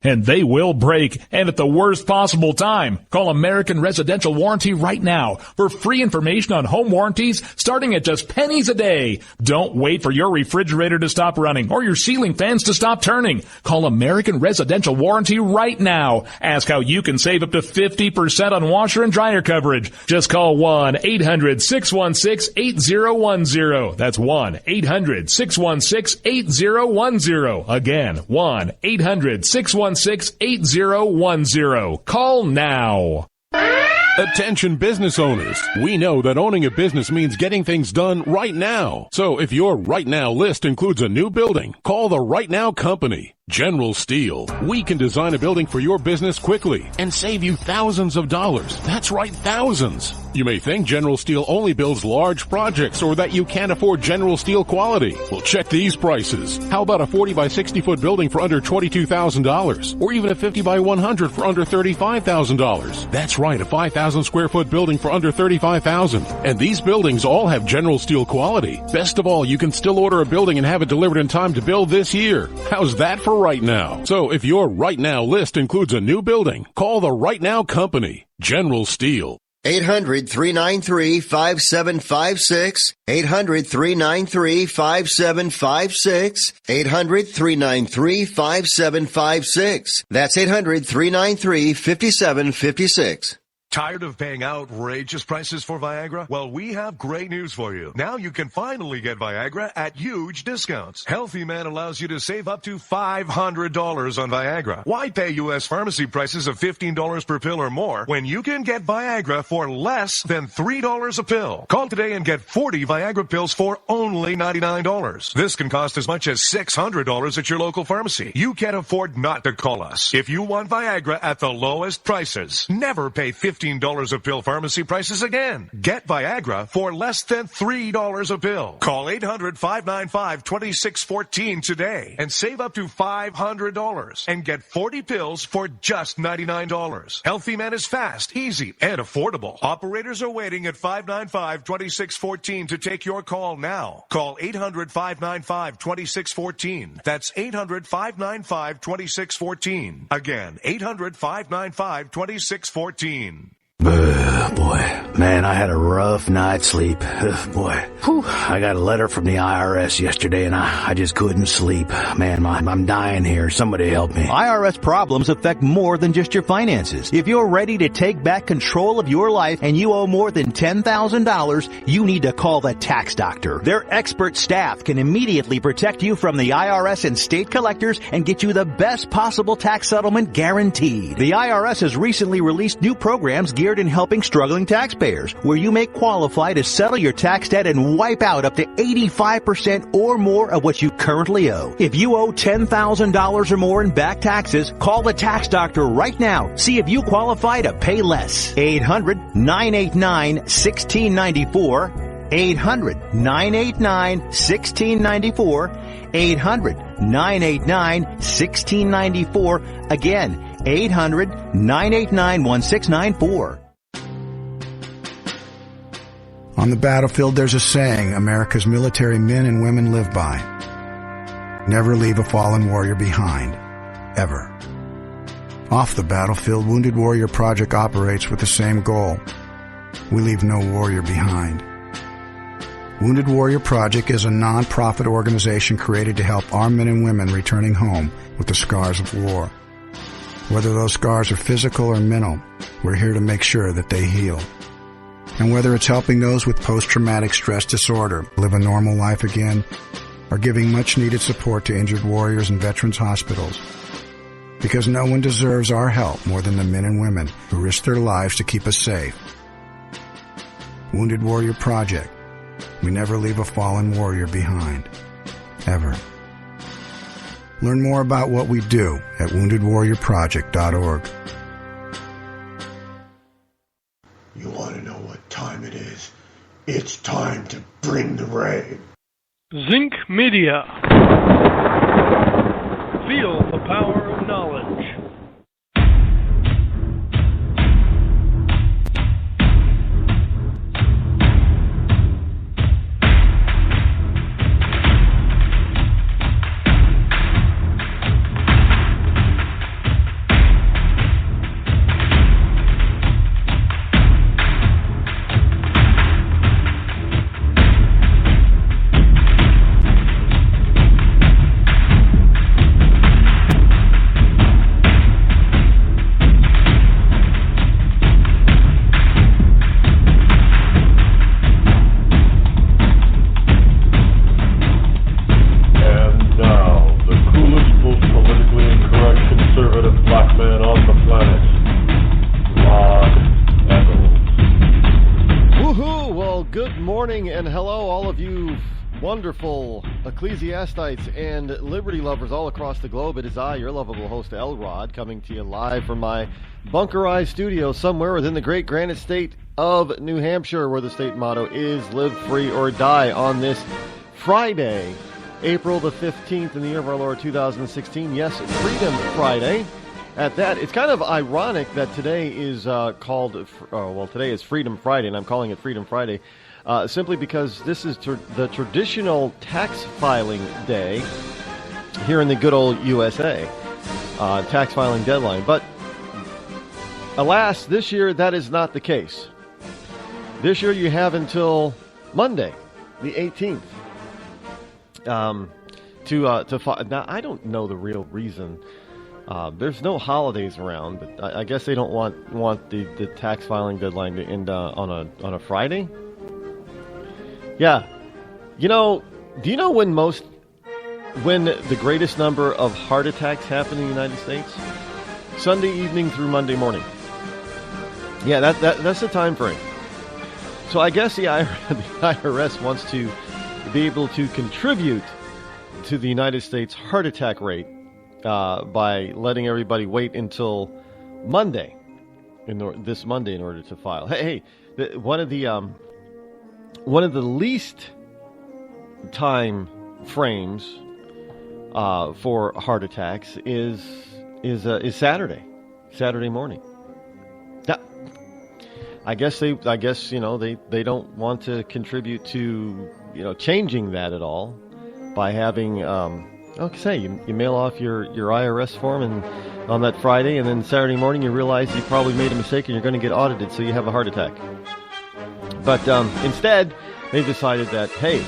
and they will break, and at the worst possible time. Call American Residential Warranty right now for free information on home warranties starting at just pennies a day. Don't wait for your refrigerator to stop running or your ceiling fans to stop turning. Call American Residential Warranty right now. Ask how you can save up to 50% on washer and dryer coverage. Just call 1-800-616-8010. That's 1-800-616-8010. Again, 1-800-616-8010. Call now. Attention business owners. We know that owning a business means getting things done right now. So if your right now list includes a new building, call the Right Now Company. General Steel. We can design a building for your business quickly and save you thousands of dollars. That's right, thousands. You may think General Steel only builds large projects or that you can't afford General Steel quality. Well, check these prices. How about a 40 by 60 foot building for under $22,000 or even a 50 by 100 for under $35,000? That's right, a 5,000 square foot building for under $35,000. And these buildings all have General Steel quality. Best of all, you can still order a building and have it delivered in time to build this year. How's that for right now? So if your right now list includes a new building, call the Right Now Company, General Steel. 800-393-5756. 800-393-5756. 800-393-5756. That's 800-393-5756. Tired of paying outrageous prices for Viagra? Well, we have great news for you. Now you can finally get Viagra at huge discounts. Healthy Man allows you to save up to $500 on Viagra. Why pay U.S. pharmacy prices of $15 per pill or more when you can get Viagra for less than $3 a pill? Call today and get 40 Viagra pills for only $99. This can cost as much as $600 at your local pharmacy. You can't afford not to call us. If you want Viagra at the lowest prices, never pay $15 a pill pharmacy prices again. Get Viagra for less than $3 a pill. Call 800-595-2614 today and save up to $500 and get 40 pills for just $99. Healthy Man is fast, easy, and affordable. Operators are waiting at 595-2614 to take your call now. Call 800-595-2614. That's 800-595-2614. Again, 800-595-2614. Boy, man, I had a rough night's sleep. Boy, I got a letter from the IRS yesterday and I just couldn't sleep. Man, I'm dying here. Somebody help me. IRS problems affect more than just your finances. If you're ready to take back control of your life and you owe more than $10,000, you need to call the tax doctor. Their expert staff can immediately protect you from the IRS and state collectors and get you the best possible tax settlement guaranteed. The IRS has recently released new programs geared in helping struggling taxpayers, where you may qualify to settle your tax debt and wipe out up to 85% or more of what you currently owe. If you owe $10,000 or more in back taxes, call the tax doctor right now. See if you qualify to pay less. 800-989-1694. 800-989-1694. 800-989-1694. Again, 800-989-1694. On the battlefield, there's a saying America's military men and women live by. Never leave a fallen warrior behind. Ever. Off the battlefield, Wounded Warrior Project operates with the same goal. We leave no warrior behind. Wounded Warrior Project is a non-profit organization created to help our men and women returning home with the scars of war. Whether those scars are physical or mental, we're here to make sure that they heal. And whether it's helping those with post-traumatic stress disorder live a normal life again, or giving much-needed support to injured warriors in veterans' hospitals. Because no one deserves our help more than the men and women who risk their lives to keep us safe. Wounded Warrior Project. We never leave a fallen warrior behind. Ever. Learn more about what we do at woundedwarriorproject.org. You want to know what time it is? It's time to bring the rain. Zinc Media. Feel the power of knowledge. morning, and hello, all of you wonderful ecclesiastites and liberty lovers all across the globe. It is I, your lovable host, Rod, coming to you live from my bunkerized studio somewhere within the great granite state of New Hampshire, where the state motto is live free or die on this Friday, April the 15th in the year of our Lord 2016. Yes, Freedom Friday. At that, it's kind of ironic that today is today is Freedom Friday, and I'm calling it Freedom Friday simply because this is the traditional tax filing day here in the good old USA, tax filing deadline. But alas, this year that is not the case. This year you have until Monday, the 18th, to file. Now, I don't know the real reason. There's no holidays around, but I guess they don't want the tax filing deadline to end on a Friday. Yeah, do you know when the greatest number of heart attacks happen in the United States? Sunday evening through Monday morning. Yeah, that's the time frame. So I guess the IRS wants to be able to contribute to the United States heart attack rate by letting everybody wait until Monday, this Monday, in order to file. Hey, one of the least time frames for heart attacks is Saturday morning. Yeah, I guess they don't want to contribute to changing that at all by having. Okay, you mail off your IRS form and on that Friday, and then Saturday morning you realize you probably made a mistake and you're going to get audited, so you have a heart attack. But instead, they decided that, hey,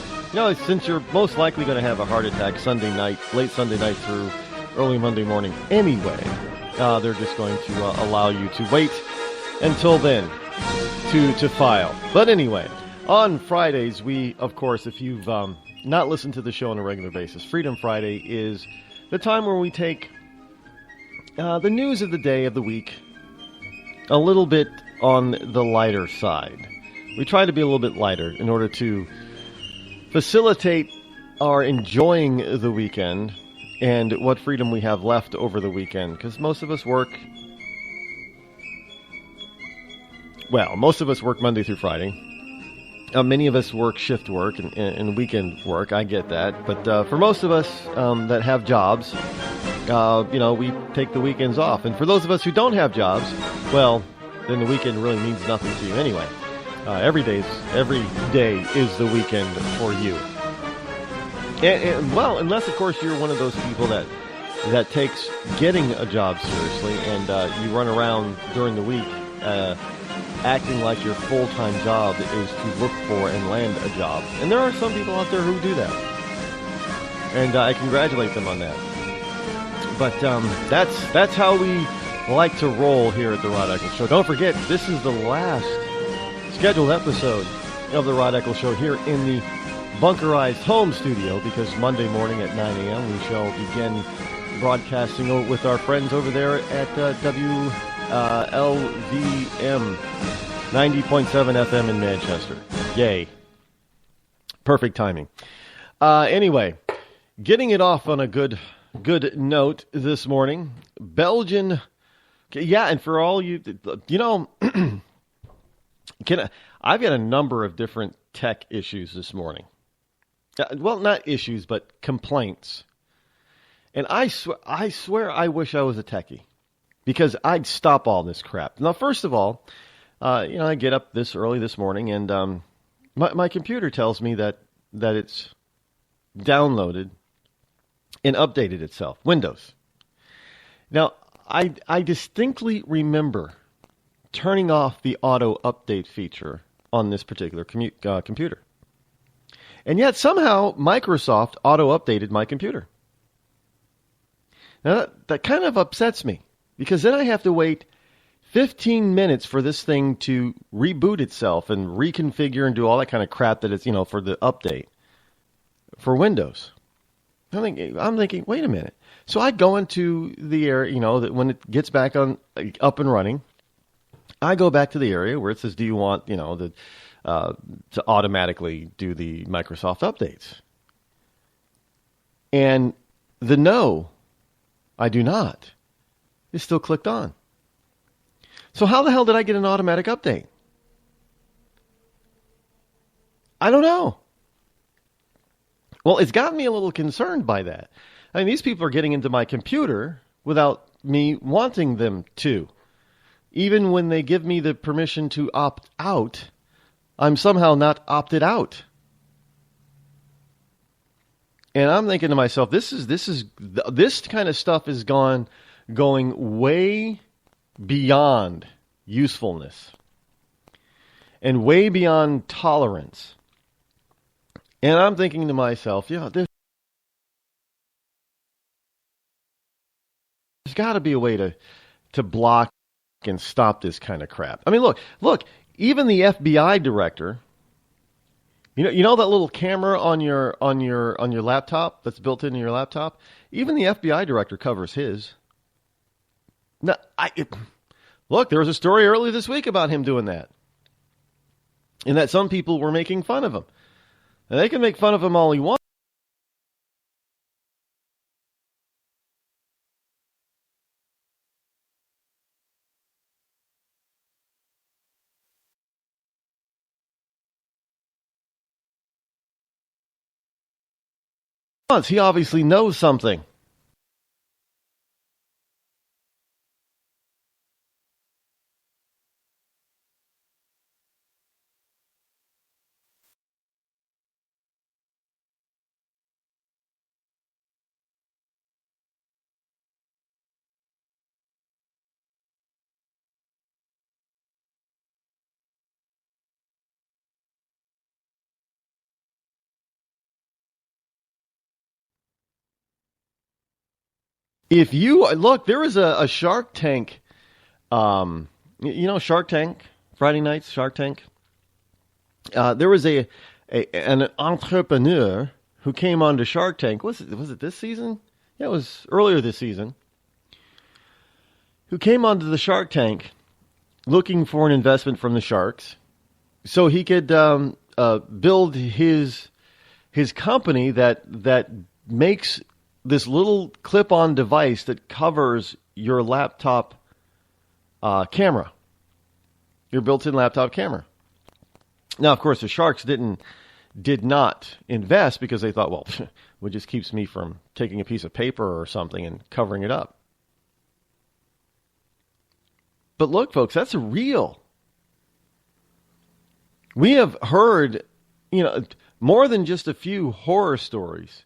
since you're most likely going to have a heart attack Sunday night, late Sunday night through early Monday morning anyway, they're just going to allow you to wait until then to file. But anyway, on Fridays, we, of course, if you've not listened to the show on a regular basis, Freedom Friday is the time where we take the news of the day, of the week, a little bit on the lighter side. We try to be a little bit lighter in order to facilitate our enjoying the weekend and what freedom we have left over the weekend, because most of us work Monday through Friday. Many of us work shift work and weekend work. I get that. But for most of us that have jobs, we take the weekends off. And for those of us who don't have jobs, well, then the weekend really means nothing to you anyway. Every day is the weekend for you. And unless, of course, you're one of those people that takes getting a job seriously and you run around during the week acting like your full-time job is to look for and land a job. And there are some people out there who do that. And I congratulate them on that. But that's how we like to roll here at the Rod Eccles Show. Don't forget, this is the last scheduled episode of the Rod Eccles Show here in the bunkerized home studio, because Monday morning at 9 a.m. we shall begin broadcasting with our friends over there at LVM 90.7 FM in Manchester. Yay. Perfect timing. Anyway, getting it off on a good note this morning. Belgian. Yeah, and for all you, I've got a number of different tech issues this morning. Well, not issues, but complaints. And I swear I wish I was a techie, because I'd stop all this crap. Now, first of all, I get up this early this morning, and my computer tells me that it's downloaded and updated itself, Windows. Now, I distinctly remember turning off the auto update feature on this particular computer. And yet somehow Microsoft auto updated my computer. Now that kind of upsets me, because then I have to wait 15 minutes for this thing to reboot itself and reconfigure and do all that kind of crap that it's, for the update for Windows. I'm thinking, wait a minute. So I go into the area, that when it gets back up and running, I go back to the area where it says, do you want, the to automatically do the Microsoft updates. And the no, I do not, is still clicked on. So how the hell did I get an automatic update? I don't know. Well, it's gotten me a little concerned by that. I mean, these people are getting into my computer without me wanting them to. Even when they give me the permission to opt out, I'm somehow not opted out. And I'm thinking to myself, this kind of stuff is going way beyond usefulness and way beyond tolerance. And I'm thinking to myself, there's got to be a way to block and stop this kind of crap. I mean, look, even the FBI director, you know that little camera on your laptop that's built into your laptop? Even the FBI director covers his. Now, look, there was a story earlier this week about him doing that. And that some people were making fun of him. And they can make fun of him all he wants. He obviously knows something. If you look, there is a Shark Tank, Shark Tank, Friday nights, Shark Tank. There was an entrepreneur who came onto Shark Tank. Was it this season? Yeah, it was earlier this season. Who came onto the Shark Tank looking for an investment from the sharks so he could build his company that makes this little clip-on device that covers your laptop camera, your built-in laptop camera. Now, of course, the sharks did not invest because they thought, well, it just keeps me from taking a piece of paper or something and covering it up. But look, folks, that's real. We have heard, more than just a few horror stories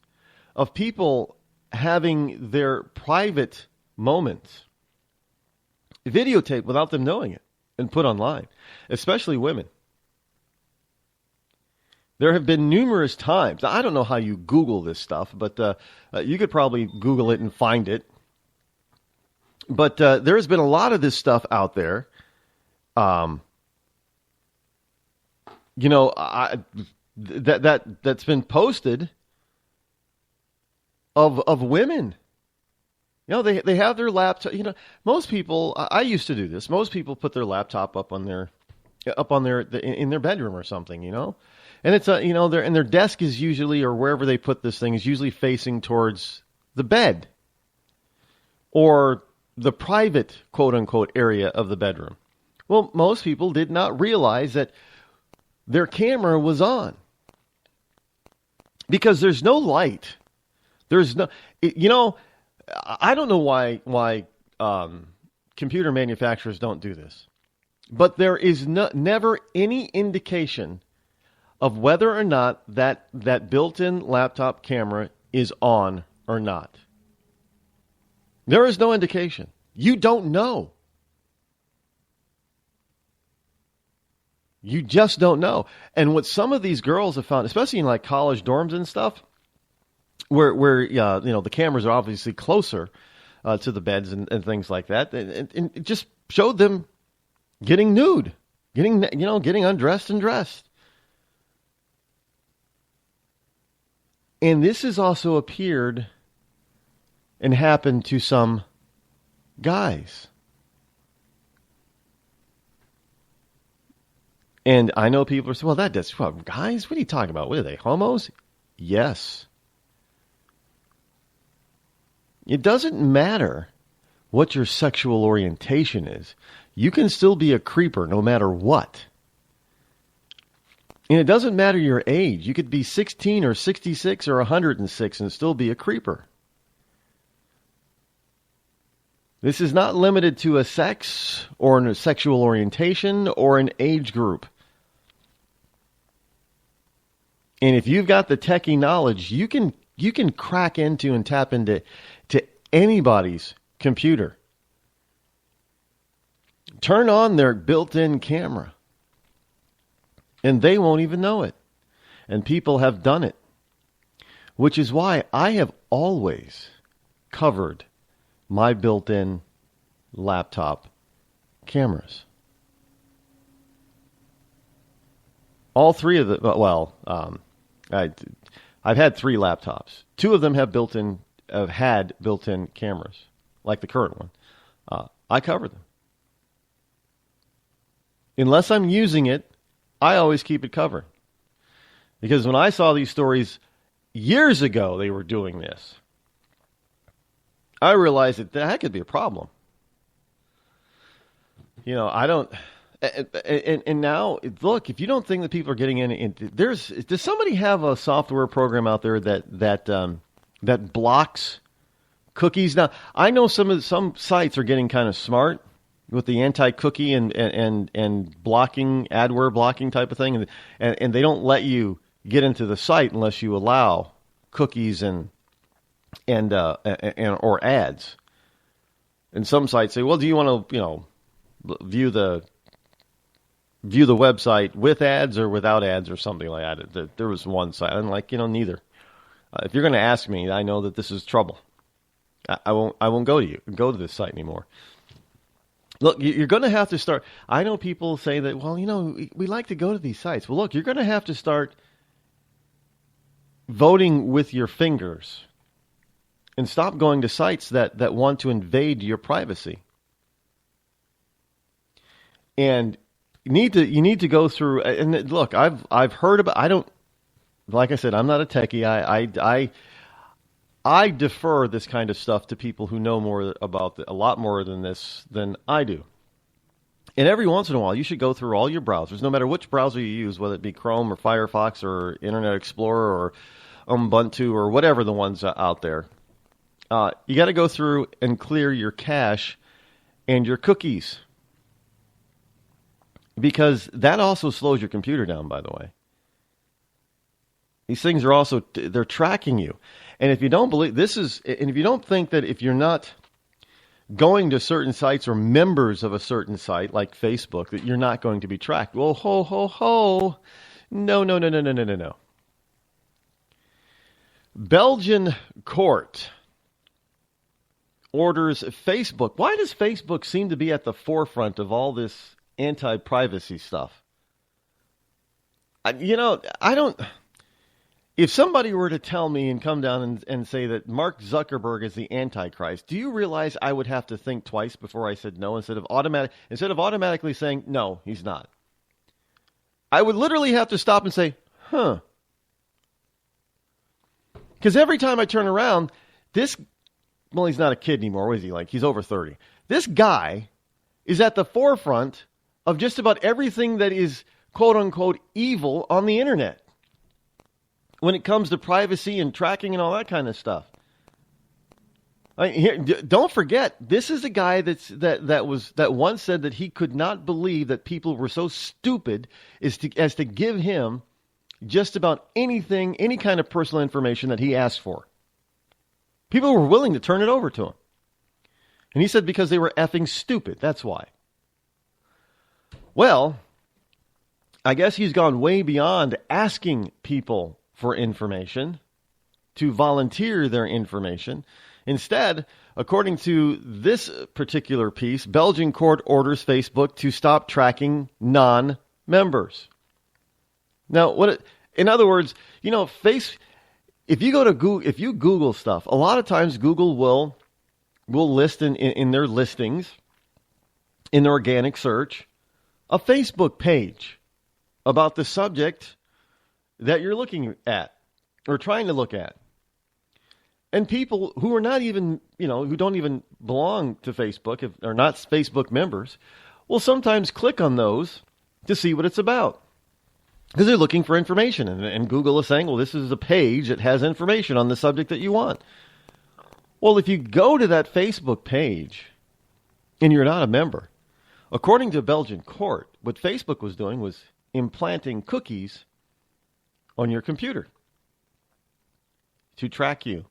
of people having their private moments videotaped without them knowing it and put online, especially women. There have been numerous times. I don't know how you Google this stuff, but you could probably Google it and find it. But there has been a lot of this stuff out there. That's been posted of women. They have their laptop. Most people. I used to do this. Most people put their laptop up in their bedroom or something. And it's their desk is usually, or wherever they put this thing, is usually facing towards the bed or the private quote unquote area of the bedroom. Well, most people did not realize that their camera was on because there's no light. There's no, I don't know why computer manufacturers don't do this, but there is never any indication of whether or not that built-in laptop camera is on or not. There is no indication. You don't know. You just don't know. And what some of these girls have found, especially in like college dorms and stuff, where the cameras are obviously closer to the beds and things like that, and it just showed them getting nude, getting undressed and dressed. And this has also appeared and happened to some guys. And I know people are saying, well, guys, what are you talking about? What are they, homos? Yes. It doesn't matter what your sexual orientation is. You can still be a creeper no matter what. And it doesn't matter your age. You could be 16 or 66 or 106 and still be a creeper. This is not limited to a sex or a sexual orientation or an age group. And if you've got the techie knowledge, you can crack into and tap into anybody's computer. Turn on their built-in camera. And they won't even know it. And people have done it. Which is why I have always covered my built-in laptop cameras. All three of the, I've had 3 laptops. 2 of them have had built-in cameras, like the current one. I cover them. Unless I'm using it, I always keep it covered. Because when I saw these stories years ago, they were doing this. I realized that could be a problem. I don't. And now, look, if you don't think that people are getting into does somebody have a software program out there that blocks cookies? Now, I know some sites are getting kind of smart with the anti-cookie and blocking, adware blocking type of thing, and they don't let you get into the site unless you allow cookies and or ads. And some sites say, well, do you want to view the website with ads or without ads or something like that? There was one site. I'm like, neither. If you're going to ask me, I know that this is trouble. I won't go to this site anymore. Look, you're going to have to start. I know people say that, well, we like to go to these sites. Well, look, you're going to have to start voting with your fingers and stop going to sites that want to invade your privacy. And you need to go through. And look, I've heard about. I don't. Like I said, I'm not a techie. I defer this kind of stuff to people who know more about a lot more than this than I do. And every once in a while, you should go through all your browsers, no matter which browser you use, whether it be Chrome or Firefox or Internet Explorer or Ubuntu or whatever the ones out there. You got to go through and clear your cache and your cookies, because that also slows your computer down, by the way. These things are they're tracking you. And if you don't believe and if you don't think that if you're not going to certain sites or members of a certain site like Facebook, that you're not going to be tracked. Well, ho, ho, ho. No. Belgian court orders Facebook. Why does Facebook seem to be at the forefront of all this anti-privacy stuff? I don't. If somebody were to tell me and come down and say that Mark Zuckerberg is the Antichrist, do you realize I would have to think twice before I said no instead of automatically saying, no, he's not? I would literally have to stop and say, huh. Because every time I turn around, he's not a kid anymore, is he? He's over 30. This guy is at the forefront of just about everything that is quote-unquote evil on the internet when it comes to privacy and tracking and all that kind of stuff. Don't forget, this is a guy that once said that he could not believe that people were so stupid as to give him just about anything, any kind of personal information that he asked for. People were willing to turn it over to him. And he said because they were effing stupid. That's why. Well, I guess he's gone way beyond asking people for information to volunteer their information. Instead, according to this particular piece, Belgian court orders Facebook to stop tracking non-members. Now, in other words, if you go to Google, if you Google stuff, a lot of times Google will list in their listings, in their organic search, a Facebook page. about the subject that you're looking at or trying to look at. And people who are not even, who don't even belong to Facebook, are not Facebook members, will sometimes click on those to see what it's about. Because they're looking for information. And Google is saying, well, this is a page that has information on the subject that you want. Well, if you go to that Facebook page and you're not a member, according to a Belgian court, what Facebook was doing was implanting cookies on your computer to track you.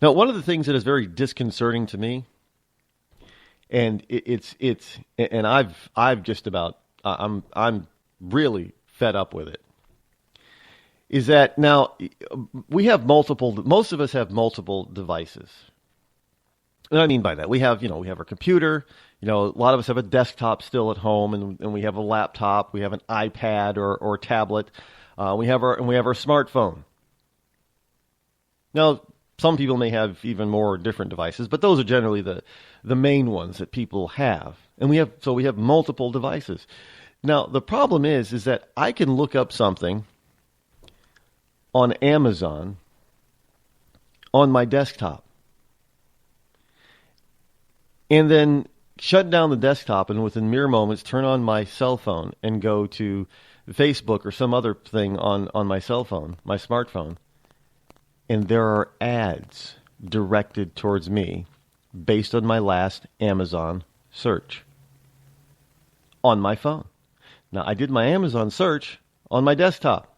Now, one of the things that is very disconcerting to me, and I'm really fed up with it, is that now we have most of us have multiple devices. And I mean by that, we have our computer, a lot of us have a desktop still at home, and we have a laptop, we have an iPad or tablet, we have our smartphone. Now, some people may have even more different devices, but those are generally the main ones that people have. And we have multiple devices. Now, the problem is that I can look up something on Amazon on my desktop and then shut down the desktop and within mere moments turn on my cell phone and go to Facebook or some other thing on my cell phone, my smartphone. And there are ads directed towards me based on my last Amazon search on my phone. Now, I did my Amazon search on my desktop.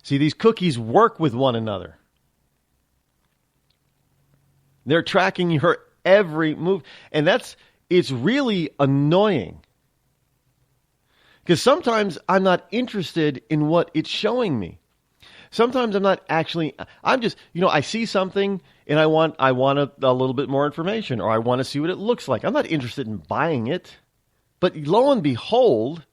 See, these cookies work with one another. They're tracking your every move. And it's really annoying. Because sometimes I'm not interested in what it's showing me. Sometimes I'm not actually, I'm just, I see something and I want a little bit more information, or I want to see what it looks like. I'm not interested in buying it. But lo and behold,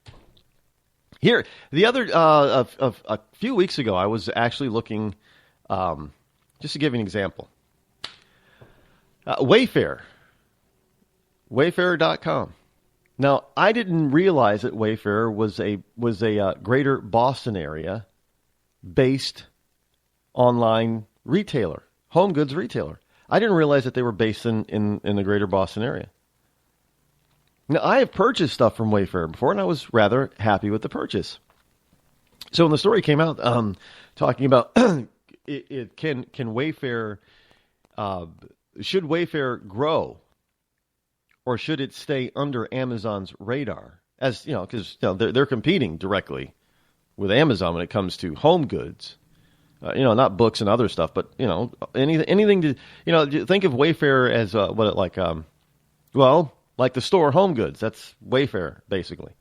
here, the other, a few weeks ago, I was actually looking, just to give you an example, Wayfair, Wayfair.com. Now, I didn't realize that Wayfair was a greater Boston area based online retailer, home goods retailer. I didn't realize that they were based in the greater Boston area. Now, I have purchased stuff from Wayfair before, and I was rather happy with the purchase. So when the story came out talking about can Wayfair, should Wayfair grow, or should it stay under Amazon's radar? As because they're competing directly with Amazon when it comes to home goods, not books and other stuff, but anything to think of Wayfair as like the store Home Goods. That's Wayfair basically.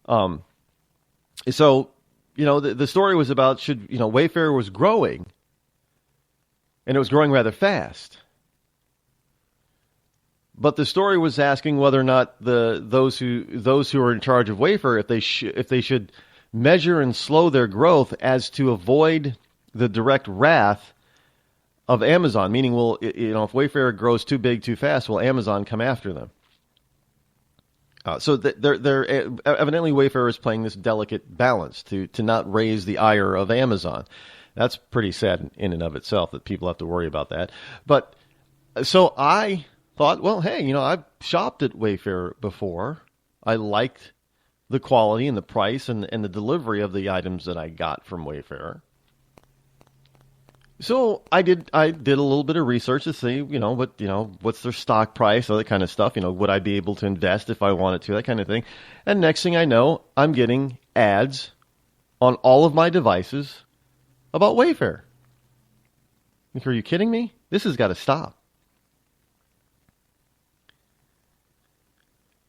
So the story was about Wayfair was growing, and it was growing rather fast. But the story was asking whether or not those who are in charge of Wayfair, if they should measure and slow their growth as to avoid the direct wrath of Amazon. Meaning, if Wayfair grows too big too fast, will Amazon come after them? So they're evidently Wayfair is playing this delicate balance to not raise the ire of Amazon. That's pretty sad in and of itself that people have to worry about that. But so I thought, well, hey, I've shopped at Wayfair before. I liked the quality and the price and the delivery of the items that I got from Wayfair. So I did a little bit of research to see, what's their stock price, all that kind of stuff. Would I be able to invest if I wanted to, that kind of thing. And next thing I know, I'm getting ads on all of my devices about Wayfair. Are you kidding me? This has got to stop.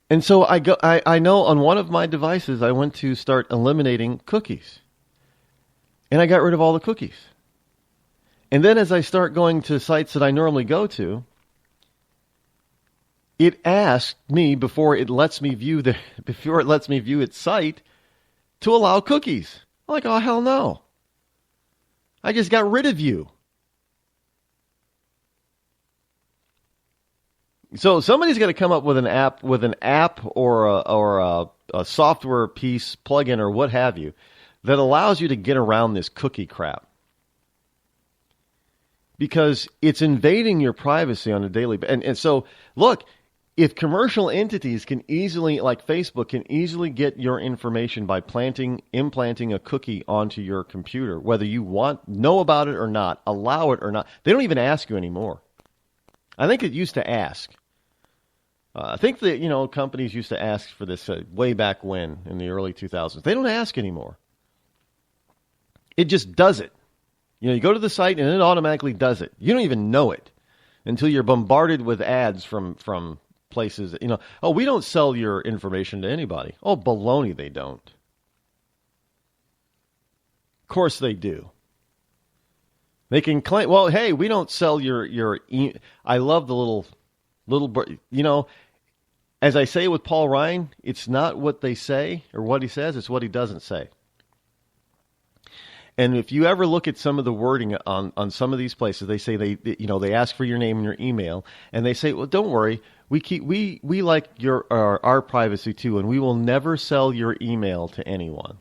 And so I know on one of my devices, I went to start eliminating cookies. And I got rid of all the cookies. And then as I start going to sites that I normally go to, it asks me before it lets me view its site to allow cookies. I'm like, oh, hell no. I just got rid of you. So somebody's got to come up with an app or a software piece, plugin, or what have you, that allows you to get around this cookie crap. Because it's invading your privacy on a daily basis. And so, look, if commercial entities can easily, like Facebook, can easily get your information by implanting a cookie onto your computer, whether you know about it or not, allow it or not, they don't even ask you anymore. I think it used to ask. I think that, companies used to ask for this way back when, in the early 2000s. They don't ask anymore. It just does it. You go to the site and it automatically does it. You don't even know it until you're bombarded with ads from places. Oh, we don't sell your information to anybody. Oh, baloney, they don't. Of course they do. They can claim, well, hey, we don't sell your I love the little, as I say with Paul Ryan, it's not what they say or what he says, it's what he doesn't say. And if you ever look at some of the wording on some of these places, they say they ask for your name and your email, and they say, well, don't worry, we like our privacy too, and we will never sell your email to anyone.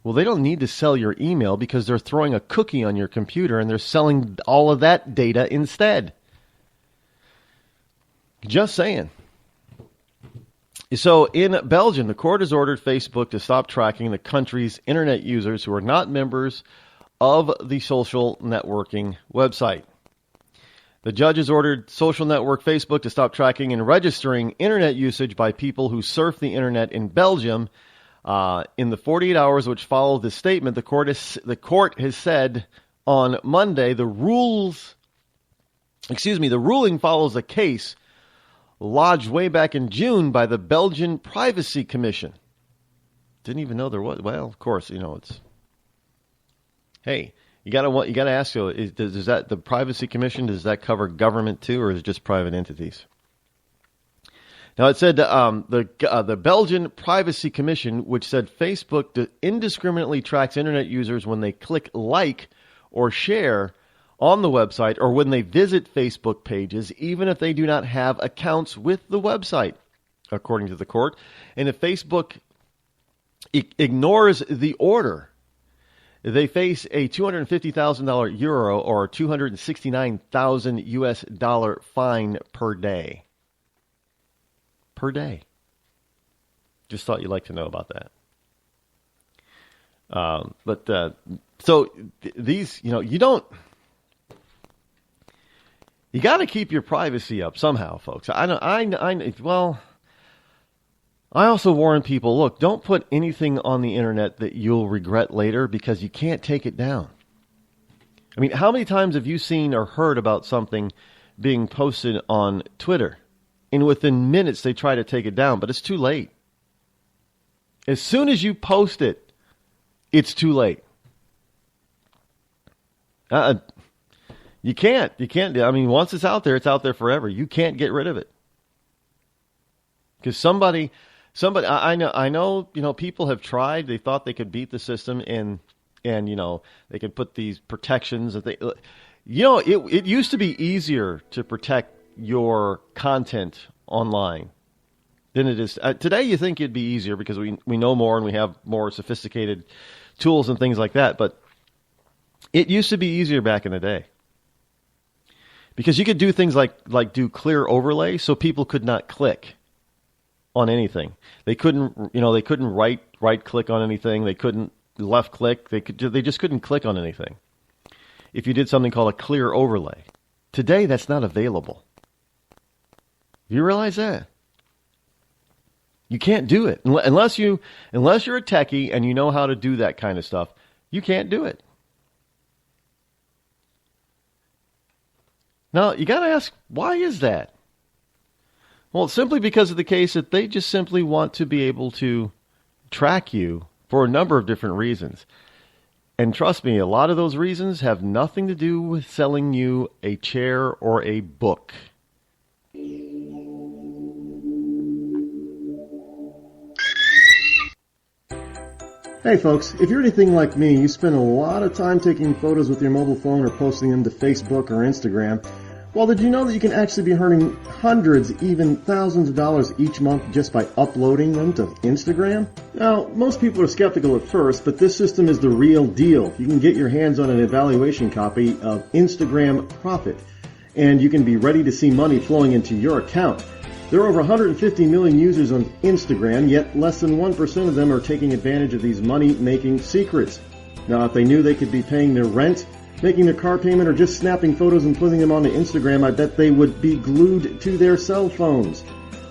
Well, they don't need to sell your email because they're throwing a cookie on your computer and they're selling all of that data instead. Just saying. So in Belgium, the court has ordered Facebook to stop tracking the country's internet users who are not members of the social networking website. The judge has ordered social network Facebook to stop tracking and registering internet usage by people who surf the internet in Belgium. In the 48 hours which followed the statement, the court has said on Monday the ruling follows a case lodged way back in June by the Belgian Privacy Commission. Didn't even know there was. Well, of course, it's. Hey, you gotta ask. So, does that the Privacy Commission? Does that cover government too, or is it just private entities? Now it said the Belgian Privacy Commission, which said Facebook indiscriminately tracks internet users when they click like or share on the website or when they visit Facebook pages, even if they do not have accounts with the website, according to the court. And if Facebook ignores the order, they face a €250,000 euro or $269,000 US dollar fine per day. Per day. Just thought you'd like to know about that. So these, you got to keep your privacy up somehow, folks. I also warn people, look, don't put anything on the internet that you'll regret later because you can't take it down. I mean, how many times have you seen or heard about something being posted on Twitter and within minutes they try to take it down, but it's too late. As soon as you post it, it's too late. You can't. I mean, once it's out there forever. You can't get rid of it. Because somebody, I know, people have tried. They thought they could beat the system and they could put these protections that it used to be easier to protect your content online than it is today. You think it'd be easier because we know more and we have more sophisticated tools and things like that. But it used to be easier back in the day. Because you could do things like do clear overlay, so people could not click on anything. They couldn't right click on anything. They couldn't left click. They just couldn't click on anything. If you did something called a clear overlay, today that's not available. You realize that? You can't do it unless you're a techie and you know how to do that kind of stuff. You can't do it. Now, you got to ask, why is that? Well, it's simply because of the case that they just simply want to be able to track you for a number of different reasons. And trust me, a lot of those reasons have nothing to do with selling you a chair or a book. Hey folks, if you're anything like me, you spend a lot of time taking photos with your mobile phone or posting them to Facebook or Instagram. Well, did you know that you can actually be earning hundreds, even thousands of dollars each month just by uploading them to Instagram? Now, most people are skeptical at first, but this system is the real deal. You can get your hands on an evaluation copy of Instagram Profit, and you can be ready to see money flowing into your account. There are over 150 million users on Instagram, yet less than 1% of them are taking advantage of these money-making secrets. Now, if they knew they could be paying their rent, making their car payment, or just snapping photos and putting them onto Instagram, I bet they would be glued to their cell phones.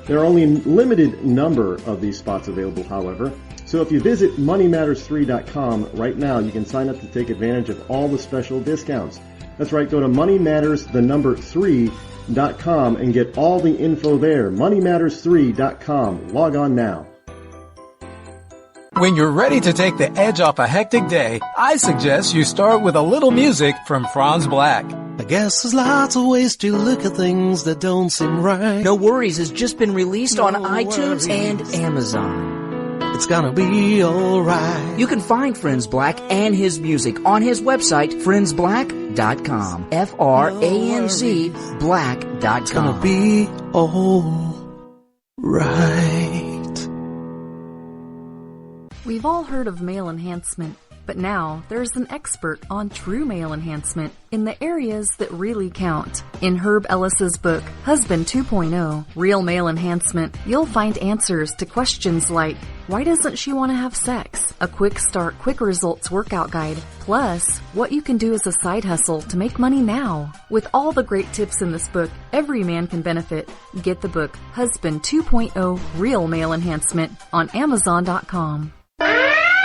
There are only a limited number of these spots available, however. So if you visit moneymatters3.com right now, you can sign up to take advantage of all the special discounts. That's right, go to moneymatters3.com and get all the info there. moneymatters3.com. Log on now. When you're ready to take the edge off a hectic day, I suggest you start with a little music from Franz Black. I guess there's lots of ways to look at things that don't seem right. No Worries has just been released on iTunes and Amazon. It's gonna be alright. You can find Franz Black and his music on his website, franzblack.com. F-R-A-N-Z black.com. It's gonna be alright. We've all heard of male enhancement, but now there's an expert on true male enhancement in the areas that really count. In Herb Ellis's book, Husband 2.0, Real Male Enhancement, you'll find answers to questions like, why doesn't she want to have sex? A quick start, quick results workout guide, plus what you can do as a side hustle to make money now. With all the great tips in this book, every man can benefit. Get the book, Husband 2.0, Real Male Enhancement, on Amazon.com.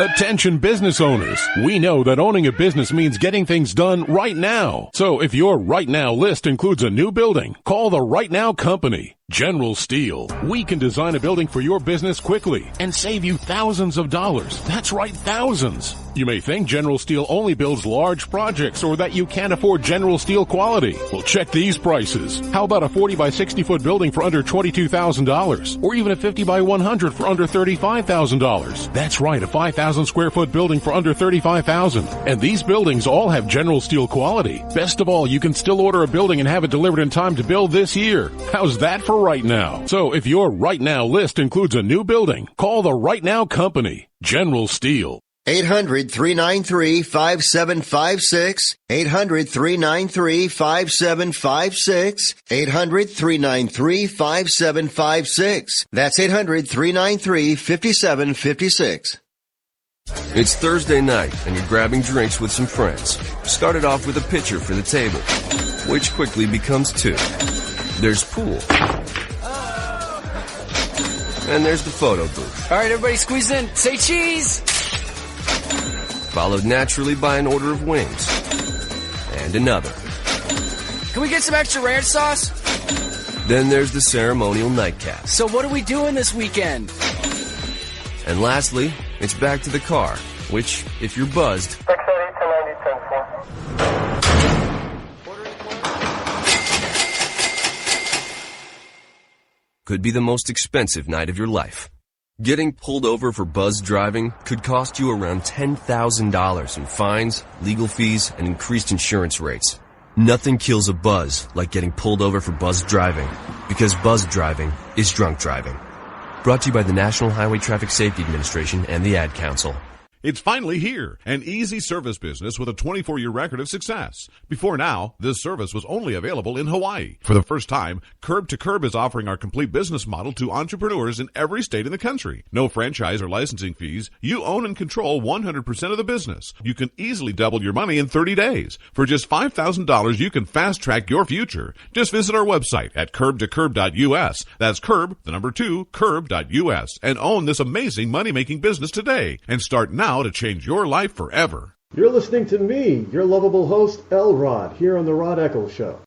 Attention business owners. We know that owning a business means getting things done right now. So if your right now list includes a new building, call the Right Now Company. General Steel. We can design a building for your business quickly and save you thousands of dollars. That's right, thousands. You may think General Steel only builds large projects or that you can't afford General Steel quality. Well, check these prices. How about a 40 by 60 foot building for under $22,000? Or even a 50 by 100 for under $35,000? That's right, a 5,000 square foot building for under $35,000. And these buildings all have General Steel quality. Best of all, you can still order a building and have it delivered in time to build this year. How's that for right now? So if your right now list includes a new building, call the Right Now Company. General Steel. 800-393-5756. 800-393-5756. 800-393-5756. That's 800-393-5756. It's Thursday night, and you're grabbing drinks with some friends. Started off with a pitcher for the table, which quickly becomes two. There's pool. And there's the photo booth. All right, everybody squeeze in. Say cheese! Followed naturally by an order of wings. And another. Can we get some extra ranch sauce? Then there's the ceremonial nightcap. So what are we doing this weekend? And lastly, it's back to the car, which, if you're buzzed, could be the most expensive night of your life. Getting pulled over for buzzed driving could cost you around $10,000 in fines, legal fees, and increased insurance rates. Nothing kills a buzz like getting pulled over for buzzed driving, because buzzed driving is drunk driving. Brought to you by the National Highway Traffic Safety Administration and the Ad Council. It's finally here, an easy service business with a 24-year record of success. Before now, this service was only available in Hawaii. For the first time, Curb to Curb is offering our complete business model to entrepreneurs in every state in the country. No franchise or licensing fees. You own and control 100% of the business. You can easily double your money in 30 days. For just $5,000, you can fast-track your future. Just visit our website at curbtocurb.us. That's curb, the number 2, curb.us, and own this amazing money-making business today. And start now to change your life forever. You're listening to me, your lovable host, L. Rod, here on the Rod Eccles Show.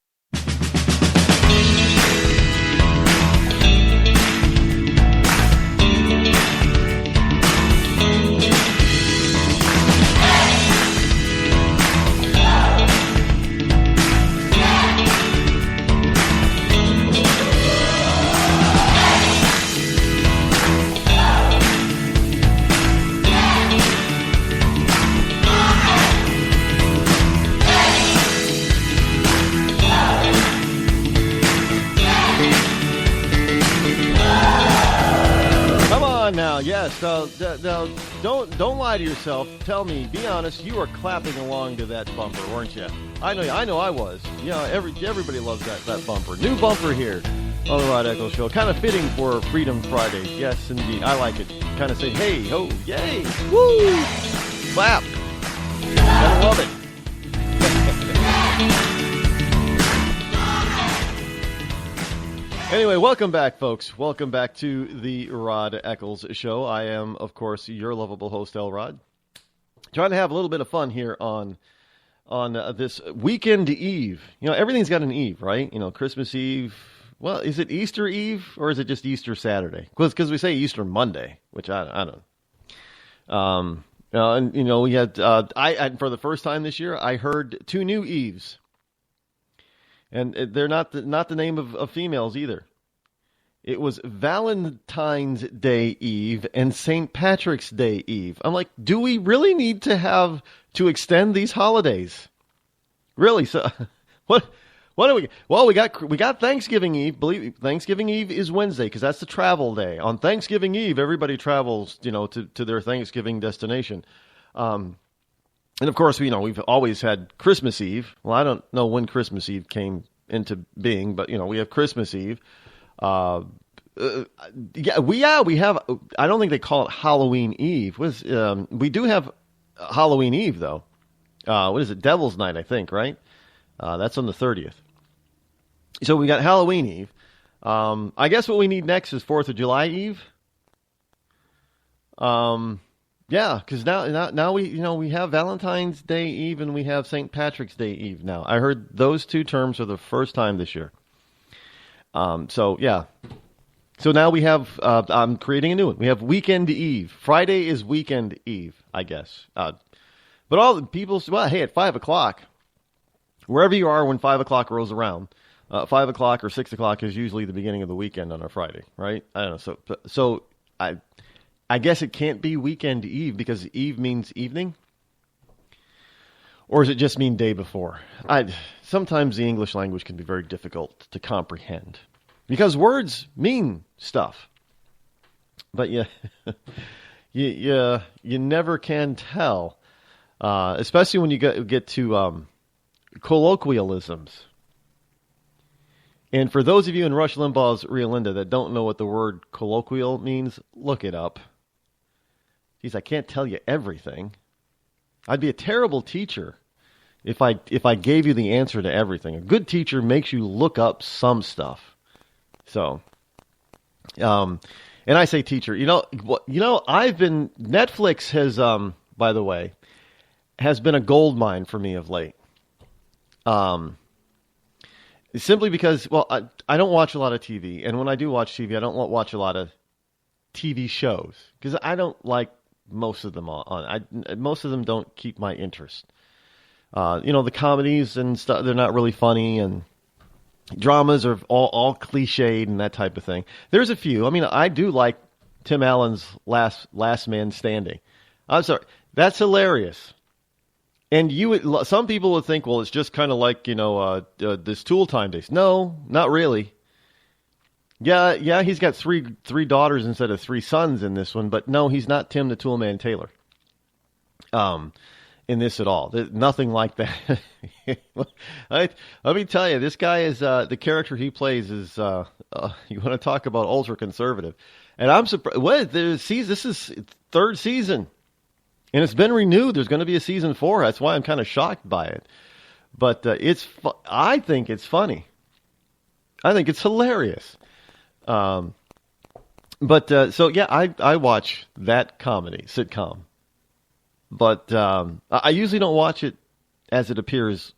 Now, yes. Now, don't lie to yourself. Tell me, be honest. You were clapping along to that bumper, weren't you? I know. I was. Yeah. Everybody loves that bumper. New bumper here on the Rod Eccles Show. Kind of fitting for Freedom Friday. Yes, indeed. I like it. Kind of say, hey, ho, yay, woo, clap. I love it. Anyway, welcome back, folks. Welcome back to the Rod Eccles Show. I am, of course, your lovable host, Elrod. Trying to have a little bit of fun here on this weekend eve. You know, everything's got an eve, right? You know, Christmas Eve. Well, is it Easter Eve or is it just Easter Saturday? Because we say Easter Monday, which I don't. And you know, we had I for the first time this year, I heard two new Eves. And they're not the name of females either. It was Valentine's Day Eve and St. Patrick's Day Eve. I'm like, do we really need to extend these holidays? Really? So, what do we? Well, we got Thanksgiving Eve. Believe Thanksgiving Eve is Wednesday because that's the travel day. On Thanksgiving Eve, everybody travels, you know, to their Thanksgiving destination. And of course, we've always had Christmas Eve. Well, I don't know when Christmas Eve came into being, but we have Christmas Eve. We have. I don't think they call it Halloween Eve. We do have Halloween Eve though. What is it? Devil's Night, I think. Right? That's on the 30th. So we got Halloween Eve. I guess what we need next is 4th of July Eve. Yeah, because now we have Valentine's Day Eve and we have St. Patrick's Day Eve now. I heard those two terms for the first time this year. So yeah. So now we have, I'm creating a new one. We have Weekend Eve. Friday is Weekend Eve, I guess. But all the people say, well, hey, at 5 o'clock, wherever you are when 5 o'clock rolls around, 5 o'clock or 6 o'clock is usually the beginning of the weekend on a Friday, right? I don't know. So I guess it can't be Weekend Eve because Eve means evening? Or does it just mean day before? Sometimes the English language can be very difficult to comprehend because words mean stuff. But you never can tell, especially when you get to colloquialisms. And for those of you in Rush Limbaugh's Rio Linda that don't know what the word colloquial means, look it up. Geez, I can't tell you everything. I'd be a terrible teacher if I gave you the answer to everything. A good teacher makes you look up some stuff. So, and I say teacher. Netflix has, by the way, has been a gold mine for me of late. Simply because, well, I don't watch a lot of TV, and when I do watch TV, I don't watch a lot of TV shows because I don't like most of them most of them don't keep my interest. The comedies and stuff, they're not really funny, and dramas are all cliched and that type of thing. There's a few. I mean, I do like Tim Allen's Last Man Standing. I'm sorry, that's hilarious. And some people would think, well, it's just kind of like, this Tool Time days. No, not really. Yeah, he's got three daughters instead of 3 sons in this one, but no, he's not Tim the Toolman Taylor. In this at all. There's nothing like that. Let me tell you, this guy is, the character he plays is, you want to talk about ultra conservative. And I'm surprised, this is 3rd season. And it's been renewed. There's going to be a season 4. That's why I'm kind of shocked by it. But I think it's funny. I think it's hilarious. So yeah, I watch that sitcom. But I usually don't watch it as it appears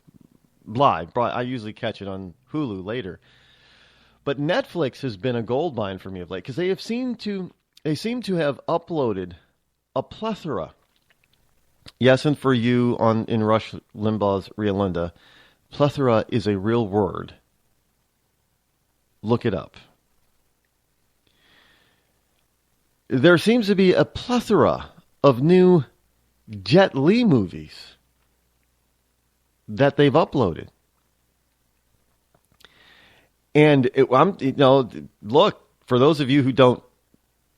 live. I usually catch it on Hulu later. But Netflix has been a goldmine for me of late because they seem to have uploaded a plethora. Yes, and for you in Rush Limbaugh's Rio Linda, plethora is a real word. Look it up. There seems to be a plethora of new Jet Li movies that they've uploaded. And look, for those of you who don't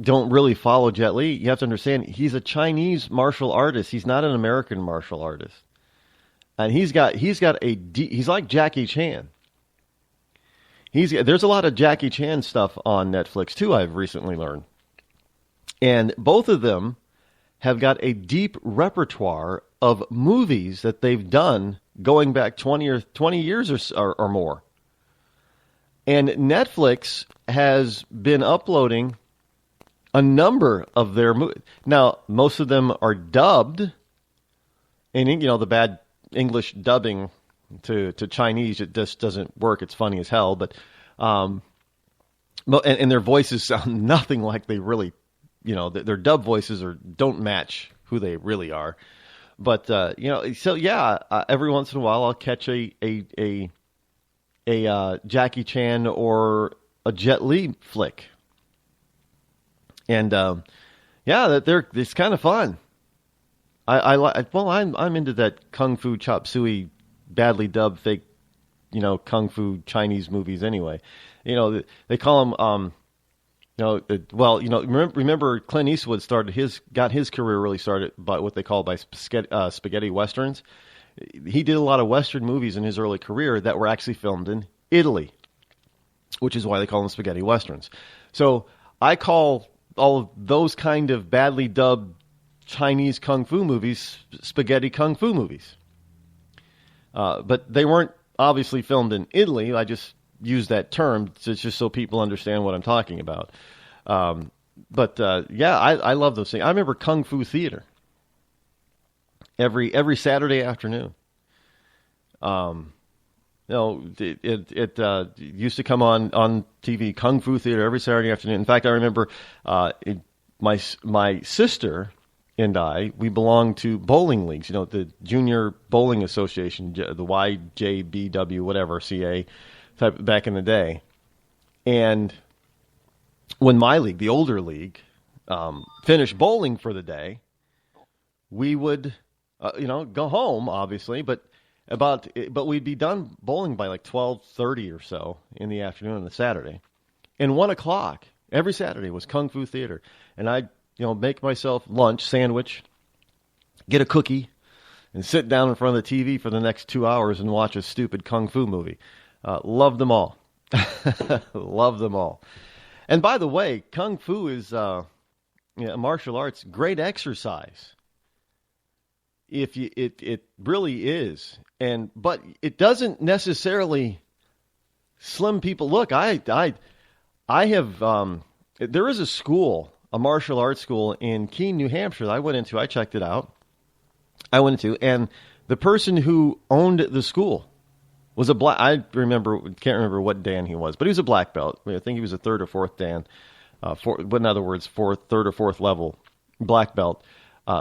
don't really follow Jet Li, you have to understand he's a Chinese martial artist. He's not an American martial artist. And he's like Jackie Chan. There's a lot of Jackie Chan stuff on Netflix too, I've recently learned. And both of them have got a deep repertoire of movies that they've done going back 20 years or more. And Netflix has been uploading a number of their movies. Now, most of them are dubbed, and the bad English dubbing to Chinese, it just doesn't work. It's funny as hell, but and their voices sound nothing like they really, their dub voices don't match who they really are. But so yeah, every once in a while I'll catch a Jackie Chan or a Jet Li flick, and it's kind of fun. I'm into that kung fu chop suey, badly dubbed fake, kung fu Chinese movies anyway. They call them, remember Clint Eastwood got his career really started by what they call spaghetti westerns. He did a lot of Western movies in his early career that were actually filmed in Italy, which is why they call them spaghetti westerns. So I call all of those kind of badly dubbed Chinese kung fu movies spaghetti kung fu movies. But they weren't obviously filmed in Italy. I just use that term just so people understand what I'm talking about. I love those things. I remember Kung Fu Theater every Saturday afternoon. It used to come on TV, Kung Fu Theater, every Saturday afternoon. In fact, I remember my sister and we belonged to bowling leagues, the Junior Bowling Association, the YJBW, whatever, CA, type back in the day. And when my league, the older league, finished bowling for the day, we would, go home, obviously, but we'd be done bowling by like 12:30 or so in the afternoon on the Saturday. And 1 o'clock every Saturday was Kung Fu Theater. And I'd, make myself lunch, sandwich, get a cookie, and sit down in front of the TV for the next 2 hours and watch a stupid Kung Fu movie. Love them all. Love them all. And by the way, Kung Fu is martial arts, great exercise. It really is. But it doesn't necessarily slim people. Look, I have, there is a school, a martial arts school in Keene, New Hampshire that I went into. I checked it out. And the person who owned the school was a black, can't remember what Dan he was, but he was a black belt. I think he was a third or fourth Dan, in other words, third or fourth level black belt,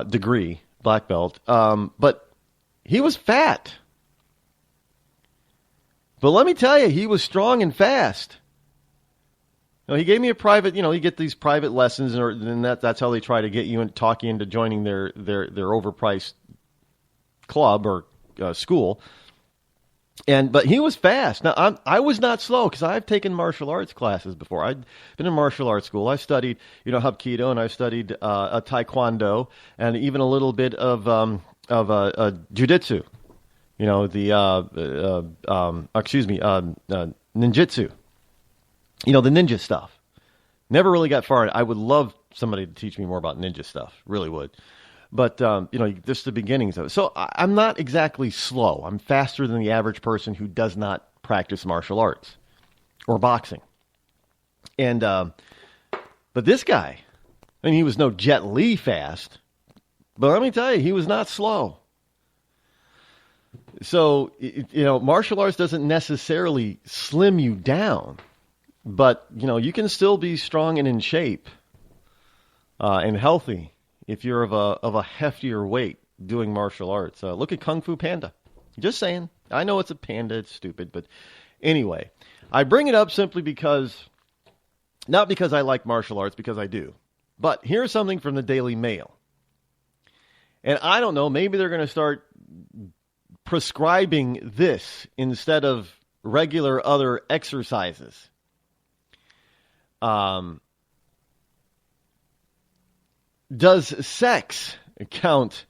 degree black belt. But he was fat. But let me tell you, he was strong and fast. He gave me a private, you get these private lessons, and that's how they try to get you and talk you into joining their overpriced club or school. But he was fast. Now, I was not slow because I've taken martial arts classes before. I'd been in martial arts school. I studied, Hapkido, and I studied Taekwondo, and even a little bit of Jiu-Jitsu. Ninjutsu. The ninja stuff. Never really got far. I would love somebody to teach me more about ninja stuff. Really would. But, just the beginnings of it. So I'm not exactly slow. I'm faster than the average person who does not practice martial arts or boxing. And, but this guy, he was no Jet Li fast, but let me tell you, he was not slow. So, martial arts doesn't necessarily slim you down, but, you can still be strong and in shape, and healthy if you're of a heftier weight doing martial arts. Look at Kung Fu Panda. Just saying. I know it's a panda. It's stupid. But anyway, I bring it up simply not because I like martial arts, because I do. But here's something from the Daily Mail. And I don't know, maybe they're going to start prescribing this instead of regular other exercises. Does sex count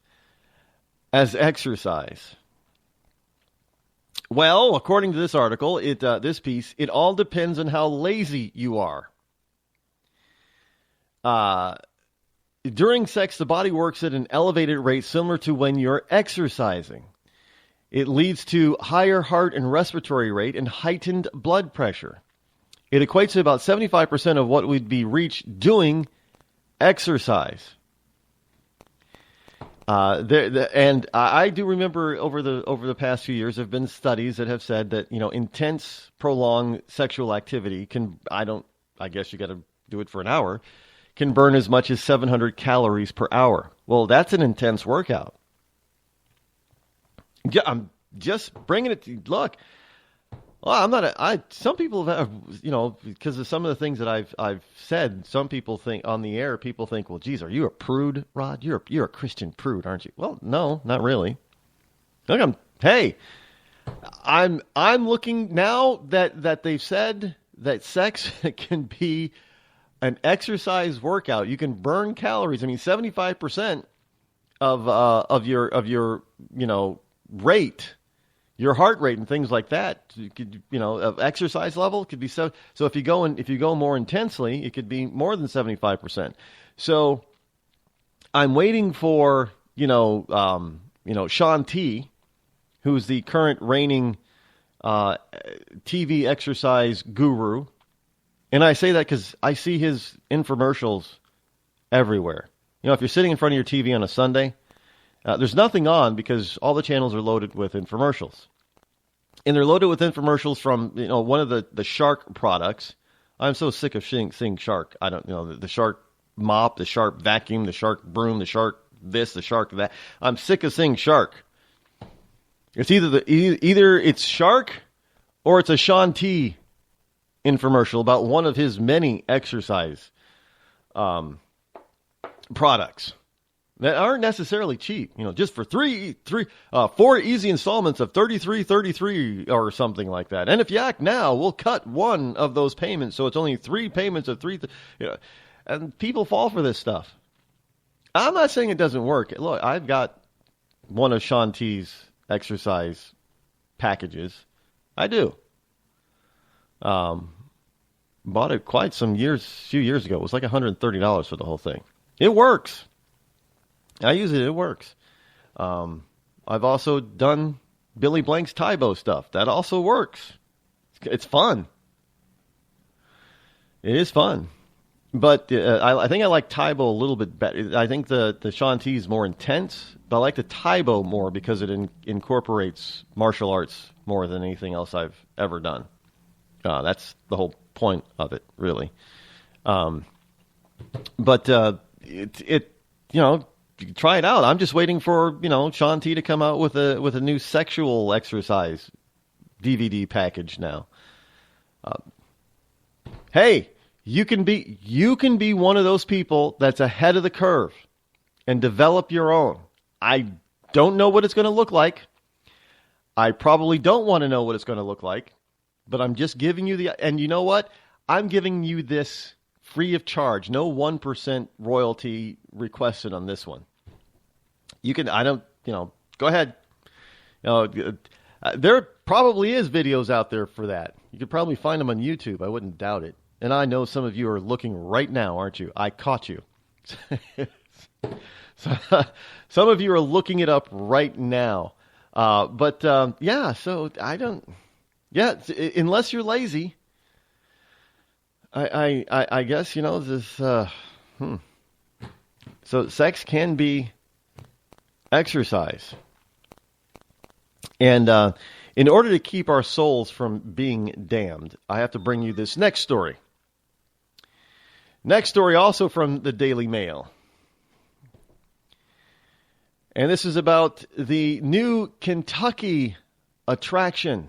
as exercise? Well, according to this article, this piece, it all depends on how lazy you are. During sex, the body works at an elevated rate similar to when you're exercising. It leads to higher heart and respiratory rate and heightened blood pressure. It equates to about 75% of what would be reached doing exercise. And I do remember over the past few years, there have been studies that have said that, intense, prolonged sexual activity I guess you got to do it for an hour, can burn as much as 700 calories per hour. Well, that's an intense workout. I'm just bringing it to, look, well, some people have, because of some of the things that I've said, some people think on the air, people think, well, geez, are you a prude, Rod? You're a Christian prude, aren't you? Well, no, not really. Look, I'm looking now that they've said that sex can be an exercise workout. You can burn calories. 75% of your rate, your heart rate and things like that, of exercise level could be so if you go more intensely, it could be more than 75%. So I'm waiting for, Sean T, who's the current reigning TV exercise guru. And I say that because I see his infomercials everywhere. If you're sitting in front of your TV on a Sunday, there's nothing on because all the channels are loaded with infomercials. And they're loaded with infomercials from, one of the Shark products. I'm so sick of seeing Shark. I don't know, the Shark mop, the Shark vacuum, the Shark broom, the Shark this, the Shark that. I'm sick of seeing Shark. It's either it's Shark or it's a Sean T infomercial about one of his many exercise products that aren't necessarily cheap, just for 4 easy installments of $33.33 or something like that. And if you act now, we'll cut one of those payments, so it's only 3 payments of $3. And people fall for this stuff. I'm not saying it doesn't work. Look, I've got one of Sean T's exercise packages. I do. Bought it quite few years ago. It was like $130 for the whole thing. It works. I use it. It works. I've also done Billy Blank's Tybo stuff. That also works. It's fun. It is fun. But I think I like Tybo a little bit better. I think the Sean T is more intense, but I like the Tybo more because it incorporates martial arts more than anything else I've ever done. That's the whole point of it, really. But you can try it out. I'm just waiting for, Sean T to come out with a new sexual exercise DVD package now. Hey, you can be one of those people that's ahead of the curve and develop your own. I don't know what it's going to look like. I probably don't want to know what it's going to look like, but I'm just giving you and you know what? I'm giving you this free of charge. No 1% royalty requested on this one. Go ahead. There probably is videos out there for that. You could probably find them on YouTube. I wouldn't doubt it. And I know some of you are looking right now, aren't you? I caught you. Some of you are looking it up right now. So I don't... Yeah, unless you're lazy, I guess, this... So sex can be exercise. And in order to keep our souls from being damned, I have to bring you this next story. Next story also from the Daily Mail. And this is about the new Kentucky attraction.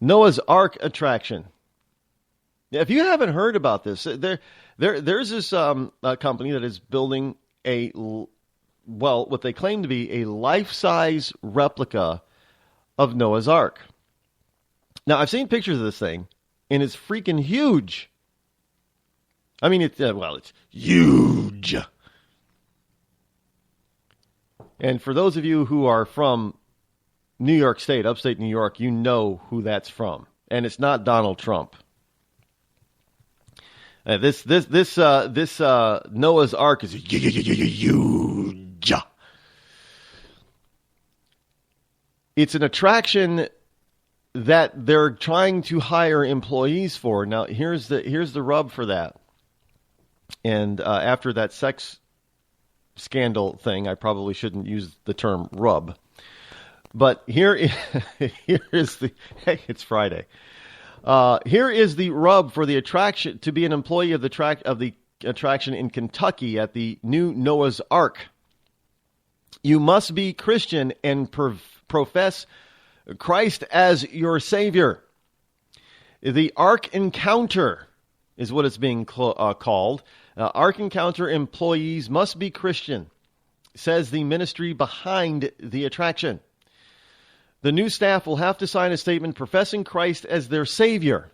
Noah's Ark attraction. If you haven't heard about this, there's this company that is building what they claim to be a life-size replica of Noah's Ark. Now, I've seen pictures of this thing, and it's freaking huge. I mean, it's huge. And for those of you who are from New York State, upstate New York, you know who that's from. And it's not Donald Trump. This Noah's Ark is huge. It's an attraction that they're trying to hire employees for. Now, here's the rub for that. And after that sex scandal thing, I probably shouldn't use the term rub. But here is the hey, it's Friday. Here is the rub for the attraction to be an employee of the attraction in Kentucky at the new Noah's Ark. You must be Christian and profess Christ as your Savior. The Ark Encounter is what it's being called. Ark Encounter employees must be Christian, says the ministry behind the attraction. The new staff will have to sign a statement professing Christ as their Savior.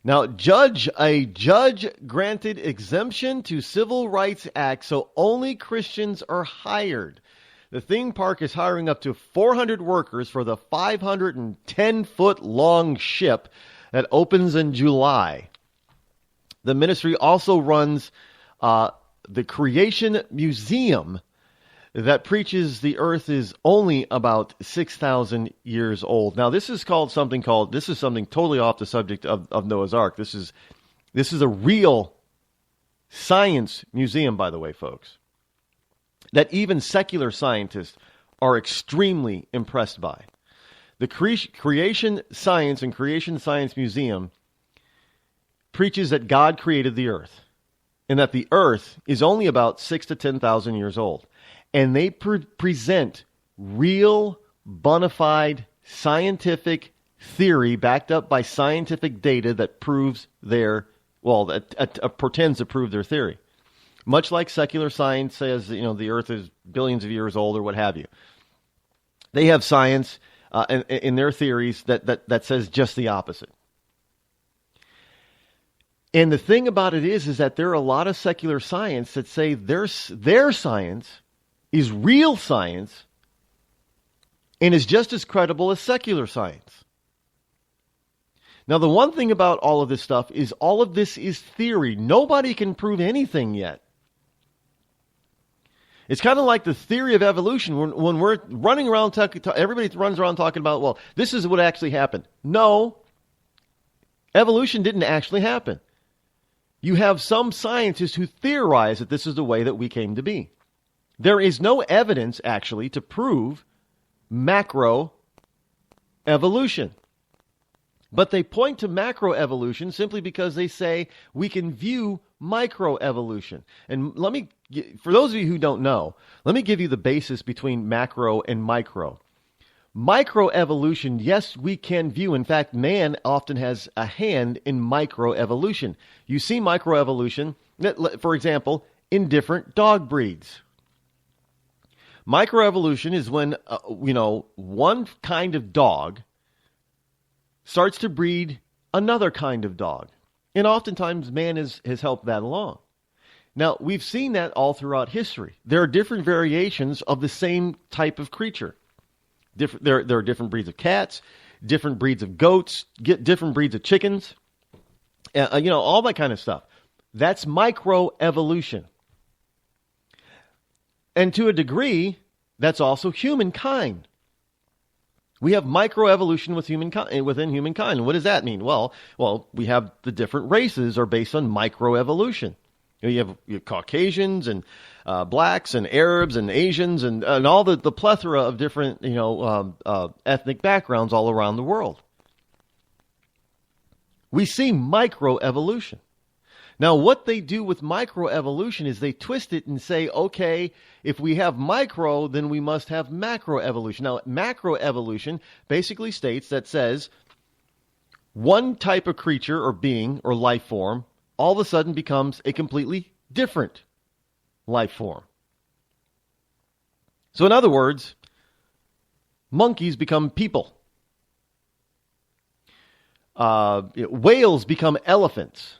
Now, a judge granted exemption to Civil Rights Act, so only Christians are hired. The theme park is hiring up to 400 workers for the 510-foot-long ship that opens in July. The ministry also runs the Creation Museum that preaches the earth is only about 6,000 years old. Now, this is something totally off the subject of Noah's Ark. This is a real science museum, by the way, folks, that even secular scientists are extremely impressed by. The Creation Science and Creation Science Museum preaches that God created the earth and that the earth is only about 6,000 to 10,000 years old. And they present real, bona fide, scientific theory backed up by scientific data that proves that pretends to prove their theory. Much like secular science says, the earth is billions of years old or what have you. They have science in their theories that says just the opposite. And the thing about it is that there are a lot of secular science that say their science is real science and is just as credible as secular science. Now, the one thing about all of this stuff is all of this is theory. Nobody can prove anything yet. It's kind of like the theory of evolution. When we're running around, everybody runs around talking about, well, this is what actually happened. No, evolution didn't actually happen. You have some scientists who theorize that this is the way that we came to be. There is no evidence, actually, to prove macroevolution. But they point to macroevolution simply because they say we can view microevolution. And for those of you who don't know, let me give you the basis between macro and micro. Microevolution, yes, we can view. In fact, man often has a hand in microevolution. You see microevolution, for example, in different dog breeds. Microevolution is when, one kind of dog starts to breed another kind of dog. And oftentimes man has helped that along. Now, we've seen that all throughout history. There are different variations of the same type of creature. There are different breeds of cats, different breeds of goats, different breeds of chickens, all that kind of stuff. That's microevolution. And to a degree, that's also humankind. We have microevolution within humankind. What does that mean? Well, we have the different races are based on microevolution. You have Caucasians and blacks and Arabs and Asians and all the plethora of different ethnic backgrounds all around the world. We see microevolution. Now, what they do with microevolution is they twist it and say, okay, if we have micro, then we must have macroevolution. Now, macroevolution basically states that says one type of creature or being or life form all of a sudden becomes a completely different life form. So in other words, monkeys become people. Whales become elephants.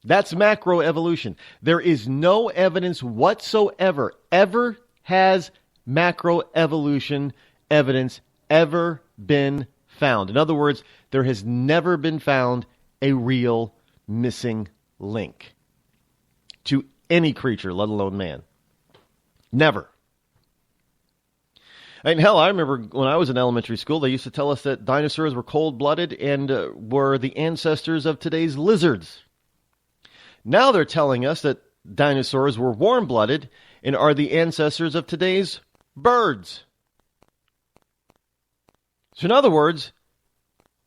That's macroevolution. There is no evidence whatsoever, ever has macroevolution evidence ever been found. In other words, there has never been found a real missing link to any creature, let alone man. Never. And hell, I remember when I was in elementary school, they used to tell us that dinosaurs were cold-blooded and were the ancestors of today's lizards. Now they're telling us that dinosaurs were warm-blooded and are the ancestors of today's birds. So in other words,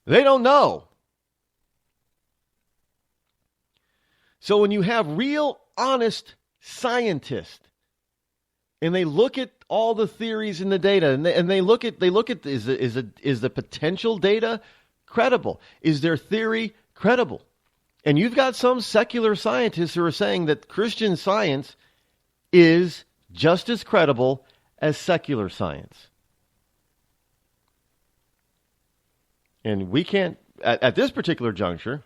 they don't know. So when you have real, honest scientists, and they look at all the theories in the data, and they look at is the potential data credible? Is their theory credible? And you've got some secular scientists who are saying that Christian science is just as credible as secular science. And we can't, at this particular juncture,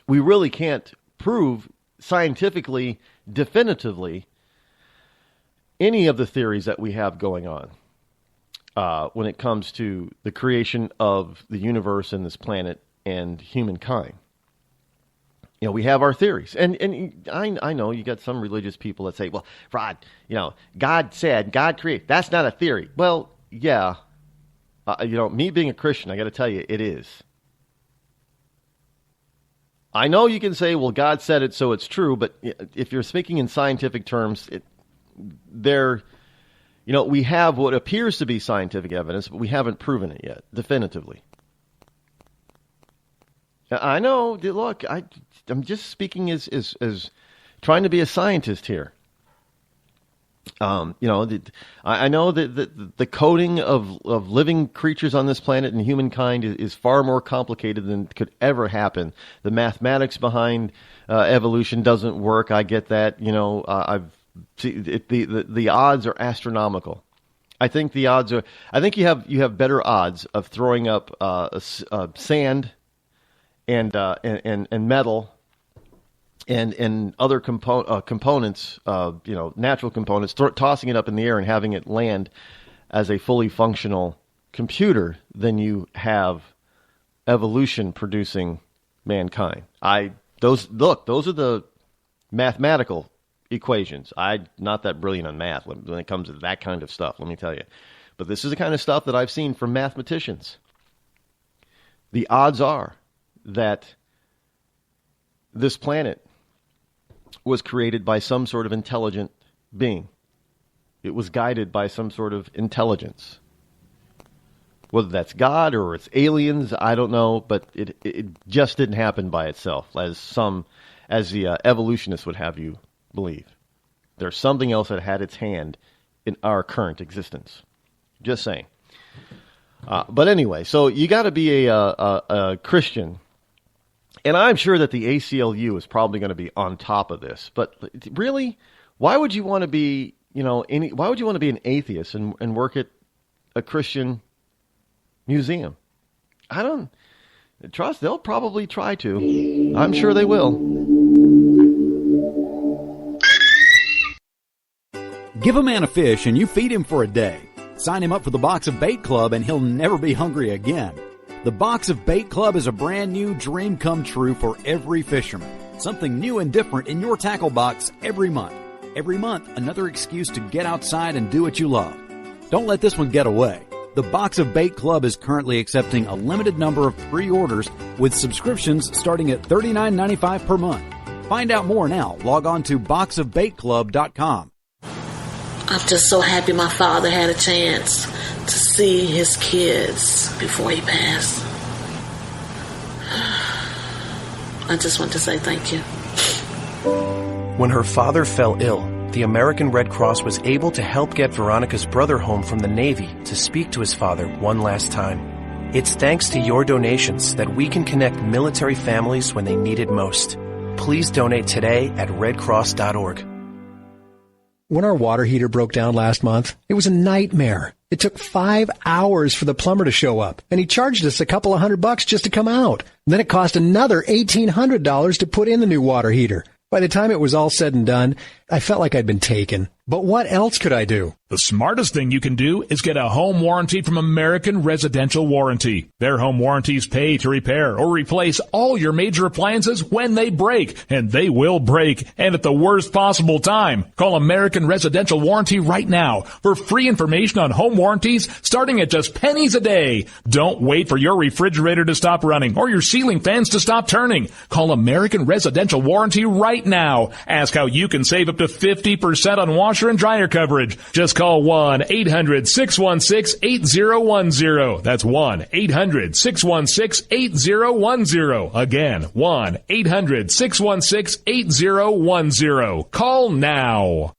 we really can't prove scientifically, definitively, any of the theories that we have going on when it comes to the creation of the universe and this planet and humankind. You know, we have our theories. And I know you got some religious people that say, well, Rod, God said, God created. That's not a theory. Well, yeah. Me being a Christian, I got to tell you, it is. I know you can say, well, God said it, so it's true. But if you're speaking in scientific terms, we have what appears to be scientific evidence, but we haven't proven it yet, definitively. I know. Look, I'm just speaking as trying to be a scientist here. I know that the coding of living creatures on this planet and humankind is far more complicated than could ever happen. The mathematics behind evolution doesn't work. I get that. The odds are astronomical. I think the odds are. I think you have better odds of throwing up sand and metal and other components, natural components, tossing it up in the air and having it land as a fully functional computer than you have evolution producing mankind. Those are the mathematical equations. I'm not that brilliant on math when it comes to that kind of stuff, let me tell you. But this is the kind of stuff that I've seen from mathematicians. The odds are that this planet was created by some sort of intelligent being. It was guided by some sort of intelligence. Whether that's God or it's aliens, I don't know, but it just didn't happen by itself, as the evolutionists would have you believe. There's something else that had its hand in our current existence. Just saying. But anyway, so you got to be a Christian. And I'm sure that the ACLU is probably going to be on top of this. But really, why would you want to be, why would you want to be an atheist and work at a Christian museum? Trust, they'll probably try to. I'm sure they will. Give a man a fish and you feed him for a day. Sign him up for the Box of Bait Club and he'll never be hungry again. The Box of Bait Club is a brand new dream come true for every fisherman. Something new and different in your tackle box every month. Every month, another excuse to get outside and do what you love. Don't let this one get away. The Box of Bait Club is currently accepting a limited number of pre-orders with subscriptions starting at $39.95 per month. Find out more now. Log on to boxofbaitclub.com. I'm just so happy my father had a chance to see his kids before he passed. I just want to say thank you. When her father fell ill, the American Red Cross was able to help get Veronica's brother home from the Navy to speak to his father one last time. It's thanks to your donations that we can connect military families when they need it most. Please donate today at redcross.org. When our water heater broke down last month, it was a nightmare. It took 5 hours for the plumber to show up, and he charged us a couple of $100 just to come out. And then it cost another $1,800 to put in the new water heater. By the time it was all said and done, I felt like I'd been taken. But what else could I do? The smartest thing you can do is get a home warranty from American Residential Warranty. Their home warranties pay to repair or replace all your major appliances when they break, and they will break, and at the worst possible time. Call American Residential Warranty right now for free information on home warranties starting at just pennies a day. Don't wait for your refrigerator to stop running or your ceiling fans to stop turning. Call American Residential Warranty right now. Ask how you can save up to 50% on washer and dryer coverage. Just call 1-800-616-8010. That's 1-800-616-8010. Again, 1-800-616-8010. Call now.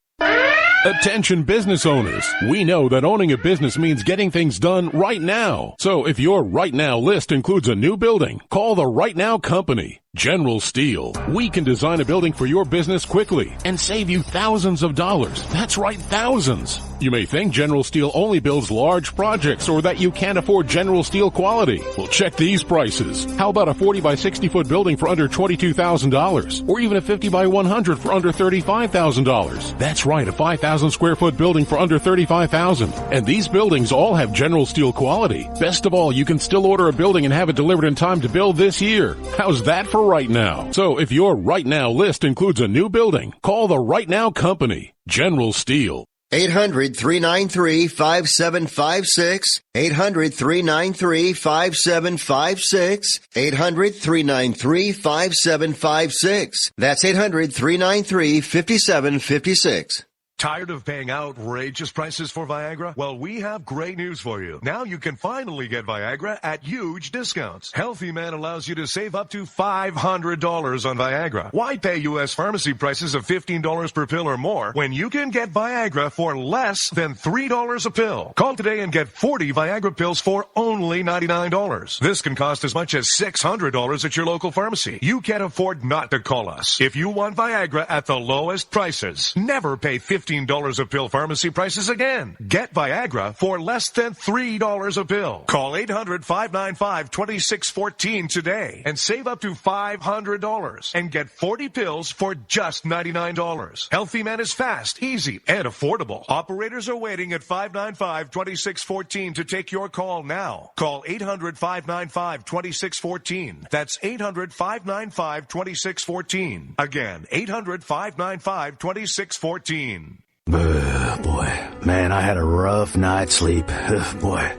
Attention business owners. We know that owning a business means getting things done right now. So if your right now list includes a new building, call the Right Now Company. General Steel. We can design a building for your business quickly and save you thousands of dollars. That's right, thousands. You may think General Steel only builds large projects or that you can't afford General Steel quality. Well, check these prices. How about a 40 by 60 foot building for under $22,000? Or even a 50 by 100 for under $35,000? That's right, a 5,000 square foot building for under $35,000. And these buildings all have General Steel quality. Best of all, you can still order a building and have it delivered in time to build this year. How's that for right now? So if your right now list includes a new building, call the Right Now Company. General Steel. 800-393-5756. 800-393-5756. 800-393-5756. That's 800-393-5756. Tired of paying outrageous prices for Viagra? Well, we have great news for you. Now you can finally get Viagra at huge discounts. Healthy Man allows you to save up to $500 on Viagra. Why pay U.S. pharmacy prices of $15 per pill or more when you can get Viagra for less than $3 a pill? Call today and get 40 Viagra pills for only $99. This can cost as much as $600 at your local pharmacy. You can't afford not to call us. If you want Viagra at the lowest prices, never pay $15 a pill pharmacy prices again. Get Viagra for less than $3 a pill. Call 800-595-2614 today and save up to $500 and get 40 pills for just $99. Healthy Man is fast, easy, and affordable. Operators are waiting at 595-2614 to take your call now. Call 800-595-2614. That's 800-595-2614. Again, 800-595-2614. Boy, man, I had a rough night's sleep. Boy,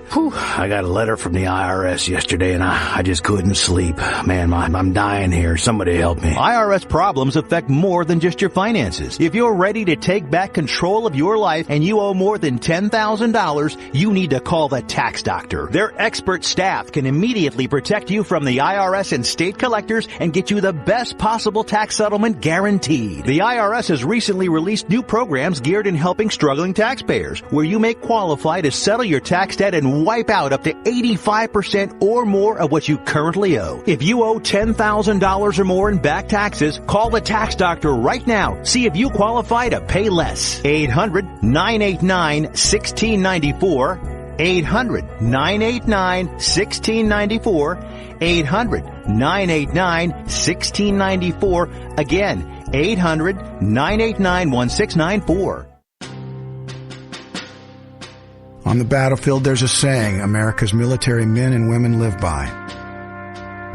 I got a letter from the IRS yesterday and I just couldn't sleep. Man, I'm dying here. Somebody help me. IRS problems affect more than just your finances. If you're ready to take back control of your life and you owe more than $10,000, you need to call the tax doctor. Their expert staff can immediately protect you from the IRS and state collectors and get you the best possible tax settlement guaranteed. The IRS has recently released new programs geared in helping struggling taxpayers, where you may qualify to settle your tax debt and wipe out up to 85% or more of what you currently owe. If you owe $10,000 or more in back taxes, call the tax doctor right now. See if you qualify to pay less. 800-989-1694. 800-989-1694. 800-989-1694. Again, 800-989-1694. On the battlefield, there's a saying America's military men and women live by.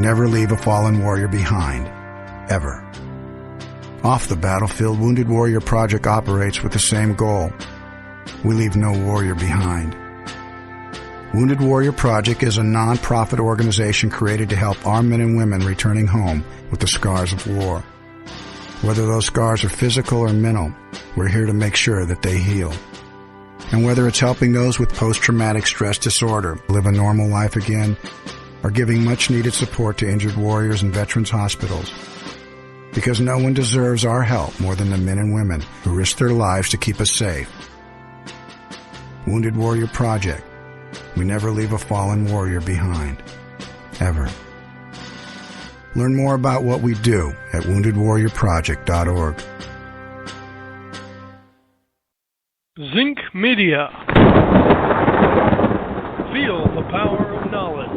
Never leave a fallen warrior behind. Ever. Off the battlefield, Wounded Warrior Project operates with the same goal. We leave no warrior behind. Wounded Warrior Project is a non-profit organization created to help our men and women returning home with the scars of war. Whether those scars are physical or mental, we're here to make sure that they heal. And whether it's helping those with post-traumatic stress disorder live a normal life again, or giving much-needed support to injured warriors in veterans' hospitals. Because no one deserves our help more than the men and women who risk their lives to keep us safe. Wounded Warrior Project. We never leave a fallen warrior behind. Ever. Learn more about what we do at woundedwarriorproject.org. Zinc Media. Feel the power of knowledge.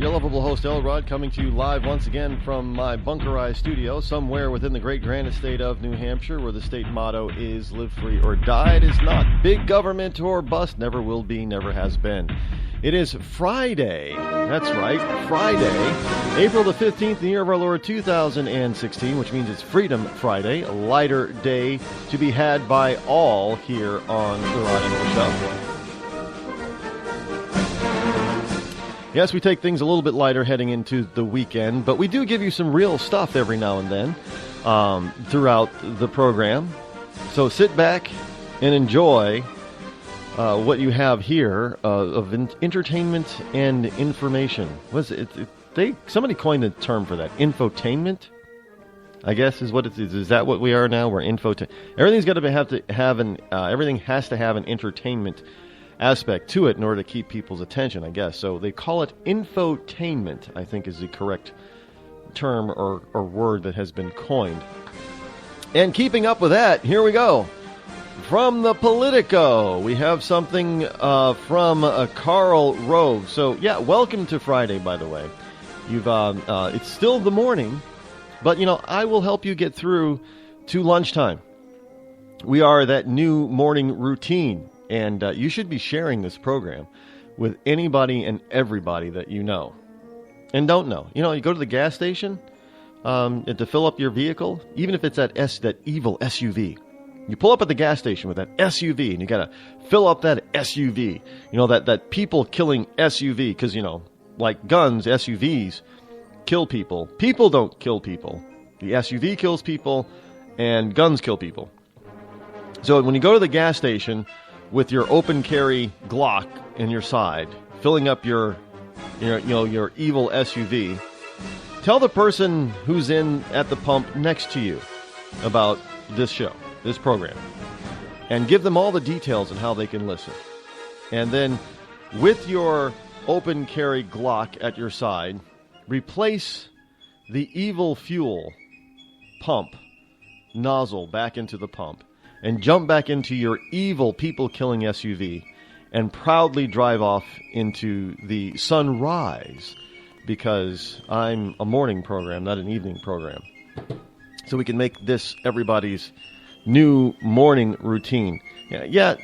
Your lovable host, Rod, coming to you live once again from my bunkerized studio somewhere within the great grand estate of New Hampshire, where the state motto is live free or die. It is not big government or bust, never will be, never has been. It is Friday. That's right, Friday, April the 15th, the year of our Lord 2016, which means it's Freedom Friday, a lighter day to be had by all here on the Rod Eccles Show. Yes, we take things a little bit lighter heading into the weekend, but we do give you some real stuff every now and then throughout the program. So sit back and enjoy what you have here of entertainment and information. What is it? Somebody coined a term for that. Infotainment, I guess, is what it is. Is that what we are now? We're infotainment. Everything's got to have everything has to have an entertainment aspect to it in order to keep people's attention, I guess. So they call it infotainment, I think is the correct term or word that has been coined. And keeping up with that, here we go. From the Politico, we have something from Karl Rove. So, yeah, welcome to Friday, by the way. It's still the morning, but, I will help you get through to lunchtime. We are that new morning routine. And you should be sharing this program with anybody and everybody that you know and don't know. You go to the gas station and to fill up your vehicle, even if it's that evil SUV. You pull up at the gas station with that SUV, and you got to fill up that SUV. That people-killing SUV, because, like guns, SUVs kill people. People don't kill people. The SUV kills people, and guns kill people. So when you go to the gas station with your open carry Glock in your side, filling up your evil SUV, tell the person who's in at the pump next to you about this show, this program, and give them all the details on how they can listen. And then with your open carry Glock at your side, replace the evil fuel pump nozzle back into the pump, and jump back into your evil people-killing SUV and proudly drive off into the sunrise, because I'm a morning program, not an evening program. So we can make this everybody's new morning routine. Yeah,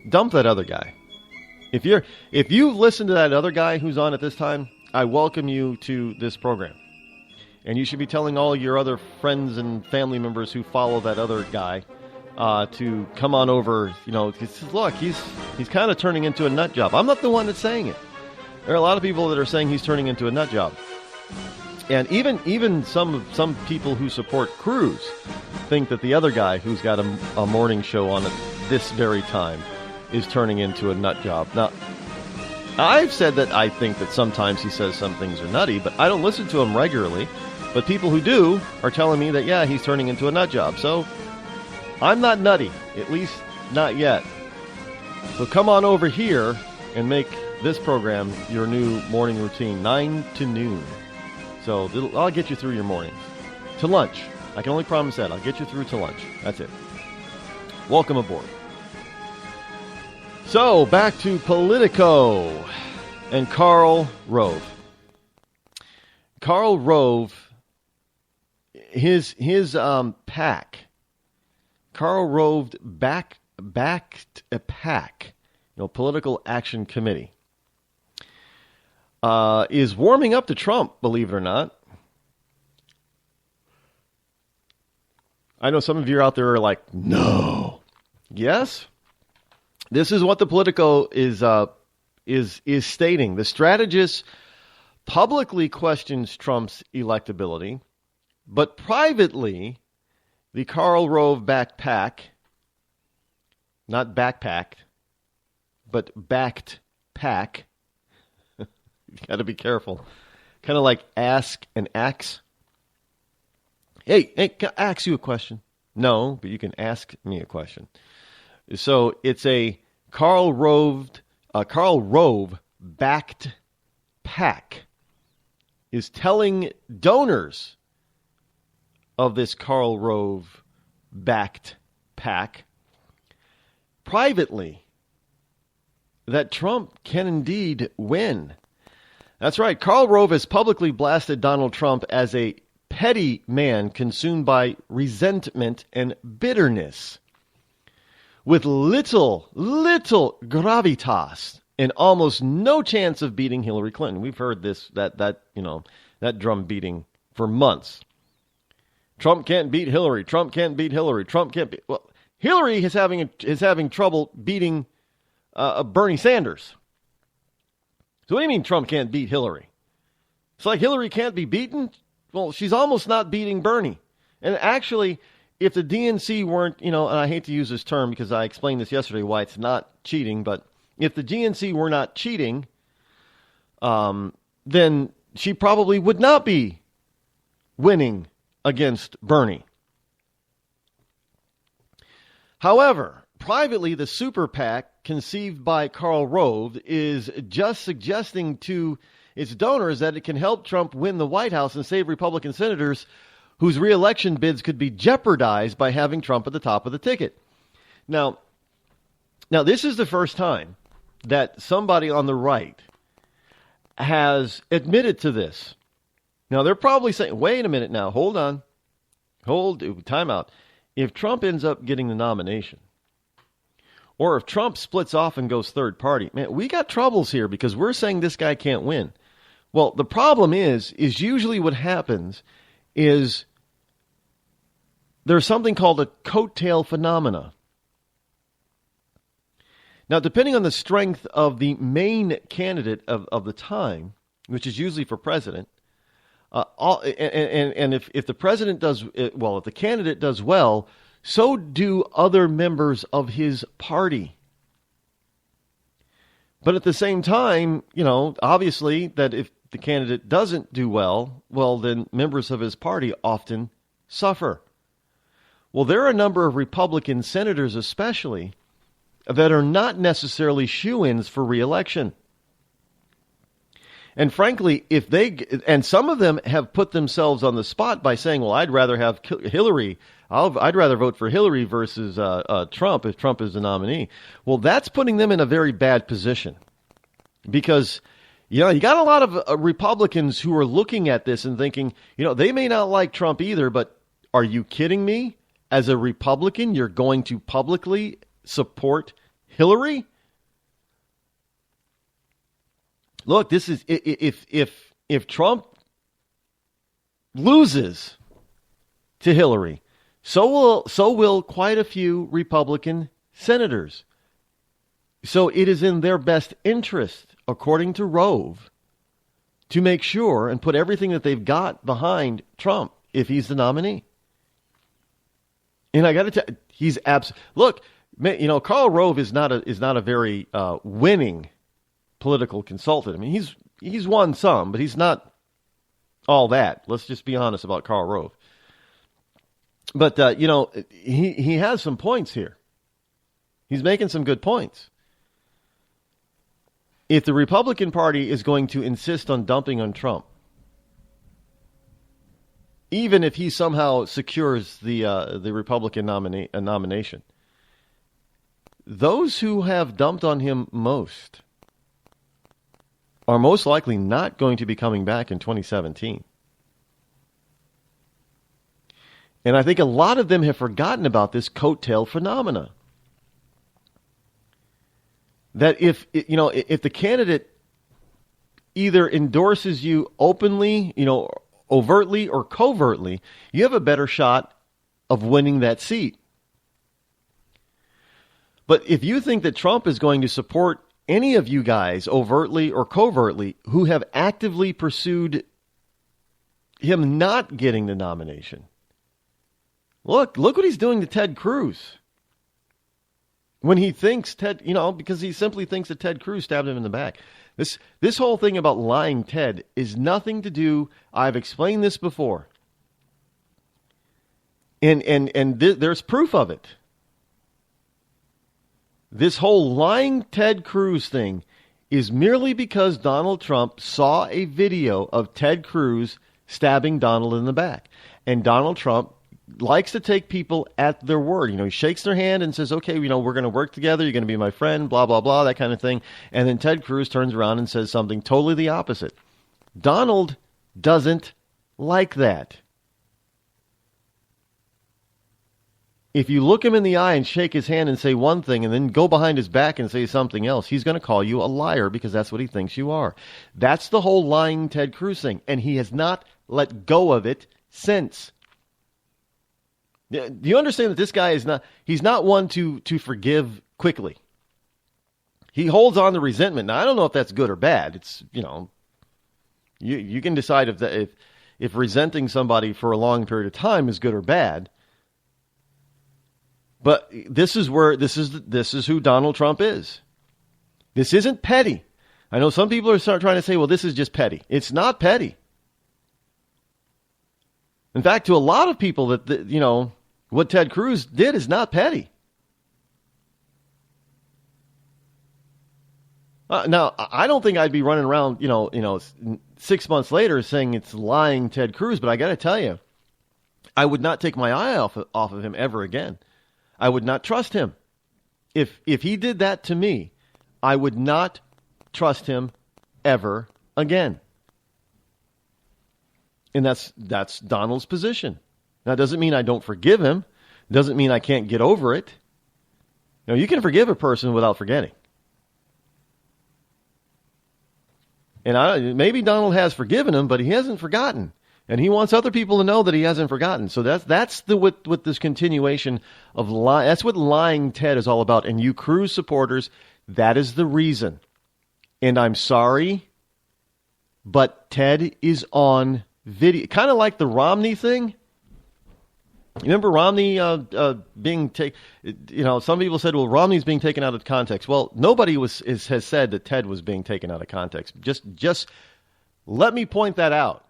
dump that other guy. If you've listened to that other guy who's on at this time, I welcome you to this program. And you should be telling all your other friends and family members who follow that other guy to come on over, look, he's kind of turning into a nut job. I'm not the one that's saying it. There are a lot of people that are saying he's turning into a nut job. And even some people who support Cruz think that the other guy who's got a morning show on at this very time is turning into a nut job. Now, I've said that I think that sometimes he says some things are nutty, but I don't listen to him regularly. But people who do are telling me that, yeah, he's turning into a nut job. So I'm not nutty, at least not yet. So come on over here and make this program your new morning routine, 9 to noon. So I'll get you through your mornings. To lunch. I can only promise that. I'll get you through to lunch. That's it. Welcome aboard. So, back to Politico and Karl Rove. Karl Rove, his PAC, Karl Rove backed a PAC, Political Action Committee, is warming up to Trump, believe it or not. I know some of you out there are like, no. Yes, this is what the Politico is stating. The strategist publicly questions Trump's electability, but privately, the Karl Rove backpack, not backpacked, but backed pack. You got to be careful. Kind of like ask and axe. Hey, can I ask you a question? No, but you can ask me a question. So it's a Karl Rove backed pack is telling donors of this Karl Rove backed pack privately that Trump can indeed win. That's right. Karl Rove has publicly blasted Donald Trump as a petty man consumed by resentment and bitterness, with little gravitas and almost no chance of beating Hillary Clinton. We've heard that drum beating for months. Trump can't beat Hillary. Trump can't beat Hillary. Trump can't beat. Well, Hillary is having trouble beating Bernie Sanders. So what do you mean Trump can't beat Hillary? It's like Hillary can't be beaten? Well, she's almost not beating Bernie. And actually, if the DNC weren't, and I hate to use this term because I explained this yesterday why it's not cheating, but if the DNC were not cheating, then she probably would not be winning against Bernie. However, privately, the super PAC conceived by Karl Rove is just suggesting to its donors that it can help Trump win the White House and save Republican senators whose reelection bids could be jeopardized by having Trump at the top of the ticket. Now this is the first time that somebody on the right has admitted to this. Now, they're probably saying, wait a minute now, hold on. Time out. If Trump ends up getting the nomination, or if Trump splits off and goes third party, man, we got troubles here because we're saying this guy can't win. Well, the problem is usually what happens is there's something called a coattail phenomena. Now, depending on the strength of the main candidate of the time, which is usually for president, and if the president does well, if the candidate does well, so do other members of his party. But at the same time, obviously that if the candidate doesn't do well, then members of his party often suffer. Well, there are a number of Republican senators especially that are not necessarily shoo-ins for re-election. And frankly, and some of them have put themselves on the spot by saying, well, I'd rather have Hillary. I'd rather vote for Hillary versus Trump if Trump is the nominee. Well, that's putting them in a very bad position because, you got a lot of Republicans who are looking at this and thinking, they may not like Trump either, but are you kidding me? As a Republican, you're going to publicly support Hillary? Look, this is if Trump loses to Hillary, so will quite a few Republican senators. So it is in their best interest, according to Rove, to make sure and put everything that they've got behind Trump if he's the nominee. And I got to tell you, he's look, Karl Rove is not a very winning political consultant. I mean, he's won some, but he's not all that. Let's just be honest about Karl Rove. But he has some points here. He's making some good points. If the Republican Party is going to insist on dumping on Trump, even if he somehow secures the Republican nomination, those who have dumped on him most are most likely not going to be coming back in 2017. And I think a lot of them have forgotten about this coattail phenomena. That if the candidate either endorses you openly, overtly or covertly, you have a better shot of winning that seat. But if you think that Trump is going to support any of you guys overtly or covertly who have actively pursued him not getting the nomination, look what he's doing to Ted Cruz. When he thinks Ted, because he simply thinks that Ted Cruz stabbed him in the back. This whole thing about lying Ted is nothing to do, I've explained this before. And there's proof of it. This whole lying Ted Cruz thing is merely because Donald Trump saw a video of Ted Cruz stabbing Donald in the back. And Donald Trump likes to take people at their word. He shakes their hand and says, okay, we're going to work together. You're going to be my friend, blah, blah, blah, that kind of thing. And then Ted Cruz turns around and says something totally the opposite. Donald doesn't like that. If you look him in the eye and shake his hand and say one thing and then go behind his back and say something else, he's going to call you a liar because that's what he thinks you are. That's the whole lying Ted Cruz thing, and he has not let go of it since. Do you understand that this guy he's not one to forgive quickly. He holds on to resentment. Now, I don't know if that's good or bad. It's, you can decide if resenting somebody for a long period of time is good or bad. But this is who Donald Trump is. This isn't petty. I know some people are trying to say, well, this is just petty. It's not petty. In fact, to a lot of people that what Ted Cruz did is not petty. Now, I don't think I'd be running around, 6 months later saying it's lying Ted Cruz, but I got to tell you, I would not take my eye off of him ever again. I would not trust him. If he did that to me, I would not trust him ever again. And that's Donald's position. Now, it doesn't mean I don't forgive him. It doesn't mean I can't get over it. You can forgive a person without forgetting. And maybe Donald has forgiven him, but he hasn't forgotten. And he wants other people to know that he hasn't forgotten. So that's what this continuation of lying. That's what lying Ted is all about. And you Cruz supporters, that is the reason. And I'm sorry, but Ted is on video, kind of like the Romney thing. You remember Romney being taken? Some people said, "Well, Romney's being taken out of context." Well, nobody has said that Ted was being taken out of context. Just let me point that out.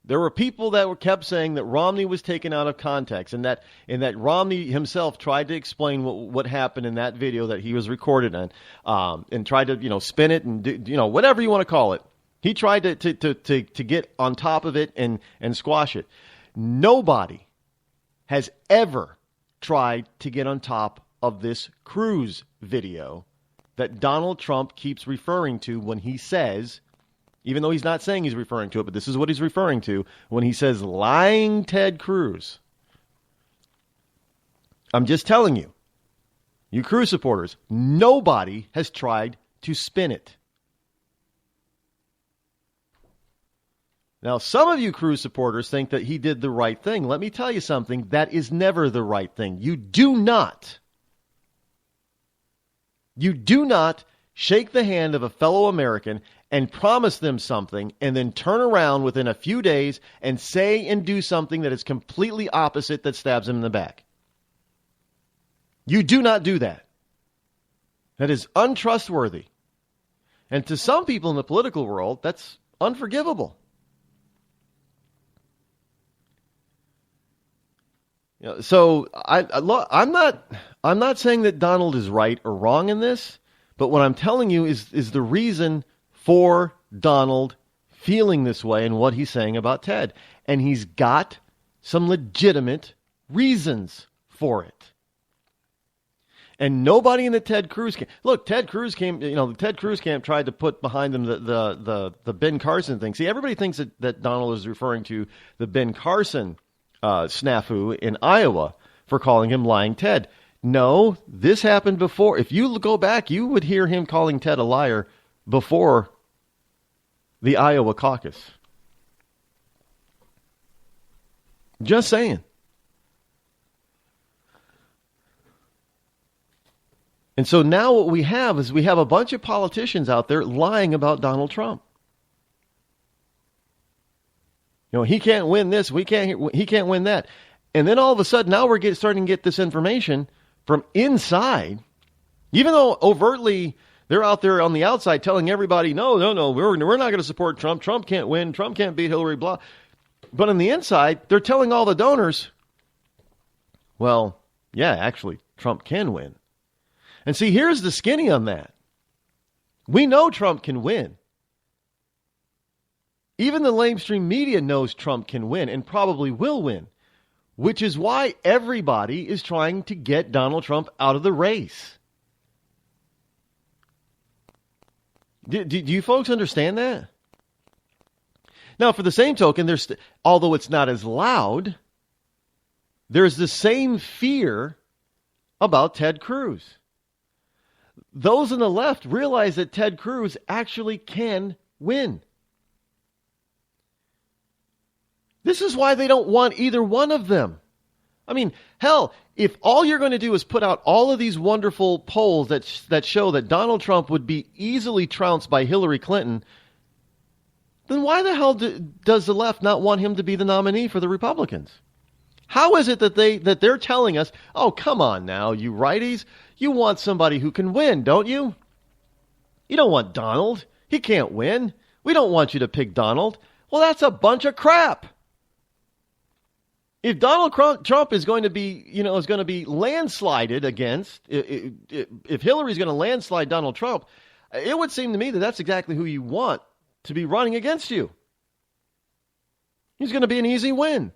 There were people that kept saying that Romney was taken out of context, and that Romney himself tried to explain what happened in that video that he was recorded in, and tried to spin it and do, whatever you want to call it. He tried to get on top of it and squash it. Nobody has ever tried to get on top of this Cruz video that Donald Trump keeps referring to when he says, even though he's not saying he's referring to it, but this is what he's referring to when he says lying Ted Cruz. I'm just telling you, you Cruz supporters, nobody has tried to spin it. Now, some of you Cruz supporters think that he did the right thing. Let me tell you something. That is never the right thing. You do not shake the hand of a fellow American and promise them something and then turn around within a few days and say and do something that is completely opposite that stabs them in the back. You do not do that. That is untrustworthy. And to some people in the political world, that's unforgivable. So I'm not saying that Donald is right or wrong in this, but what I'm telling you is the reason for Donald feeling this way and what he's saying about Ted. And he's got some legitimate reasons for it. And nobody in the Ted Cruz camp. Look, Ted Cruz came. The Ted Cruz camp tried to put behind them the Ben Carson thing. See, everybody thinks that Donald is referring to the Ben Carson snafu in Iowa for calling him lying Ted. No, this happened before. If you go back, you would hear him calling Ted a liar before the Iowa caucus. Just saying. And so now what we have is we have a bunch of politicians out there lying about Donald Trump. You know, he can't win this, he can't win that. And then all of a sudden, now we're starting to get this information from inside, even though overtly they're out there on the outside telling everybody, no, we're not going to support Trump. Trump can't win. Trump can't beat Hillary, blah. But on the inside, they're telling all the donors, well, yeah, actually, Trump can win. And see, here's the skinny on that. We know Trump can win. Even the lamestream media knows Trump can win and probably will win, which is why everybody is trying to get Donald Trump out of the race. Do you folks understand that? Now, for the same token, although it's not as loud, there's the same fear about Ted Cruz. Those on the left realize that Ted Cruz actually can win. This is why they don't want either one of them. I mean, hell, if all you're going to do is put out all of these wonderful polls that show that Donald Trump would be easily trounced by Hillary Clinton, then why the hell does the left not want him to be the nominee for the Republicans? How is it that they're telling us, oh, come on now, you righties, you want somebody who can win, don't you? You don't want Donald. He can't win. We don't want you to pick Donald. Well, that's a bunch of crap. If Donald Trump is going to be, landslided against, if Hillary's going to landslide Donald Trump, it would seem to me that that's exactly who you want to be running against you. He's going to be an easy win.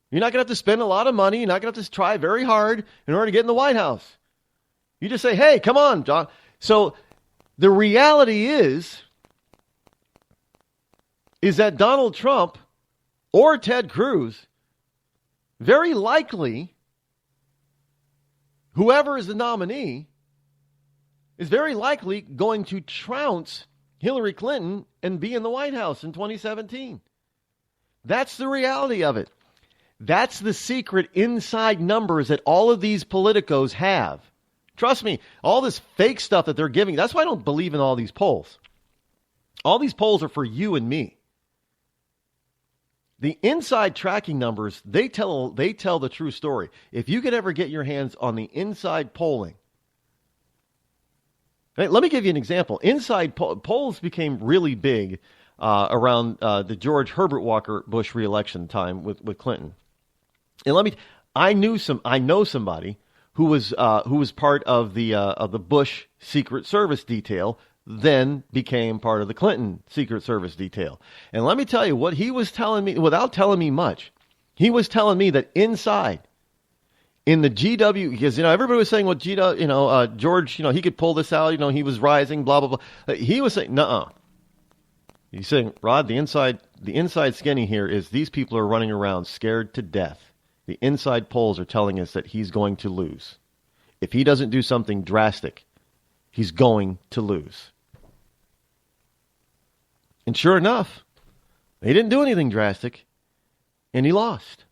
You're not going to have to spend a lot of money. You're not going to have to try very hard in order to get in the White House. You just say, hey, come on, John. So the reality is that Donald Trump or Ted Cruz, very likely, whoever is the nominee, is very likely going to trounce Hillary Clinton and be in the White House in 2017. That's the reality of it. That's the secret inside numbers that all of these politicos have. Trust me, all this fake stuff that they're giving, that's why I don't believe in all these polls. All these polls are for you and me. The inside tracking numbers, they tell the true story. If you could ever get your hands on the inside polling. Right, let me give you an example. Inside polls became really big around the George Herbert Walker Bush reelection time with Clinton. And I know somebody who was part of the Bush Secret Service detail, then became part of the Clinton Secret Service detail. And let me tell you what he was telling me, without telling me much. He was telling me that inside, in the GW, because everybody was saying, well, George, he could pull this out, he was rising, blah blah blah. He was saying, nuh-uh. He's saying, Rod, the inside skinny here is these people are running around scared to death. The inside polls are telling us that he's going to lose. If he doesn't do something drastic, he's going to lose. And sure enough, he didn't do anything drastic, and he lost.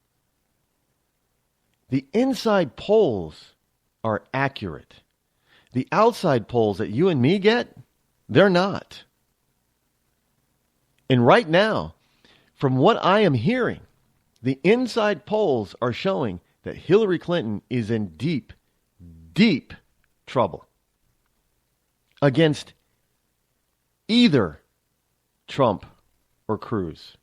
The inside polls are accurate. The outside polls that you and me get, they're not. And right now, from what I am hearing, the inside polls are showing that Hillary Clinton is in deep, deep trouble against either Trump or Cruz.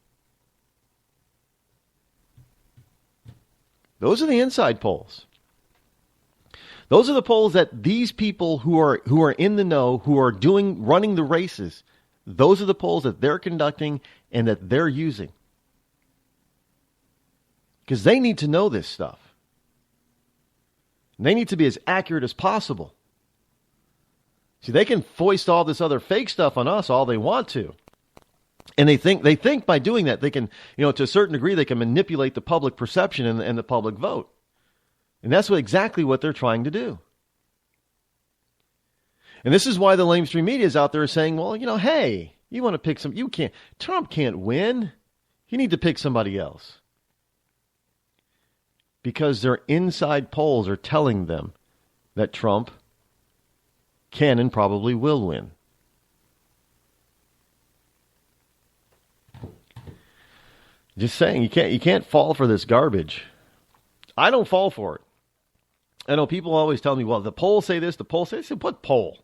Those are the inside polls. Those are the polls that these people who are in the know, who are running the races, those are the polls that they're conducting and that they're using. Because they need to know this stuff. They need to be as accurate as possible. See, they can foist all this other fake stuff on us all they want to. And they think by doing that, they can, to a certain degree, they can manipulate the public perception and the public vote. And that's exactly what they're trying to do. And this is why the lamestream media is out there saying, well, hey, you want to pick Trump can't win. You need to pick somebody else. Because their inside polls are telling them that Trump can and probably will win. Just saying, you can't fall for this garbage. I don't fall for it. I know people always tell me, well, the polls say this, the polls say this. I said, what poll?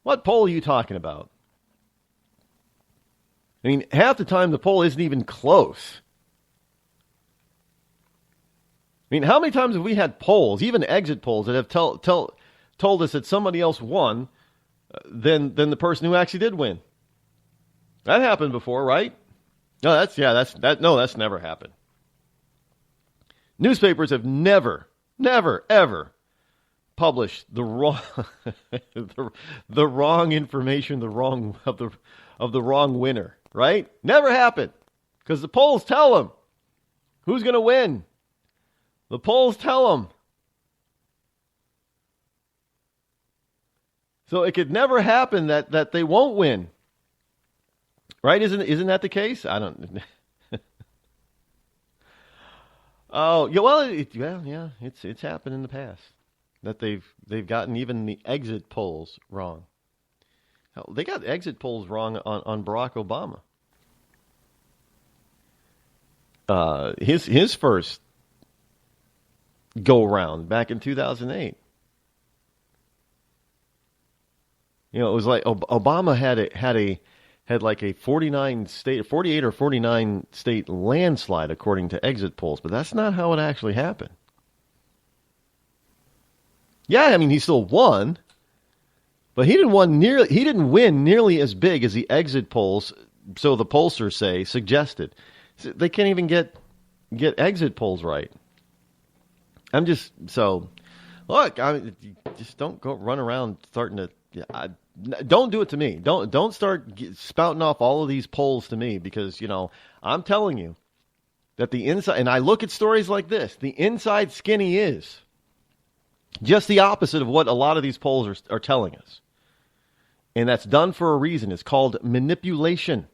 What poll are you talking about? I mean, half the time the poll isn't even close. I mean, how many times have we had polls, even exit polls, that have told us that somebody else won than the person who actually did win? That happened before, right? No, that's never happened. Newspapers have never, ever published the wrong, the wrong information, of the wrong winner, right? Never happened, because the polls tell them who's going to win. The polls tell them. So it could never happen that they won't win. Right? Isn't that the case? I don't. Oh, yeah. Well, it's happened in the past that they've gotten even the exit polls wrong. Hell, they got exit polls wrong on Barack Obama. His first go around back in 2008. You know, it was like Obama had like a 48 or 49 state landslide according to exit polls, but that's not how it actually happened. Yeah, I mean, he still won, but he didn't win nearly as big as the exit polls, so the pollsters say, suggested. They can't even get exit polls right. Look, just don't go run around starting to. Don't do it to me. Don't start spouting off all of these polls to me, because, you know, I'm telling you that the inside, and I look at stories like this, the inside skinny is just the opposite of what a lot of these polls are telling us. And that's done for a reason. It's called manipulation.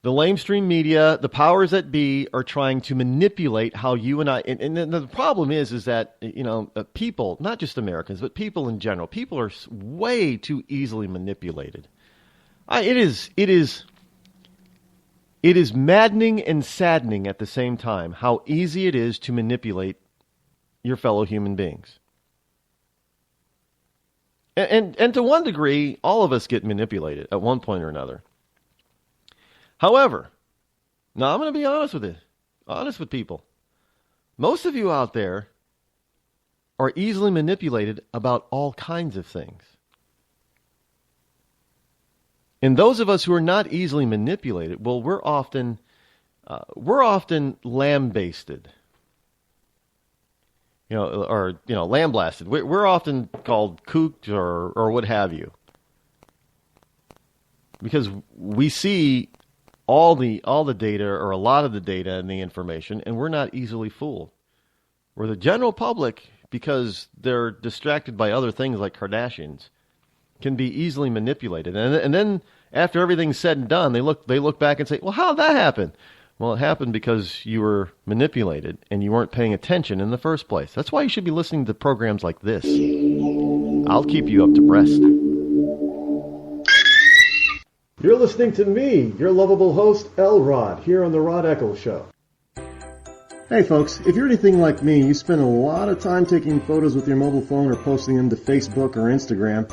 The lamestream media, the powers that be, are trying to manipulate how you and I... And the problem is that, you know, people, not just Americans, but people in general, people are way too easily manipulated. It is maddening and saddening at the same time how easy it is to manipulate your fellow human beings. And to one degree, all of us get manipulated at one point or another. However, now I'm going to be honest with people. Most of you out there are easily manipulated about all kinds of things. And those of us who are not easily manipulated, well, we're often lambasted. Lambasted. We're often called kooked or what have you. Because we see all the data, or a lot of the data and the information, and we're not easily fooled. Where the general public, because they're distracted by other things like Kardashians, can be easily manipulated. And then after everything's said and done, they look back and say, well, how did that happen? Well, it happened because you were manipulated and you weren't paying attention in the first place. That's why you should be listening to programs like this. I'll keep you up to breast. You're listening to me, your lovable host, Rod, here on the Rod Eccles Show. Hey folks, if you're anything like me, you spend a lot of time taking photos with your mobile phone or posting them to Facebook or Instagram.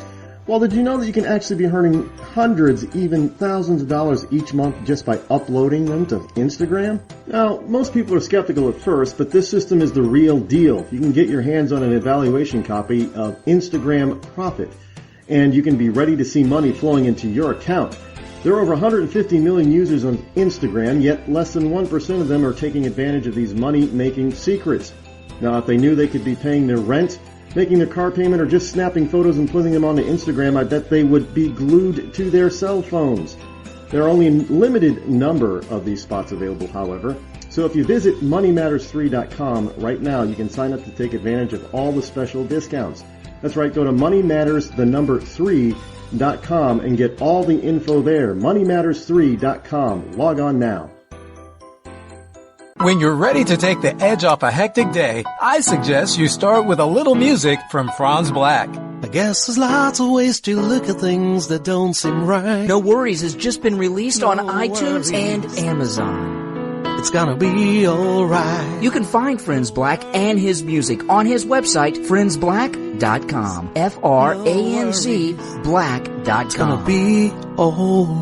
Well, did you know that you can actually be earning hundreds, even thousands of dollars each month just by uploading them to Instagram? Now, most people are skeptical at first, but this system is the real deal. You can get your hands on an evaluation copy of Instagram Profit, and you can be ready to see money flowing into your account. There are over 150 million users on Instagram, yet less than 1% of them are taking advantage of these money-making secrets. Now, if they knew they could be paying their rent, making their car payment, or just snapping photos and putting them onto Instagram, I bet they would be glued to their cell phones. There are only a limited number of these spots available, however. So if you visit moneymatters3.com right now, you can sign up to take advantage of all the special discounts. That's right, go to moneymatters3.com and get all the info there. moneymatters3.com. Log on now. When you're ready to take the edge off a hectic day, I suggest you start with a little music from Franz Black. I guess there's lots of ways to look at things that don't seem right. No Worries has just been released on iTunes and Amazon. It's gonna be alright. You can find Friends Black and his music on his website, friendsblack.com. F-R-A-N-Z black.com. It's gonna be alright.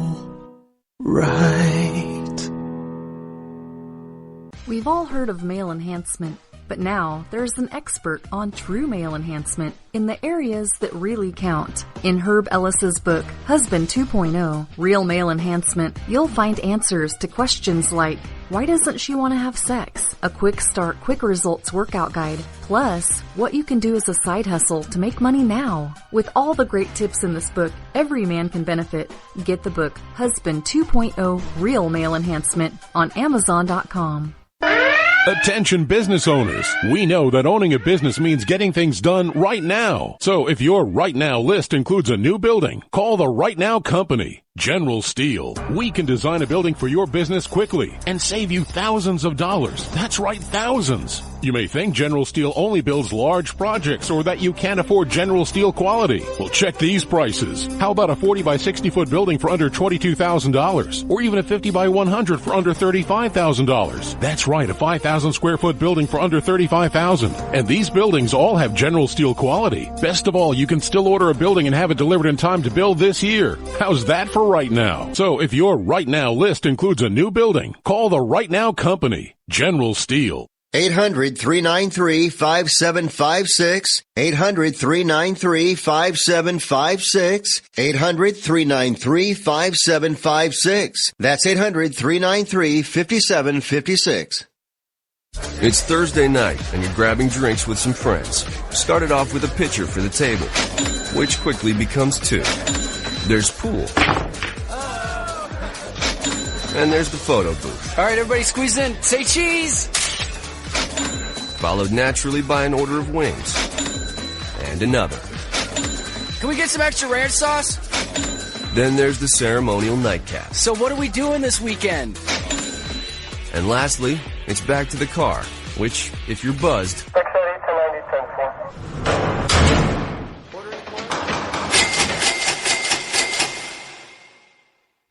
We've all heard of male enhancement, but now there's an expert on true male enhancement in the areas that really count. In Herb Ellis's book, Husband 2.0, Real Male Enhancement, you'll find answers to questions like, why doesn't she want to have sex? A quick start, quick results workout guide, plus what you can do as a side hustle to make money now. With all the great tips in this book, every man can benefit. Get the book, Husband 2.0, Real Male Enhancement, on Amazon.com. Attention business owners. We know that owning a business means getting things done right now. So if your right now list includes a new building, call the Right Now Company. General Steel. We can design a building for your business quickly and save you thousands of dollars. That's right, thousands. You may think General Steel only builds large projects or that you can't afford General Steel quality. Well, check these prices. How about a 40 by 60 foot building for under $22,000? Or even a 50 by 100 for under $35,000? That's right, a 5,000 square foot building for under $35,000. And these buildings all have General Steel quality. Best of all, you can still order a building and have it delivered in time to build this year. How's that for right now? So if your right now list includes a new building, call the Right Now Company. General Steel. 800-393-5756. 800-393-5756. 800-393-5756. That's 800-393-5756. It's Thursday night, and you're grabbing drinks with some friends. Started off with a pitcher for the table, which quickly becomes two. There's pool. And there's the photo booth. All right, everybody squeeze in. Say cheese! Followed naturally by an order of wings. And another. Can we get some extra ranch sauce? Then there's the ceremonial nightcap. So what are we doing this weekend? And lastly, it's back to the car, which, if you're buzzed,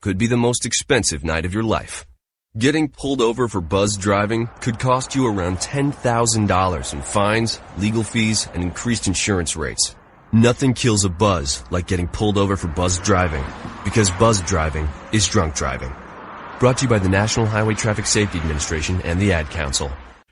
could be the most expensive night of your life. Getting pulled over for buzz driving could cost you around $10,000 in fines, legal fees, and increased insurance rates. Nothing kills a buzz like getting pulled over for buzz driving, because buzz driving is drunk driving. Brought to you by the National Highway Traffic Safety Administration and the Ad Council.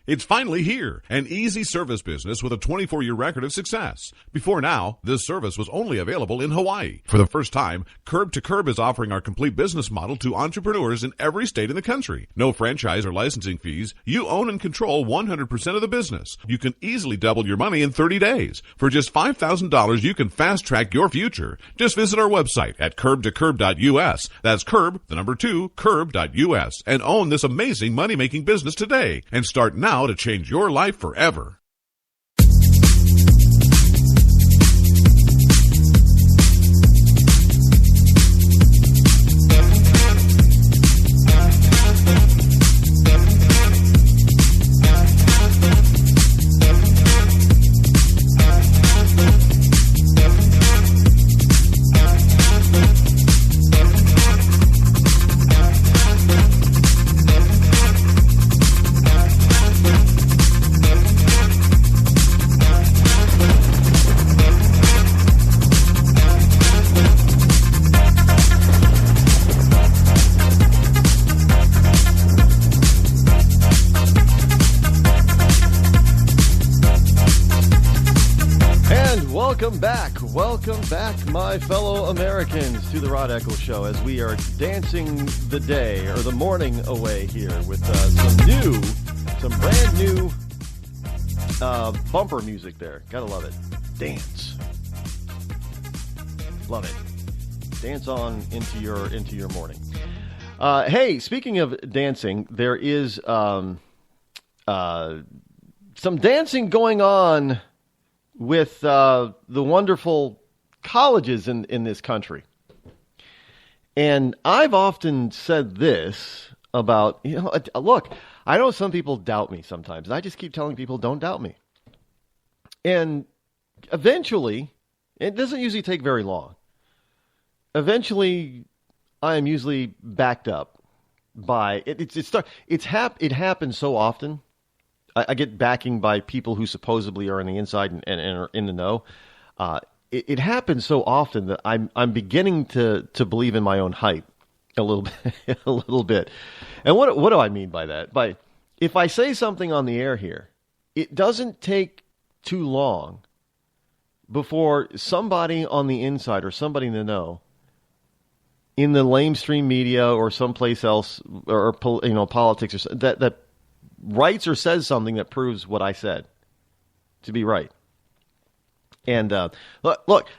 It's finally here, an easy service business with a 24-year record of success. Before now, this service was only available in Hawaii. For the first time, Curb to Curb is offering our complete business model to entrepreneurs in every state in the country. No franchise or licensing fees. You own and control 100% of the business. You can easily double your money in 30 days. For just $5,000, you can fast-track your future. Just visit our website at curbtocurb.us. That's curb, the number 2, curb.us, and own this amazing money-making business today. And start now to change your life forever. Welcome back, my fellow Americans, to the Rod Eccles Show as we are dancing the day, or the morning away here with some brand new bumper music there. Gotta love it. Dance. Love it. Dance on into your morning. Hey, speaking of dancing, there is some dancing going on with the wonderful colleges in this country. And I've often said this about, look, I know some people doubt me sometimes, and I just keep telling people, don't doubt me. And eventually, it doesn't usually take very long. Eventually, I am usually backed up by it. It happens so often. I get backing by people who supposedly are on the inside and are in the know. It happens so often that I'm beginning to believe in my own hype a little bit, a little bit. And what do I mean by that? By if I say something on the air here, it doesn't take too long before somebody on the inside or somebody in the know, in the lamestream media or someplace else, or politics, or that writes or says something that proves what I said to be right. And look,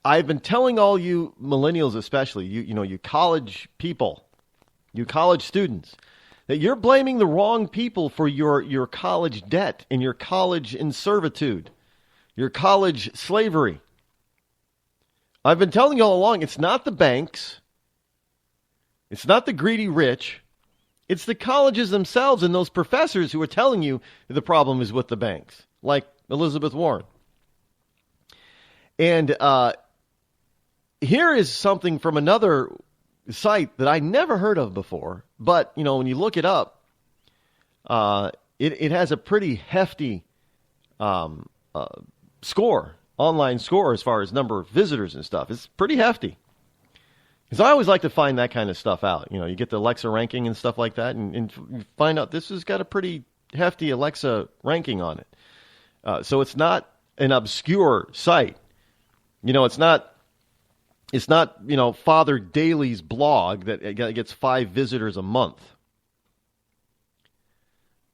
I've been telling all you millennials, especially you college people, you college students, that you're blaming the wrong people for your college debt and your college in servitude, your college slavery. I've been telling you all along, it's not the banks, it's not the greedy rich, it's the colleges themselves and those professors who are telling you the problem is with the banks, like Elizabeth Warren. And here is something from another site that I never heard of before. But, when you look it up, it has a pretty hefty score, online score as far as number of visitors and stuff. It's pretty hefty. Because I always like to find that kind of stuff out. You get the Alexa ranking and stuff like that, and you find out this has got a pretty hefty Alexa ranking on it. So it's not an obscure site. It's not Father Daly's blog that gets 5 visitors a month.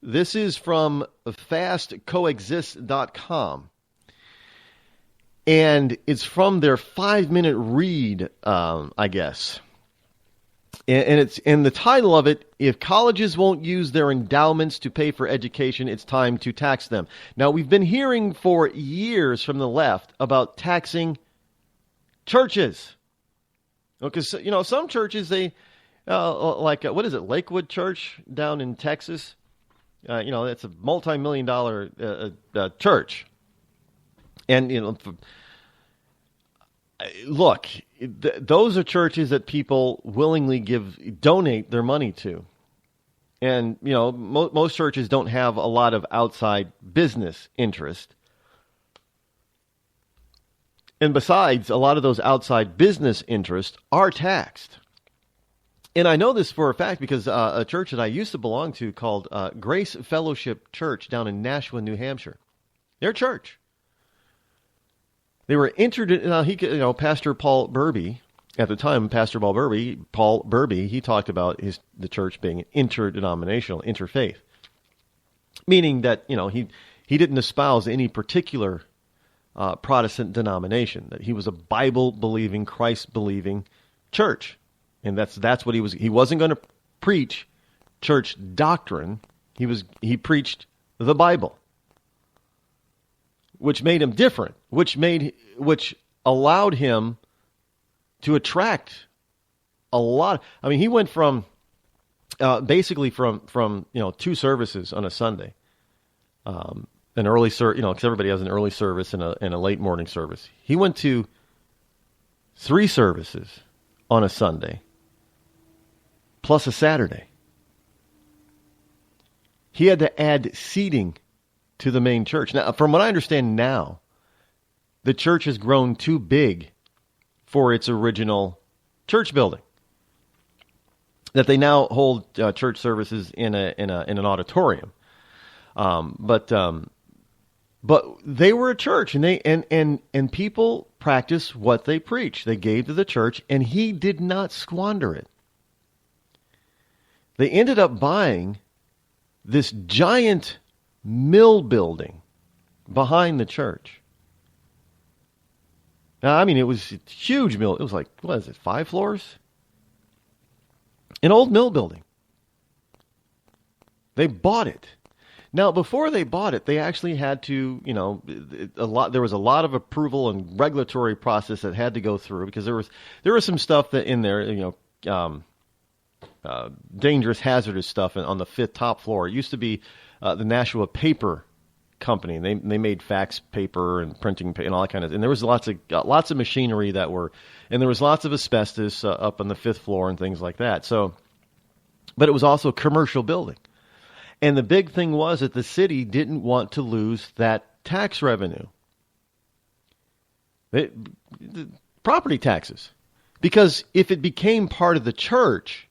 This is from fastcoexist.com. And it's from their 5-minute read, I guess. And the title of it, if colleges won't use their endowments to pay for education, it's time to tax them. Now, we've been hearing for years from the left about taxing churches. Because, some churches, they, what is it, Lakewood Church down in Texas? It's a multi-million-dollar church. And, look, those are churches that people willingly donate their money to. And, most churches don't have a lot of outside business interest. And besides, a lot of those outside business interests are taxed. And I know this for a fact because a church that I used to belong to called Grace Fellowship Church down in Nashua, New Hampshire. Their church. They were entered. Pastor Paul Burby at the time. Pastor Paul Burby, he talked about the church being interdenominational, interfaith, meaning that he didn't espouse any particular Protestant denomination. That he was a Bible-believing, Christ-believing church, and that's what he was. He wasn't going to preach church doctrine. He preached the Bible, which made him different, which allowed him to attract a lot. I mean, he went from basically from 2 services on a Sunday, an early service, because everybody has an early service and a late morning service. He went to 3 services on a Sunday, plus a Saturday. He had to add seating to the main church. Now, from what I understand now, the church has grown too big for its original church building. That they now hold church services in an auditorium. But they were a church, and people practice what they preach. They gave to the church, and he did not squander it. They ended up buying this giant mill building behind the church. Now, I mean, it was a huge mill. It was like, 5 floors? An old mill building. They bought it. Now, before they bought it, they actually had to, there was a lot of approval and regulatory process that had to go through because there was some stuff that in there, dangerous, hazardous stuff on the 5th top floor. It used to be the Nashua Paper Company. They made fax paper and printing paper and all that kind of. And there was lots of machinery that were, and there was lots of asbestos up on the 5th floor and things like that. So, but it was also a commercial building, and the big thing was that the city didn't want to lose that tax revenue, the property taxes, because if it became part of the church,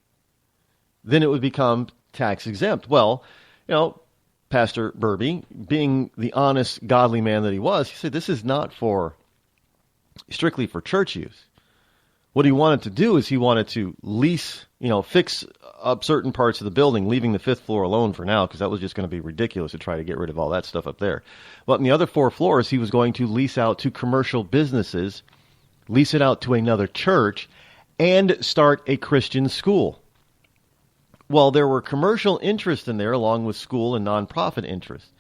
then it would become tax exempt. Well, Pastor Burby, being the honest, godly man that he was, he said, this is not strictly for church use. What he wanted to do is he wanted to lease, fix up certain parts of the building, leaving the 5th floor alone for now, because that was just going to be ridiculous to try to get rid of all that stuff up there. But in the other 4 floors, he was going to lease out to commercial businesses, lease it out to another church, and start a Christian school. Well, there were commercial interests in there along with school and nonprofit interests.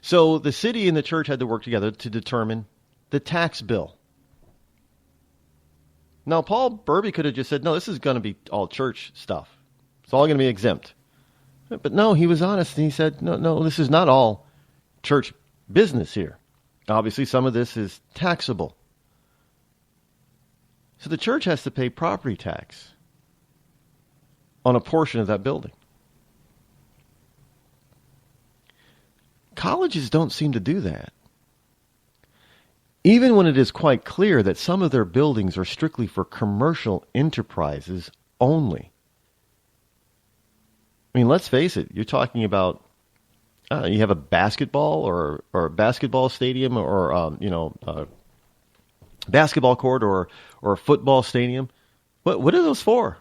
So the city and the church had to work together to determine the tax bill. Now, Paul Burby could have just said, no, this is going to be all church stuff. It's all going to be exempt. But no, he was honest, and he said, no, this is not all church business here. Obviously, some of this is taxable. So the church has to pay property tax on a portion of that building. Colleges don't seem to do that. Even when it is quite clear that some of their buildings are strictly for commercial enterprises only. I mean, let's face it, you're talking about, you have a basketball or a basketball stadium or, a basketball court or a football stadium. What are those for?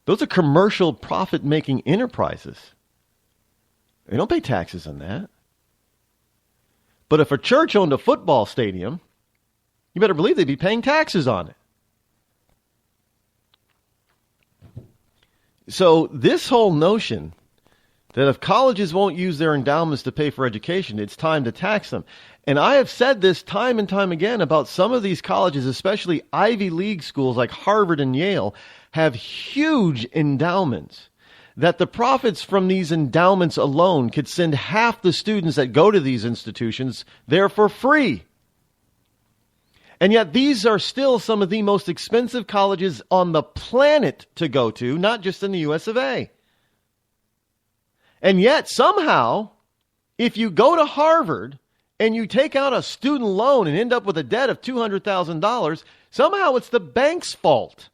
Those are commercial profit-making enterprises. They don't pay taxes on that. But if a church owned a football stadium, you better believe they'd be paying taxes on it. So this whole notion that if colleges won't use their endowments to pay for education, it's time to tax them. And I have said this time and time again about some of these colleges, especially Ivy League schools like Harvard and Yale, have huge endowments, that the profits from these endowments alone could send half the students that go to these institutions there for free. And yet these are still some of the most expensive colleges on the planet to go to, not just in the US of A. And yet somehow, if you go to Harvard and you take out a student loan and end up with a debt of $200,000, somehow it's the bank's fault.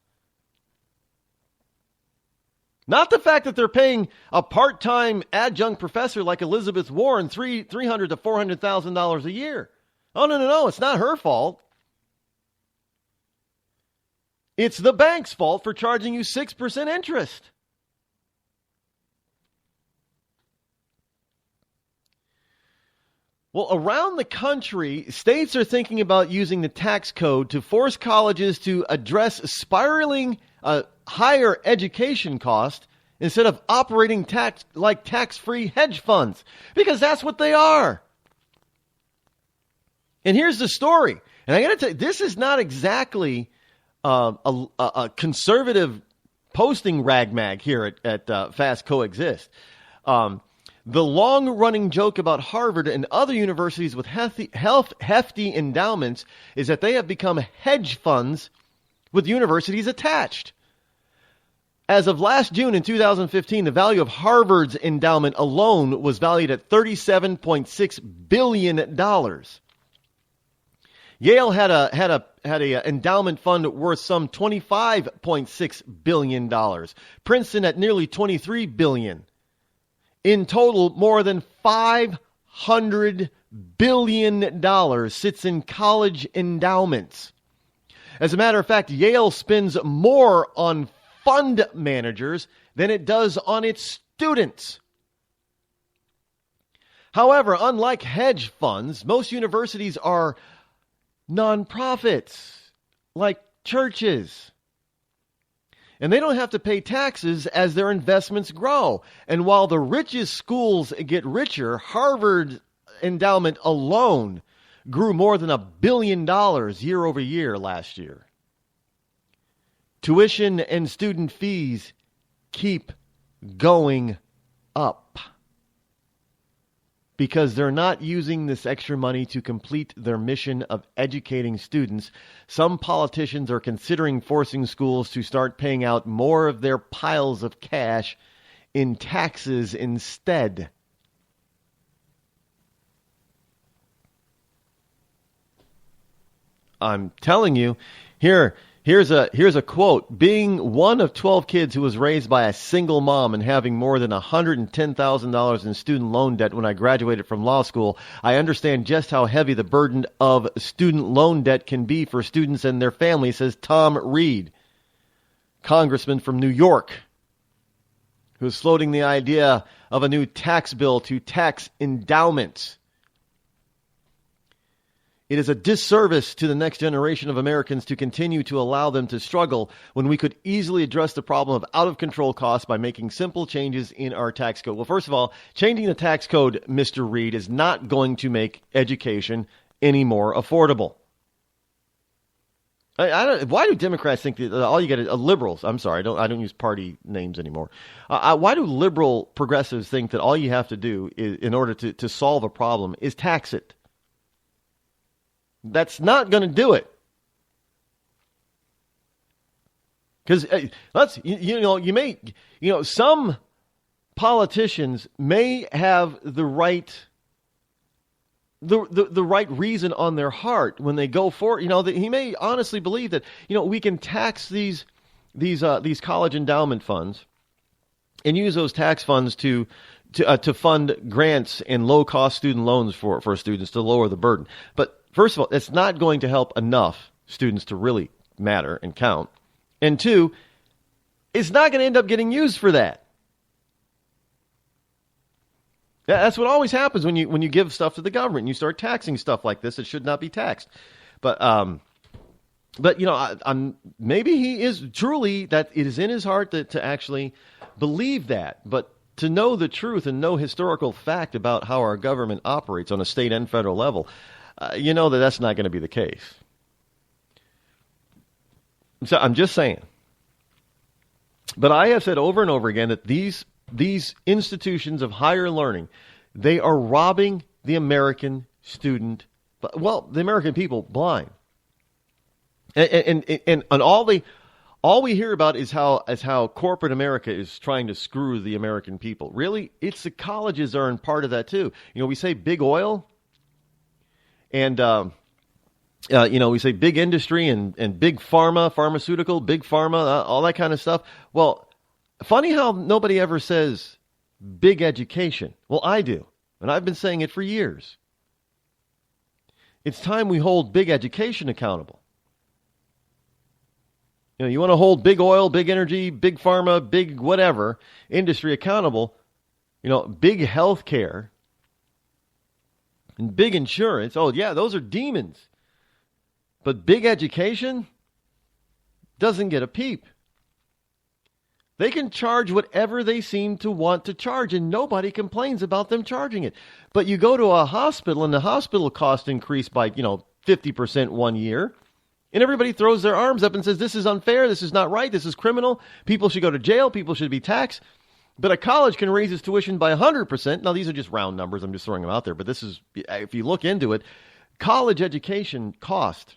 Not the fact that they're paying a part-time adjunct professor like Elizabeth Warren $300,000 to $400,000 a year. Oh, no, it's not her fault. It's the bank's fault for charging you 6% interest. Well, around the country, states are thinking about using the tax code to force colleges to address spiraling higher education cost instead of operating tax-free hedge funds, because that's what they are. And here's the story. And I got to tell you, this is not exactly a conservative posting ragmag here at Fast Coexist. The long-running joke about Harvard and other universities with hefty endowments is that they have become hedge funds with universities attached. As of last June in 2015, the value of Harvard's endowment alone was valued at $37.6 billion. Yale had a endowment fund worth some $25.6 billion. Princeton at nearly $23 billion. In total, more than $500 billion sits in college endowments. As a matter of fact, Yale spends more on fund managers than it does on its students. However, unlike hedge funds, most universities are nonprofits, like churches. And they don't have to pay taxes as their investments grow. And while the richest schools get richer, Harvard endowment alone grew more than $1 billion year over year last year. tuition and student fees keep going up because they're not using this extra money to complete their mission of educating students. Some politicians are considering forcing schools to start paying out more of their piles of cash in taxes instead. I'm telling you, here's a quote. Being one of 12 kids who was raised by a single mom and having more than $110,000 in student loan debt when I graduated from law school, I understand just how heavy the burden of student loan debt can be for students and their families, says Tom Reed, congressman from New York, who's floating the idea of a new tax bill to tax endowments. It is a disservice to the next generation of Americans to continue to allow them to struggle when we could easily address the problem of out-of-control costs by making simple changes in our tax code. Well, first of all, changing the tax code, Mr. Reed, is not going to make education any more affordable. Why do Democrats think that all you get is liberals? I'm sorry, I don't use party names anymore. Why do liberal progressives think that all you have to do is, in order to solve a problem, is tax it? That's not going to do it. Because some politicians may have the right reason on their heart when they go for it. That he may honestly believe that we can tax these college endowment funds and use those tax funds to fund grants and low cost student loans for students to lower the burden. But first of all, it's not going to help enough students to really matter and count. And two, it's not going to end up getting used for that. That's what always happens when you give stuff to the government and you start taxing stuff like this. It should not be taxed. But maybe he is truly, that it is in his heart to actually believe that. But to know the truth and know historical fact about how our government operates on a state and federal level, that's not going to be the case. So I'm just saying. But I have said over and over again that these institutions of higher learning, they are robbing the American student, the American people blind. And all we hear about is how corporate America is trying to screw the American people. Really, it's the colleges are in part of that too. We say big oil. And, we say big industry and big pharmaceutical, big pharma, all that kind of stuff. Well, funny how nobody ever says big education. Well, I do. And I've been saying it for years. It's time we hold big education accountable. You want to hold big oil, big energy, big pharma, big whatever industry accountable, big health care. And big insurance, oh yeah, those are demons. But big education doesn't get a peep. They can charge whatever they seem to want to charge, and nobody complains about them charging it. But you go to a hospital, and the hospital cost increased by, 50% 1 year, and everybody throws their arms up and says, this is unfair, this is not right, this is criminal, people should go to jail, people should be taxed. But a college can raise its tuition by 100%. Now, these are just round numbers. I'm just throwing them out there. But this is, if you look into it, college education cost,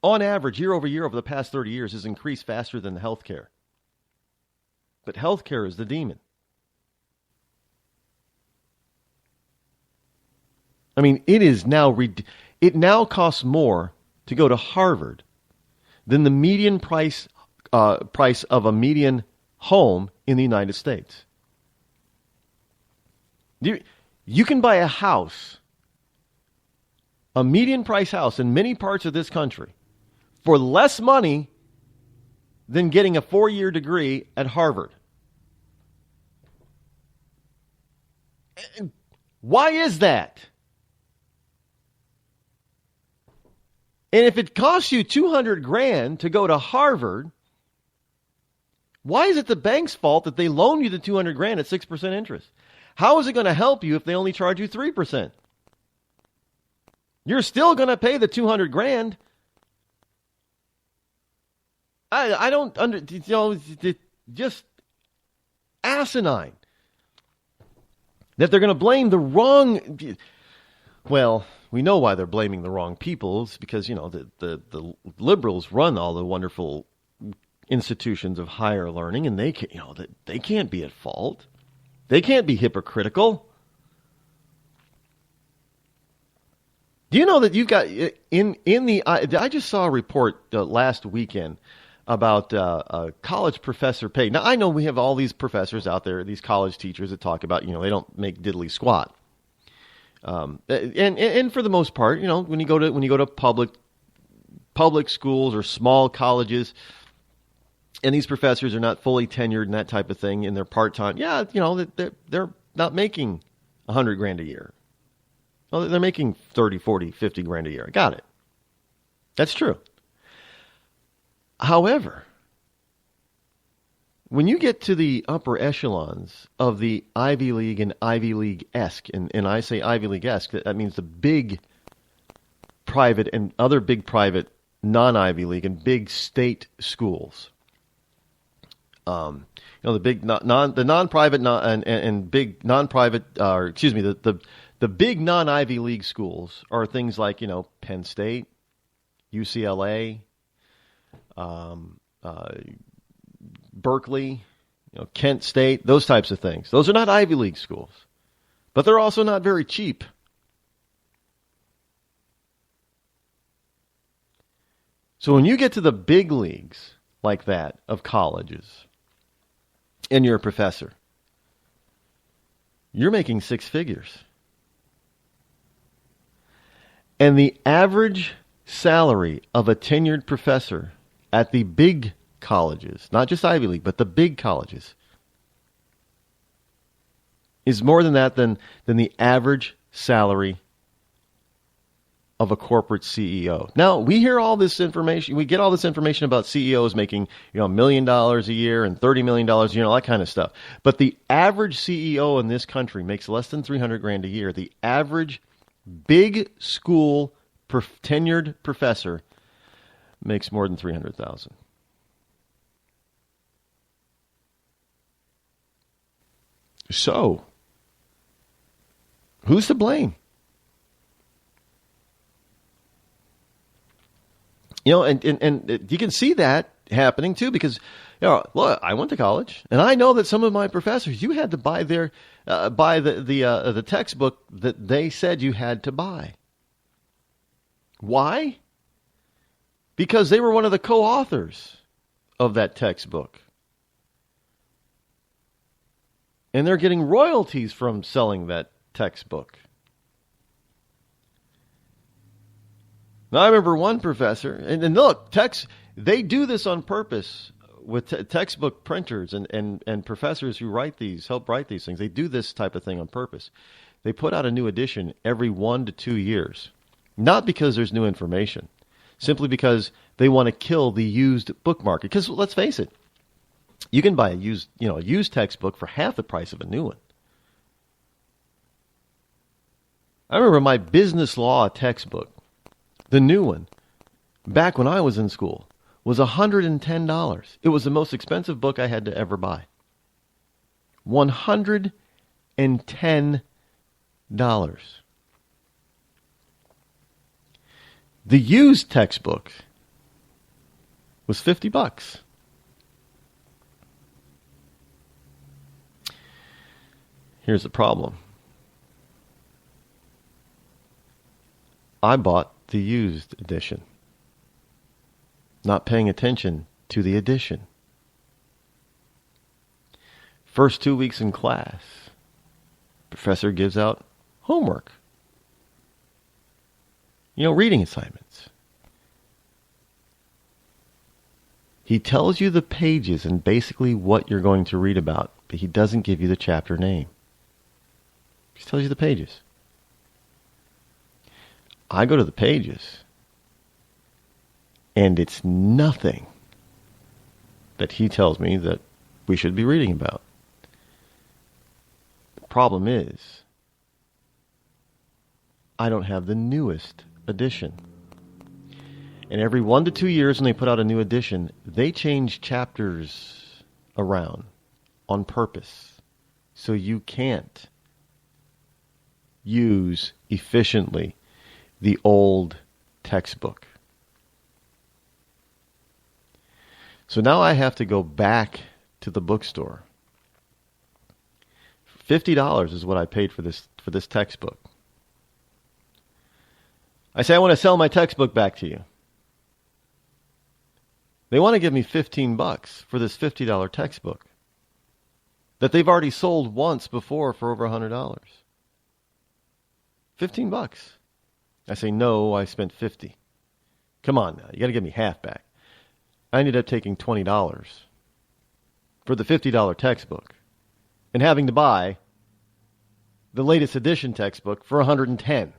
on average, year over year over the past 30 years, has increased faster than the health care. But health care is the demon. I mean, it now costs more to go to Harvard than the median price of a median home in the United States. You can buy a house, a median price house in many parts of this country for less money than getting a 4-year degree at Harvard. Why is that? And if it costs you $200,000 to go to Harvard, why is it the bank's fault that they loan you the $200,000 at 6% interest? How is it going to help you if they only charge you 3%? You're still going to pay the $200,000. I don't just asinine that they're going to blame the wrong. Well, we know why they're blaming the wrong people. It's because, the liberals run all the wonderful institutions of higher learning, and they can't be at fault. They can't be hypocritical. Do you know that you've got I just saw a report last weekend about a college professor pay. Now, I know we have all these professors out there, these college teachers that talk about, they don't make diddly squat. And for the most part, when you go to public schools or small colleges, and these professors are not fully tenured and that type of thing, and they're part-time. Yeah, they're not making $100,000 a year. Well, they're making 30, 40, 50 grand a year. I got it. That's true. However, when you get to the upper echelons of the Ivy League and Ivy League-esque, and I say Ivy League-esque, that means the big private and other big private non-Ivy League and big state schools. The big the non-private and big non-private, the big non-Ivy League schools are things like, Penn State, UCLA, Berkeley, Kent State, those types of things. Those are not Ivy League schools, but they're also not very cheap. So when you get to the big leagues like that of colleges, and you're a professor, you're making six figures. And the average salary of a tenured professor at the big colleges, not just Ivy League, but the big colleges, is more than that than the average salary of a corporate CEO. Now, we hear all this information. We get all this information about CEOs making, $1 million a year and $30 million a year, all that kind of stuff. But the average CEO in this country makes less than $300,000 a year. The average big school tenured professor makes more than $300,000. So, who's to blame? And you can see that happening too, because look, I went to college, and I know that some of my professors, you had to buy the textbook that they said you had to buy. Why? Because they were one of the co-authors of that textbook, and they're getting royalties from selling that textbook. Now, I remember one professor, and look, they do this on purpose with textbook printers and professors who help write these things. They do this type of thing on purpose. They put out a new edition every 1 to 2 years, not because there's new information, simply because they want to kill the used book market. Because let's face it, you can buy a used textbook for half the price of a new one. I remember my business law textbook, the new one, back when I was in school, was $110. It was the most expensive book I had to ever buy. $110. The used textbook was $50. Here's the problem. I bought the used edition, not paying attention to the edition. First 2 weeks in class, professor gives out homework. Reading assignments. He tells you the pages and basically what you're going to read about, but he doesn't give you the chapter name. He tells you the pages. I go to the pages, and it's nothing that he tells me that we should be reading about. The problem is, I don't have the newest edition. And every 1 to 2 years when they put out a new edition, they change chapters around on purpose. So you can't use efficiently the old textbook. So now I have to go back to the bookstore. $50 is what I paid for this textbook. I say, I want to sell my textbook back to you. They want to give me $15 for this $50 textbook that they've already sold once before for over $100. $15. I say, no, I spent $50. Come on now, you got to give me half back. I ended up taking $20 for the $50 textbook and having to buy the latest edition textbook for $110.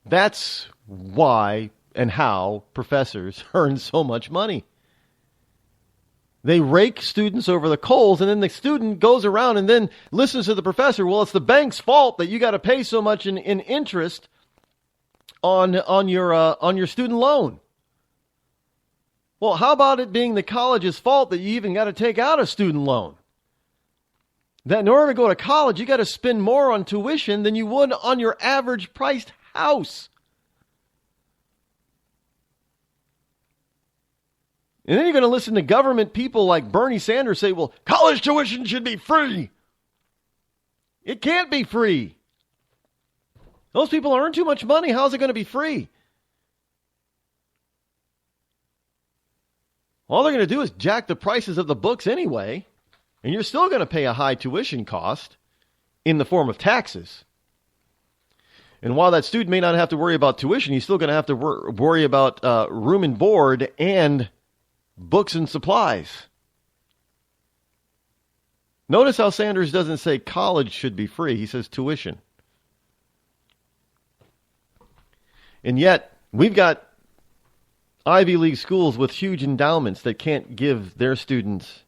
That's why and how professors earn so much money. They rake students over the coals, and then the student goes around and then listens to the professor. Well, it's the bank's fault that you got to pay so much in interest on your student loan. Well, how about it being the college's fault that you even got to take out a student loan? That in order to go to college, you got to spend more on tuition than you would on your average priced house. And then you're going to listen to government people like Bernie Sanders say, well, college tuition should be free. It can't be free. Those people earn too much money. How's it going to be free? All they're going to do is jack the prices of the books anyway, and you're still going to pay a high tuition cost in the form of taxes. And while that student may not have to worry about tuition, he's still going to have to worry about room and board and books and supplies. Notice how Sanders doesn't say college should be free. He says tuition. And yet, we've got Ivy League schools with huge endowments that can't give their students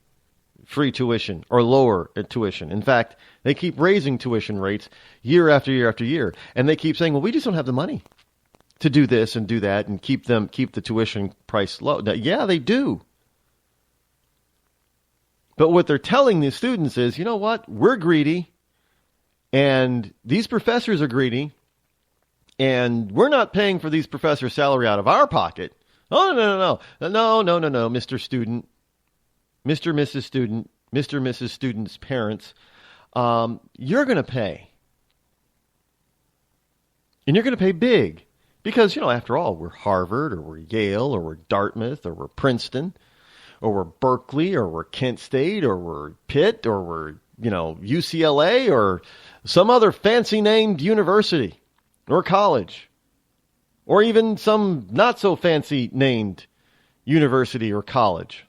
free tuition or lower tuition. In fact, they keep raising tuition rates year after year after year. And they keep saying, well, we just don't have the money to do this and do that and keep the tuition price low. Now, yeah, they do. But what they're telling the students is, you know what? We're greedy, and these professors are greedy, and we're not paying for these professors' salary out of our pocket. Oh, no, Mr. Student, Mr. Mrs. Student, Mr. Mrs. Student's parents, you're going to pay. And you're going to pay big. Because, after all, we're Harvard, or we're Yale, or we're Dartmouth, or we're Princeton, or we're Berkeley, or we're Kent State, or we're Pitt, or we're, UCLA, or some other fancy named university or college, or even some not so fancy named university or college.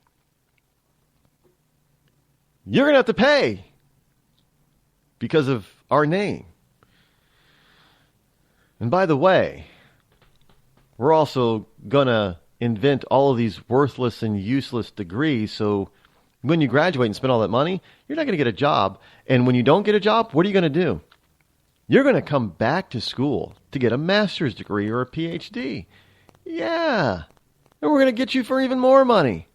You're going to have to pay because of our name. And by the way, we're also going to invent all of these worthless and useless degrees. So when you graduate and spend all that money, you're not going to get a job. And when you don't get a job, what are you going to do? You're going to come back to school to get a master's degree or a PhD. Yeah. And we're going to get you for even more money.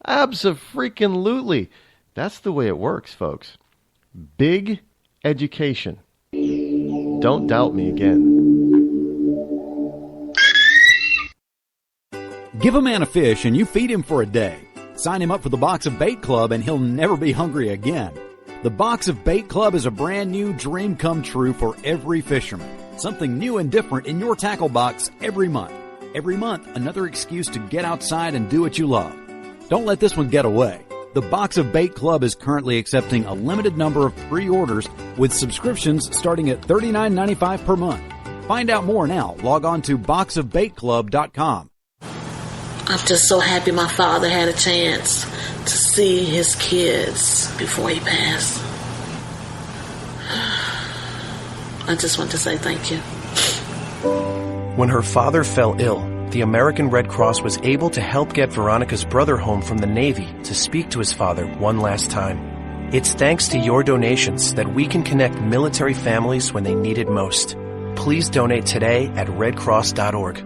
Abso-freaking-lutely. That's the way it works, folks. Big education. Don't doubt me again. Give a man a fish and you feed him for a day. Sign him up for the Box of Bait Club and he'll never be hungry again. The Box of Bait Club is a brand new dream come true for every fisherman. Something new and different in your tackle box every month. Every month, another excuse to get outside and do what you love. Don't let this one get away. The Box of Bait Club is currently accepting a limited number of pre-orders with subscriptions starting at $39.95 per month. Find out more now. Log on to boxofbaitclub.com. I'm just so happy my father had a chance to see his kids before he passed. I just want to say thank you. When her father fell ill, the American Red Cross was able to help get Veronica's brother home from the Navy to speak to his father one last time. It's thanks to your donations that we can connect military families when they need it most. Please donate today at redcross.org.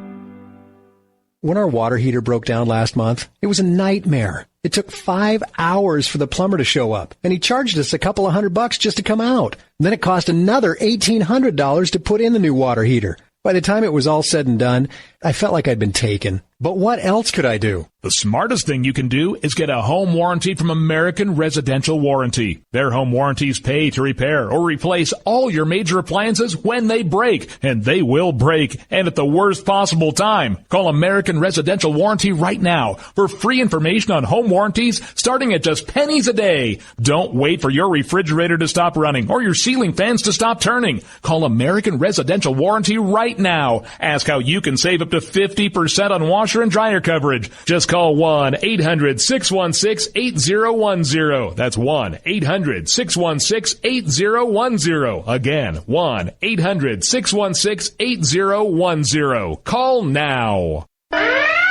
When our water heater broke down last month, it was a nightmare. It took 5 hours for the plumber to show up, and he charged us a couple of $100 just to come out. Then it cost another $1,800 to put in the new water heater. By the time it was all said and done, I felt like I'd been taken. But what else could I do? The smartest thing you can do is get a home warranty from American Residential Warranty. Their home warranties pay to repair or replace all your major appliances when they break, and they will break, and at the worst possible time. Call American Residential Warranty right now for free information on home warranties starting at just pennies a day. Don't wait for your refrigerator to stop running or your ceiling fans to stop turning. Call American Residential Warranty right now. Ask how you can save up to 50% on washer and dryer coverage. Just call 1-800-616-8010. That's 1-800-616-8010. Again, 1-800-616-8010. Call now.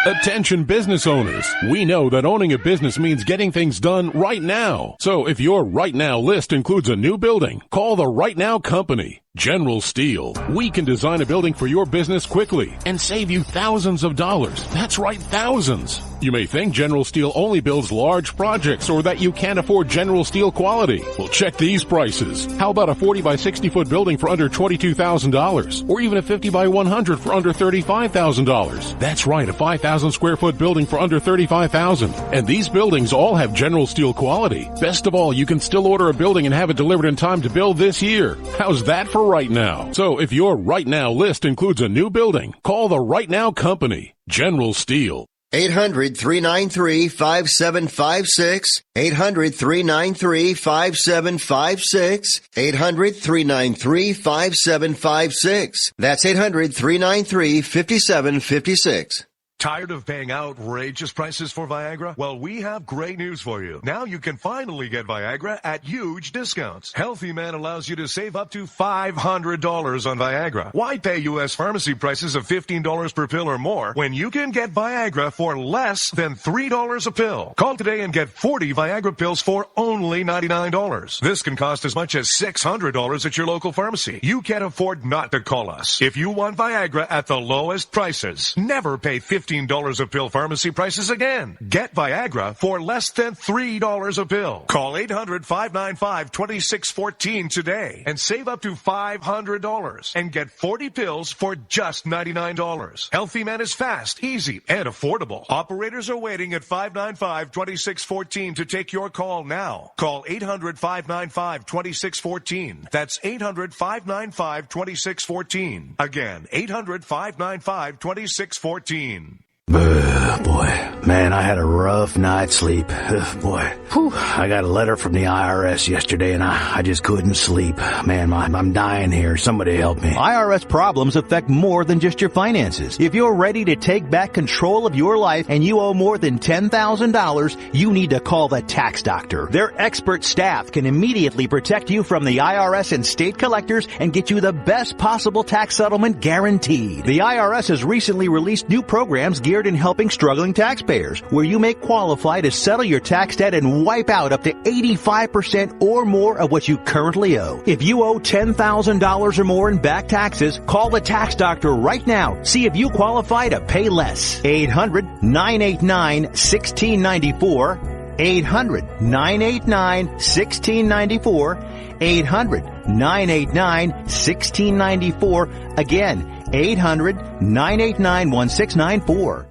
Attention business owners. We know that owning a business means getting things done right now. So if your right now list includes a new building, call the Right Now Company. General Steel. We can design a building for your business quickly and save you thousands of dollars. That's right, thousands. You may think General Steel only builds large projects or that you can't afford General Steel quality. Well, check these prices. How about a 40 by 60 foot building for under $22,000 or even a 50 by 100 for under $35,000? That's right, a 5,000 square foot building for under $35,000. And these buildings all have General Steel quality. Best of all, you can still order a building and have it delivered in time to build this year. How's that for right now? So if your right now list includes a new building, call the Right Now Company, General Steel. 800-393-5756. 800-393-5756. 800-393-5756. That's 800-393-5756. Tired of paying outrageous prices for Viagra? Well, we have great news for you. Now you can finally get Viagra at huge discounts. Healthy Man allows you to save up to $500 on Viagra. Why pay U.S. pharmacy prices of $15 per pill or more when you can get Viagra for less than $3 a pill? Call today and get 40 Viagra pills for only $99. This can cost as much as $600 at your local pharmacy. You can't afford not to call us. If you want Viagra at the lowest prices, never pay $15 a pill pharmacy prices again. Get Viagra for less than $3 a pill. Call 800-595-2614 today and save up to $500 and get 40 pills for just $99. Healthy Man is fast, easy, and affordable. Operators are waiting at 595-2614 to take your call now. Call 800-595-2614. That's 800-595-2614. Again, 800-595-2614. Boy, man, I had a rough night's sleep. Boy, I got a letter from the IRS yesterday and I just couldn't sleep. Man, I'm dying here. Somebody help me. IRS problems affect more than just your finances. If you're ready to take back control of your life and you owe more than $10,000, you need to call the tax doctor. Their expert staff can immediately protect you from the IRS and state collectors and get you the best possible tax settlement guaranteed. The IRS has recently released new programs geared in helping struggling taxpayers, where you may qualify to settle your tax debt and wipe out up to 85% or more of what you currently owe. If you owe $10,000 or more in back taxes, call the tax doctor right now. See if you qualify to pay less. 800-989-1694. 800-989-1694. 800-989-1694. Again, 800-989-1694.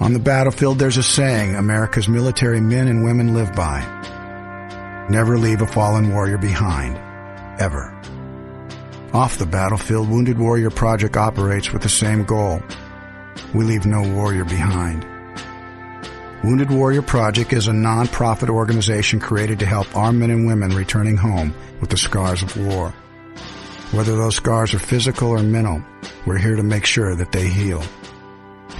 On the battlefield, there's a saying America's military men and women live by. Never leave a fallen warrior behind. Ever. Off the battlefield, Wounded Warrior Project operates with the same goal. We leave no warrior behind. Wounded Warrior Project is a non-profit organization created to help our men and women returning home with the scars of war. Whether those scars are physical or mental, we're here to make sure that they heal.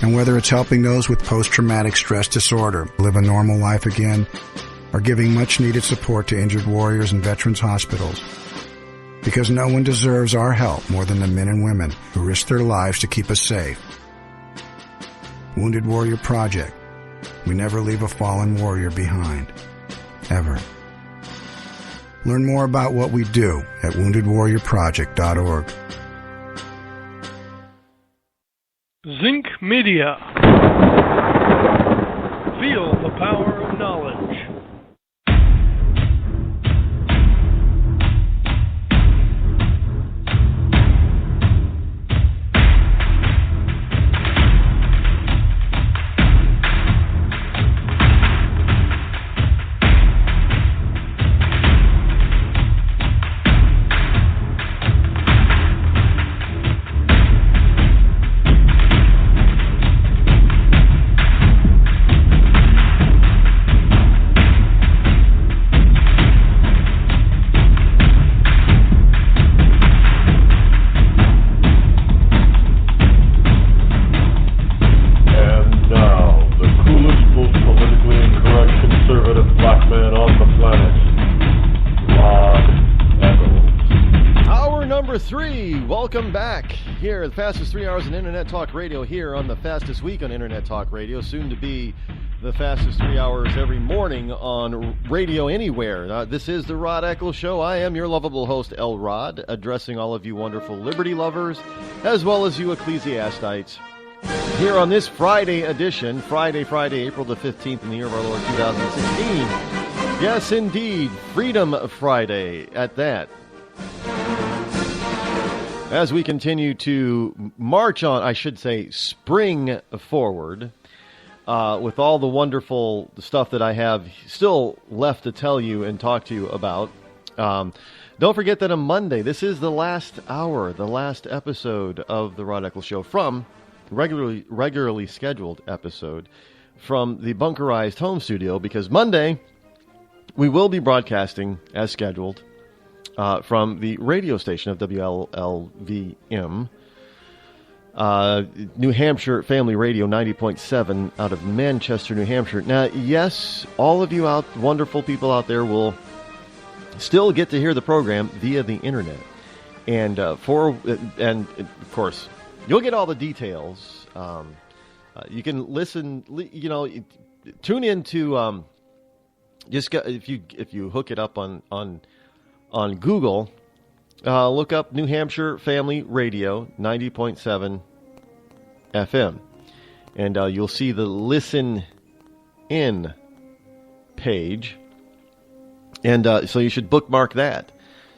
And whether it's helping those with post-traumatic stress disorder live a normal life again, or giving much-needed support to injured warriors in veterans' hospitals. Because no one deserves our help more than the men and women who risk their lives to keep us safe. Wounded Warrior Project. We never leave a fallen warrior behind. Ever. Learn more about what we do at woundedwarriorproject.org. Zinc Media. Feel the power of knowledge. Welcome back here, the fastest 3 hours in Internet Talk Radio here on the fastest week on Internet Talk Radio, soon to be the fastest 3 hours every morning on Radio Anywhere. This is the Rod Eccles Show. I am your lovable host, El Rod, addressing all of you wonderful liberty lovers, as well as you ecclesiastites, here on this Friday edition, Friday, April the 15th in the year of our Lord 2016. Yes, indeed, Freedom Friday at that. As we continue to march on, I should say, spring forward, with all the wonderful stuff that I have still left to tell you and talk to you about. Don't forget that on Monday, this is the last hour, the last episode of the Rod Eccles Show from regularly scheduled episode from the bunkerized home studio, because Monday we will be broadcasting as scheduled from the radio station of WLLVM, New Hampshire Family Radio 90.7 out of Manchester, New Hampshire. Now, yes, all of you wonderful people out there will still get to hear the program via the internet. And of course, you'll get all the details. You can listen, tune in to, if you hook it up on Google, look up New Hampshire Family Radio 90.7 FM, and you'll see the Listen In page, and so you should bookmark that,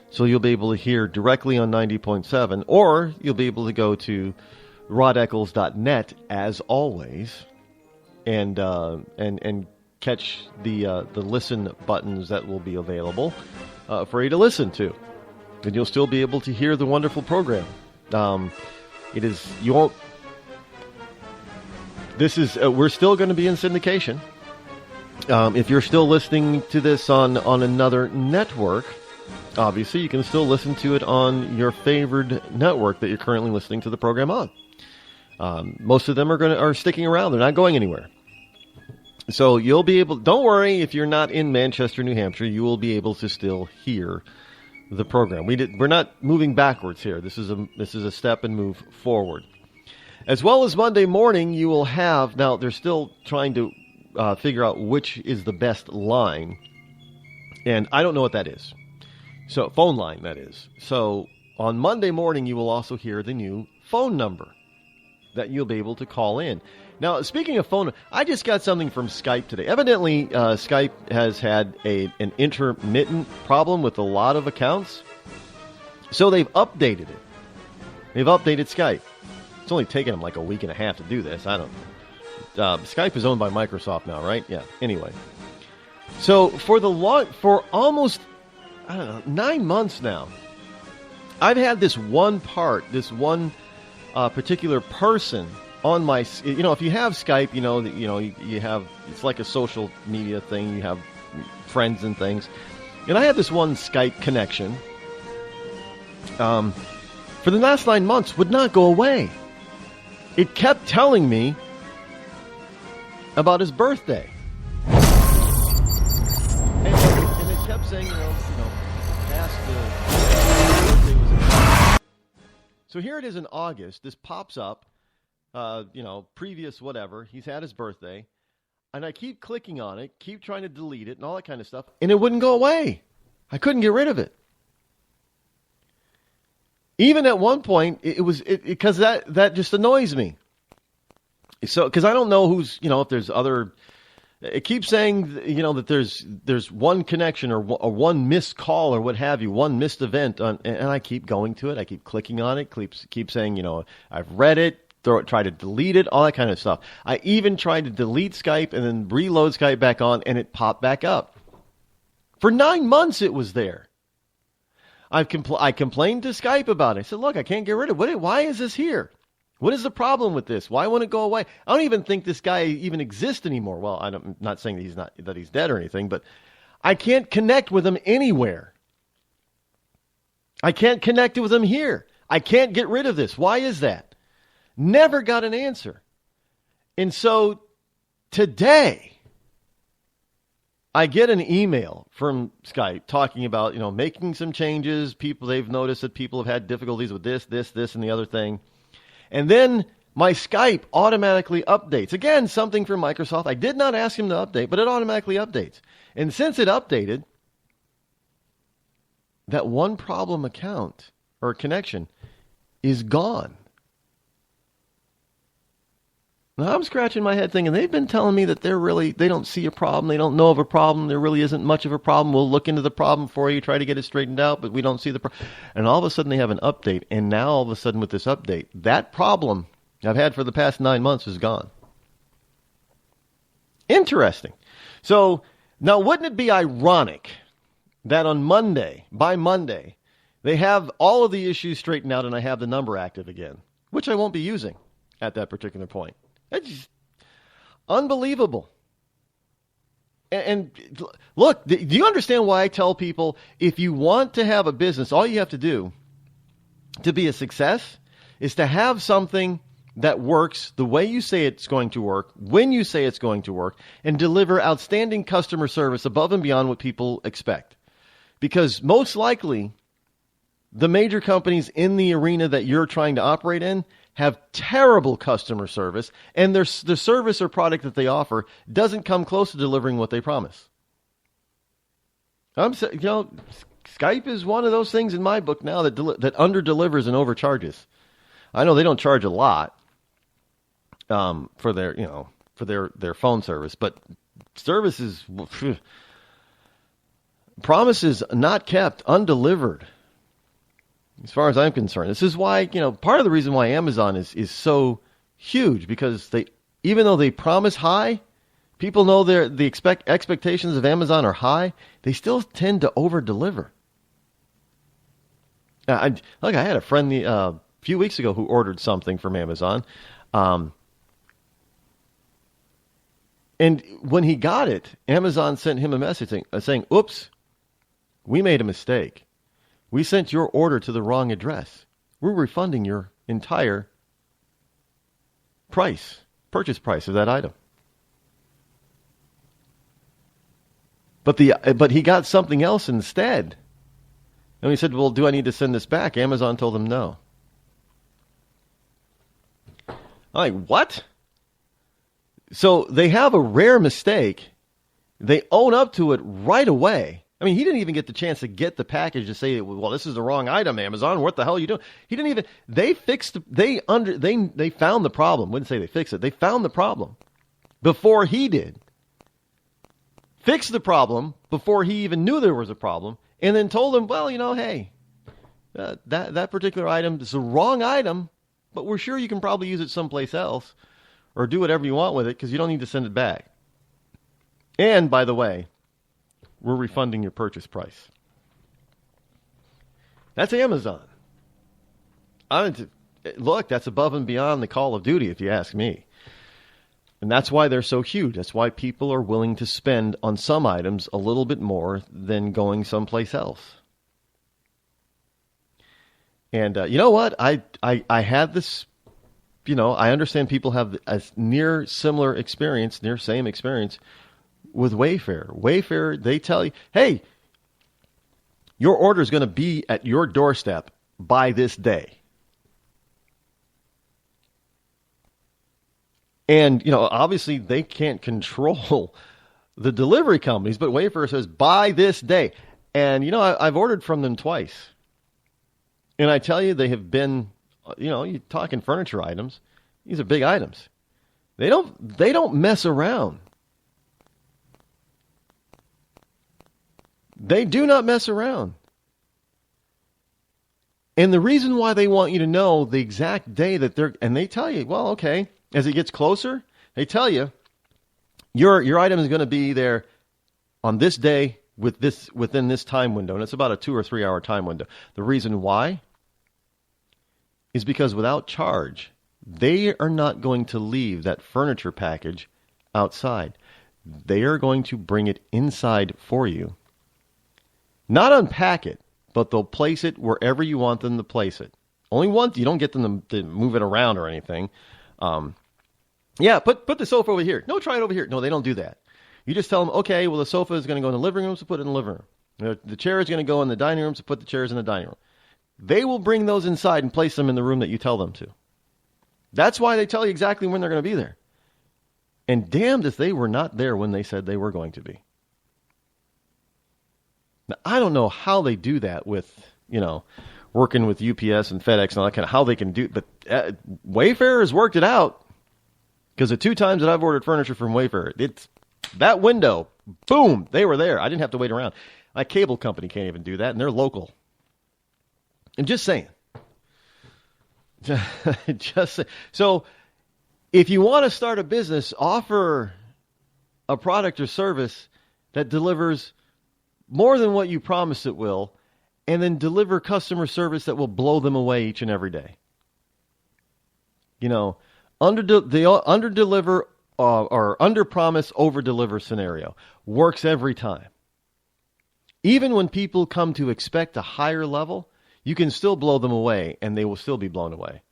so you'll be able to hear directly on 90.7, or you'll be able to go to rodeccles.net as always, and catch the listen buttons that will be available for you to listen to, and you'll still be able to hear the wonderful program. We're still going to be in syndication. If you're still listening to this on another network, obviously you can still listen to it on your favored network that you're currently listening to the program on. Most of them are sticking around; they're not going anywhere. So you'll be able, don't worry if you're not in Manchester, New Hampshire, you will be able to still hear the program. We're not moving backwards here. This is a step and move forward. As well as Monday morning, you will have, now they're still trying to figure out which is the best line, and I don't know what that is. So, phone line, that is. So, on Monday morning, you will also hear the new phone number that you'll be able to call in. Now, speaking of phone, I just got something from Skype today. Evidently, Skype has had an intermittent problem with a lot of accounts, so they've updated it. They've updated Skype. It's only taken them like a week and a half to do this. I don't know. Skype is owned by Microsoft now, right? Yeah. Anyway, so for almost 9 months now, I've had this one particular person on my, if you have Skype, you have, it's like a social media thing. You have friends and things. And I had this one Skype connection for the last 9 months, would not go away. It kept telling me about his birthday. And it kept saying, past the birthday was in August. So here it is in August. This pops up. Previous whatever, he's had his birthday, and I keep clicking on it, keep trying to delete it and all that kind of stuff, and it wouldn't go away. I couldn't get rid of it. Even at one point, because that just annoys me. So, because I don't know who's, if there's other, it keeps saying, that there's one connection or one missed call or what have you, one missed event, and I keep going to it. I keep clicking on it, keep saying, I've read it, try to delete it, all that kind of stuff. I even tried to delete Skype and then reload Skype back on, and it popped back up. For 9 months, it was there. I complained to Skype about it. I said, look, I can't get rid of it. Why is this here? What is the problem with this? Why won't it go away? I don't even think this guy even exists anymore. Well, I'm not saying that he's dead or anything, but I can't connect with him anywhere. I can't connect with him here. I can't get rid of this. Why is that? Never got an answer. And so today, I get an email from Skype talking about, making some changes. They've noticed that people have had difficulties with this, and the other thing. And then my Skype automatically updates. Again, something from Microsoft. I did not ask him to update, but it automatically updates. And since it updated, that one problem account or connection is gone. Now, I'm scratching my head thinking, they've been telling me that they don't see a problem. They don't know of a problem. There really isn't much of a problem. We'll look into the problem for you, try to get it straightened out, but we don't see the problem. And all of a sudden they have an update. And now all of a sudden with this update, that problem I've had for the past 9 months is gone. Interesting. So now wouldn't it be ironic that by Monday, they have all of the issues straightened out and I have the number active again, which I won't be using at that particular point. It's just unbelievable. And look, do you understand why I tell people if you want to have a business, all you have to do to be a success is to have something that works the way you say it's going to work, when you say it's going to work, and deliver outstanding customer service above and beyond what people expect. Because most likely, the major companies in the arena that you're trying to operate in have terrible customer service, and the service or product that they offer doesn't come close to delivering what they promise. Skype is one of those things in my book now that under-delivers and overcharges. I know they don't charge a lot for their phone service, but service is promises not kept, undelivered. As far as I'm concerned, this is why, part of the reason why Amazon is so huge, because even though they promise high, people know the expectations of Amazon are high, they still tend to over-deliver. I had a friend a few weeks ago who ordered something from Amazon, and when he got it, Amazon sent him a message saying, "Oops, we made a mistake. We sent your order to the wrong address. We're refunding your entire purchase price of that item." But he got something else instead. And he said, "Well, do I need to send this back?" Amazon told him no. I'm like, what? So they have a rare mistake. They own up to it right away. I mean, he didn't even get the chance to get the package to say, "Well, this is the wrong item, Amazon. What the hell are you doing?" He didn't even. They found the problem. Wouldn't say they fixed it. They found the problem before he did. Fixed the problem before he even knew there was a problem, and then told him, "Well, hey, that particular item is the wrong item, but we're sure you can probably use it someplace else, or do whatever you want with it because you don't need to send it back. And by the way, we're refunding your purchase price." That's Amazon. Look, that's above and beyond the Call of Duty, if you ask me. And that's why they're so huge. That's why people are willing to spend on some items a little bit more than going someplace else. And you know what? I had this, I understand people have a near same experience with Wayfair. Wayfair, they tell you, "Hey, your order is going to be at your doorstep by this day." And, obviously they can't control the delivery companies, but Wayfair says, buy this day. And, I've ordered from them twice. And I tell you, they have been, you're talking furniture items. These are big items. They don't mess around. They do not mess around. And the reason why they want you to know the exact day that and they tell you, well, okay, as it gets closer, they tell you, your item is going to be there on this day within this time window. And it's about a 2 or 3 hour time window. The reason why is because without charge, they are not going to leave that furniture package outside. They are going to bring it inside for you. Not unpack it, but they'll place it wherever you want them to place it. Only once. You don't get them to move it around or anything. Yeah, put the sofa over here. No, try it over here. No, they don't do that. You just tell them, okay, well, the sofa is going to go in the living room, so put it in the living room. The chair is going to go in the dining room, so put the chairs in the dining room. They will bring those inside and place them in the room that you tell them to. That's why they tell you exactly when they're going to be there. And damned if they were not there when they said they were going to be. Now, I don't know how they do that with, working with UPS and FedEx and all that kind of, how they can do, but Wayfair has worked it out. Because the 2 times that I've ordered furniture from Wayfair, it's that window, boom, they were there. I didn't have to wait around. My cable company can't even do that, and they're local. I'm just saying. So, if you want to start a business, offer a product or service that delivers more than what you promise it will, and then deliver customer service that will blow them away each and every day. The under-deliver or under-promise, over-deliver scenario works every time. Even when people come to expect a higher level, you can still blow them away, and they will still be blown away.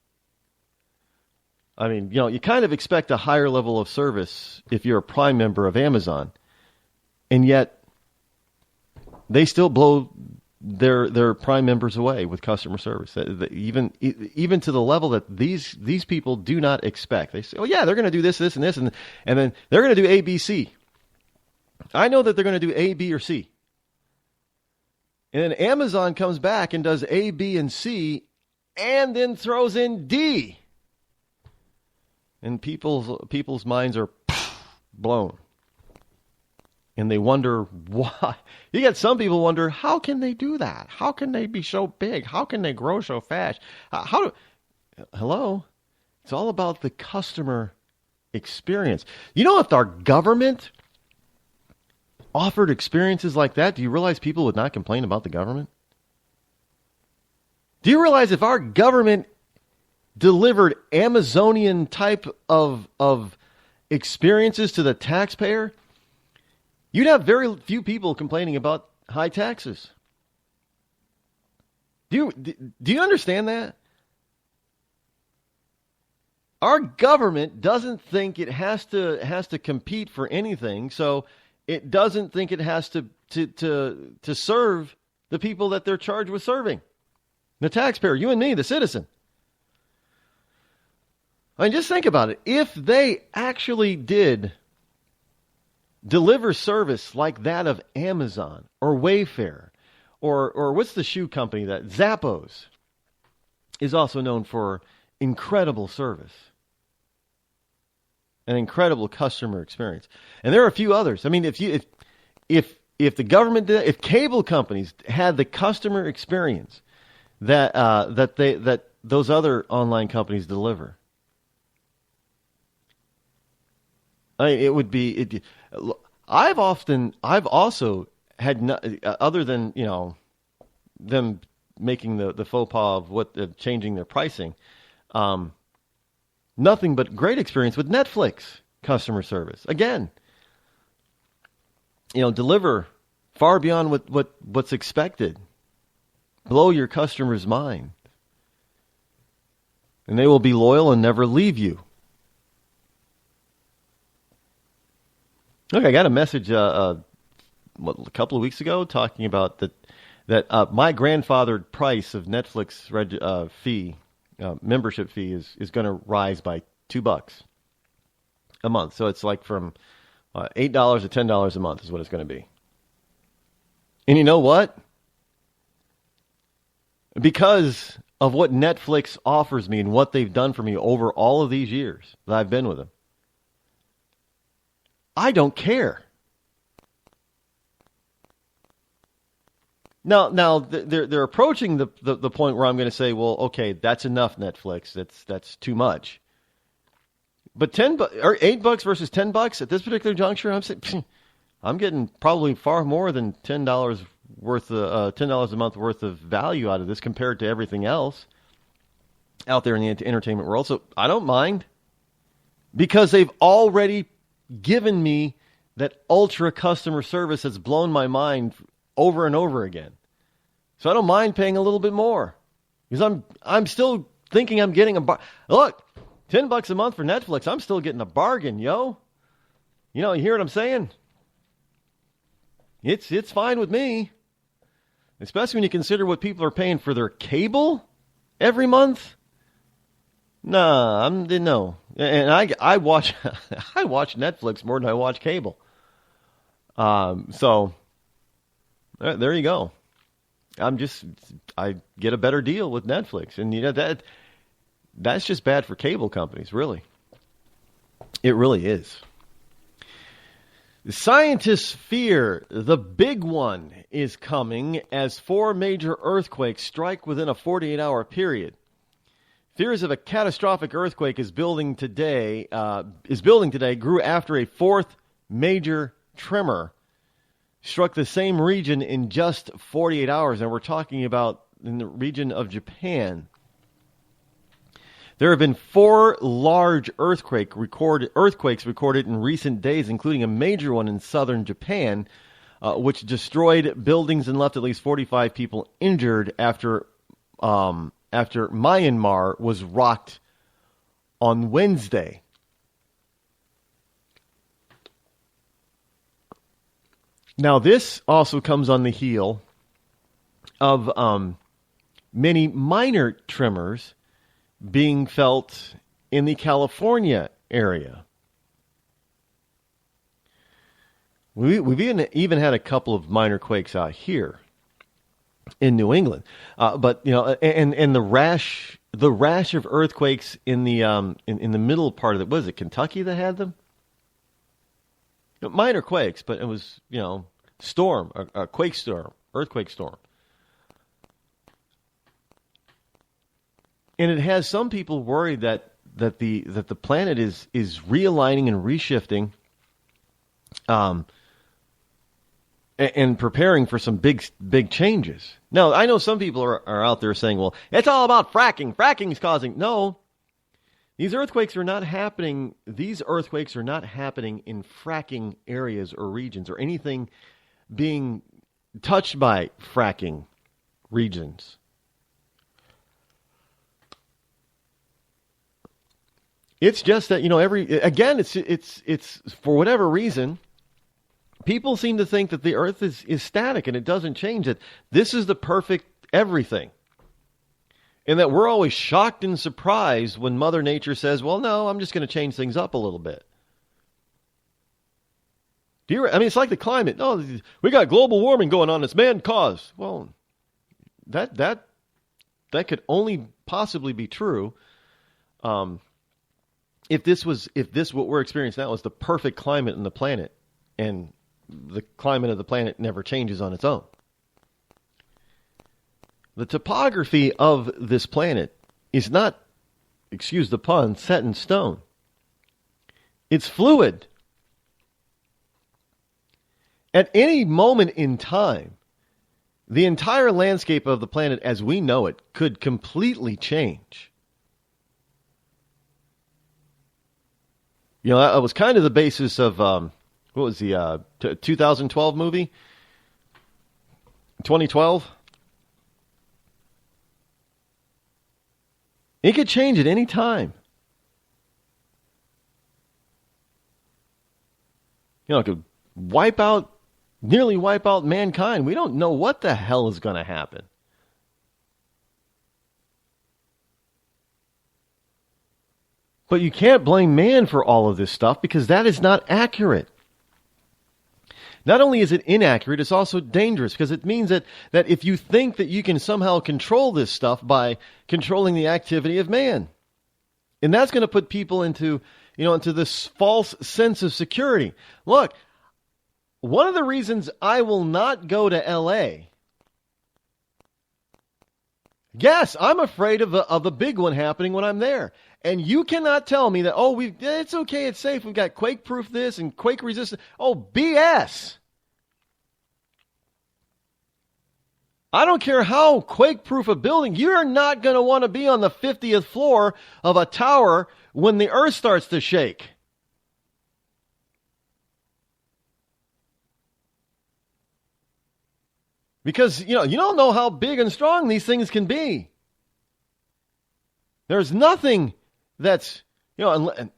I mean, you kind of expect a higher level of service if you're a Prime member of Amazon, and yet they still blow their Prime members away with customer service, even to the level that these people do not expect. They say, oh yeah, they're going to do this, and this, and then they're going to do A, B, C. I know that they're going to do A, B, or C. And then Amazon comes back and does A, B, and C, and then throws in D. And people's minds are blown. And they wonder why. You get some people wonder, how can they do that? How can they be so big? How can they grow so fast? Hello? It's all about the customer experience. If our government offered experiences like that, do you realize people would not complain about the government? Do you realize if our government delivered Amazonian type of experiences to the taxpayer, you'd have very few people complaining about high taxes. Do you understand that? Our government doesn't think it has to compete for anything, so it doesn't think it has to serve the people that they're charged with serving. The taxpayer, you and me, the citizen. I mean, just think about it. If they actually did deliver service like that of Amazon or Wayfair or what's the shoe company that Zappos is also known for incredible service, an incredible customer experience. And there are a few others. I mean, if the government did, if cable companies had the customer experience that those other online companies deliver, I mean, it would be. I've also had other than them making the faux pas of changing their pricing, nothing but great experience with Netflix customer service. Again, deliver far beyond what's expected, blow your customer's mind, and they will be loyal and never leave you. Look, I got a message a couple of weeks ago talking about that my grandfathered price of Netflix membership fee is going to rise by $2. a month. So it's like from $8 to $10 a month is what it's going to be. And you know what? Because of what Netflix offers me and what they've done for me over all of these years that I've been with them, I don't care. Now they're approaching the point where I'm going to say, well, okay, that's enough, Netflix. That's too much. But $8 versus $10 at this particular juncture, I'm saying I'm getting probably far more than $10 worth of $10 a month worth of value out of this compared to everything else out there in the entertainment world. So I don't mind, because they've already given me that ultra customer service that's blown my mind over and over again. So I don't mind paying a little bit more, because I'm still thinking I'm getting look, $10 a month for Netflix. I'm still getting a bargain, yo. You hear what I'm saying? It's fine with me, especially when you consider what people are paying for their cable every month. No. And I watch I watch Netflix more than I watch cable. So there you go. I get a better deal with Netflix, and that's just bad for cable companies, really. It really is. Scientists fear the big one is coming as 4 major earthquakes strike within a 48-hour period. Fears of a catastrophic earthquake is building today grew after a 4th major tremor struck the same region in just 48 hours. And we're talking about in the region of Japan. There have been 4 large earthquakes recorded in recent days, including a major one in southern Japan, which destroyed buildings and left at least 45 people injured after Myanmar was rocked on Wednesday. Now, this also comes on the heel of many minor tremors being felt in the California area. We've even had a couple of minor quakes out here in New England, but and the rash of earthquakes in the middle part of it. Was it Kentucky that had them? Minor quakes, but it was storm, a quake storm, earthquake storm. And it has some people worried that the planet is realigning and reshifting, and preparing for some big changes. Now, I know some people are out there saying, "Well, it's all about fracking. Fracking's causing." No, these earthquakes are not happening. These earthquakes are not happening in fracking areas or regions or anything being touched by fracking regions. It's just that, it's for whatever reason, people seem to think that the earth is static and it doesn't change. That this is the perfect everything. And that we're always shocked and surprised when Mother Nature says, well, no, I'm just going to change things up a little bit. It's like the climate. No, we got global warming going on. It's man-caused. Well, that could only possibly be true. If what we're experiencing now is the perfect climate on the planet, and the climate of the planet never changes on its own. The topography of this planet is not, excuse the pun, set in stone. It's fluid. At any moment in time, the entire landscape of the planet as we know it could completely change. That was kind of the basis of, what was the 2012 movie? 2012? It could change at any time. It could nearly wipe out mankind. We don't know what the hell is going to happen. But you can't blame man for all of this stuff because that is not accurate. Not only is it inaccurate, it's also dangerous because it means that if you think that you can somehow control this stuff by controlling the activity of man, and that's going to put people into this false sense of security. Look, one of the reasons I will not go to L.A., yes, I'm afraid of the big one happening when I'm there. And you cannot tell me that, it's okay, it's safe, we've got quake-proof this and quake-resistant. Oh, BS. I don't care how quake-proof a building, you're not going to want to be on the 50th floor of a tower when the earth starts to shake. Because, you don't know how big and strong these things can be. There's nothing that's, there's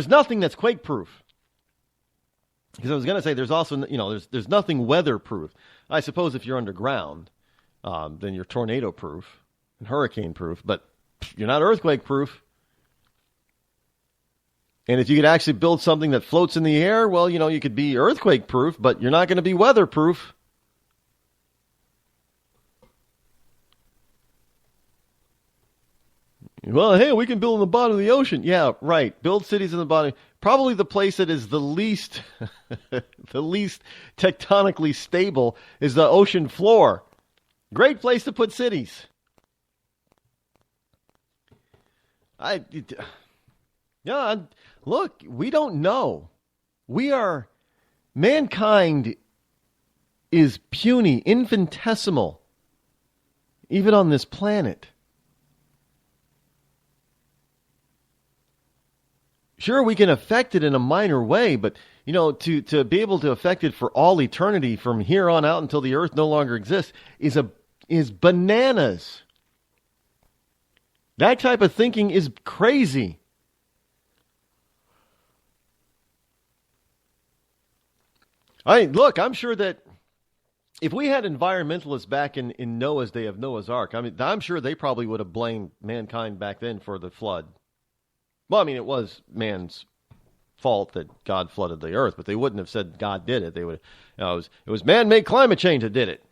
nothing that's quake-proof. Because I was going to say there's also, there's nothing weather-proof. I suppose if you're underground, then you're tornado-proof and hurricane-proof, but you're not earthquake-proof. And if you could actually build something that floats in the air, well, you could be earthquake-proof, but you're not going to be weather-proof. Well, hey, we can build in the bottom of the ocean. Yeah, right. Build cities in the bottom. Probably the place that is the least tectonically stable is the ocean floor. Great place to put cities. Look, we don't know. Mankind is puny, infinitesimal, even on this planet. Sure, we can affect it in a minor way, but, to be able to affect it for all eternity from here on out until the earth no longer exists is bananas. That type of thinking is crazy. I'm sure that if we had environmentalists back in Noah's day of Noah's Ark, I'm sure they probably would have blamed mankind back then for the flood. Well, it was man's fault that God flooded the earth, but they wouldn't have said God did it. They would, it was man-made climate change that did it.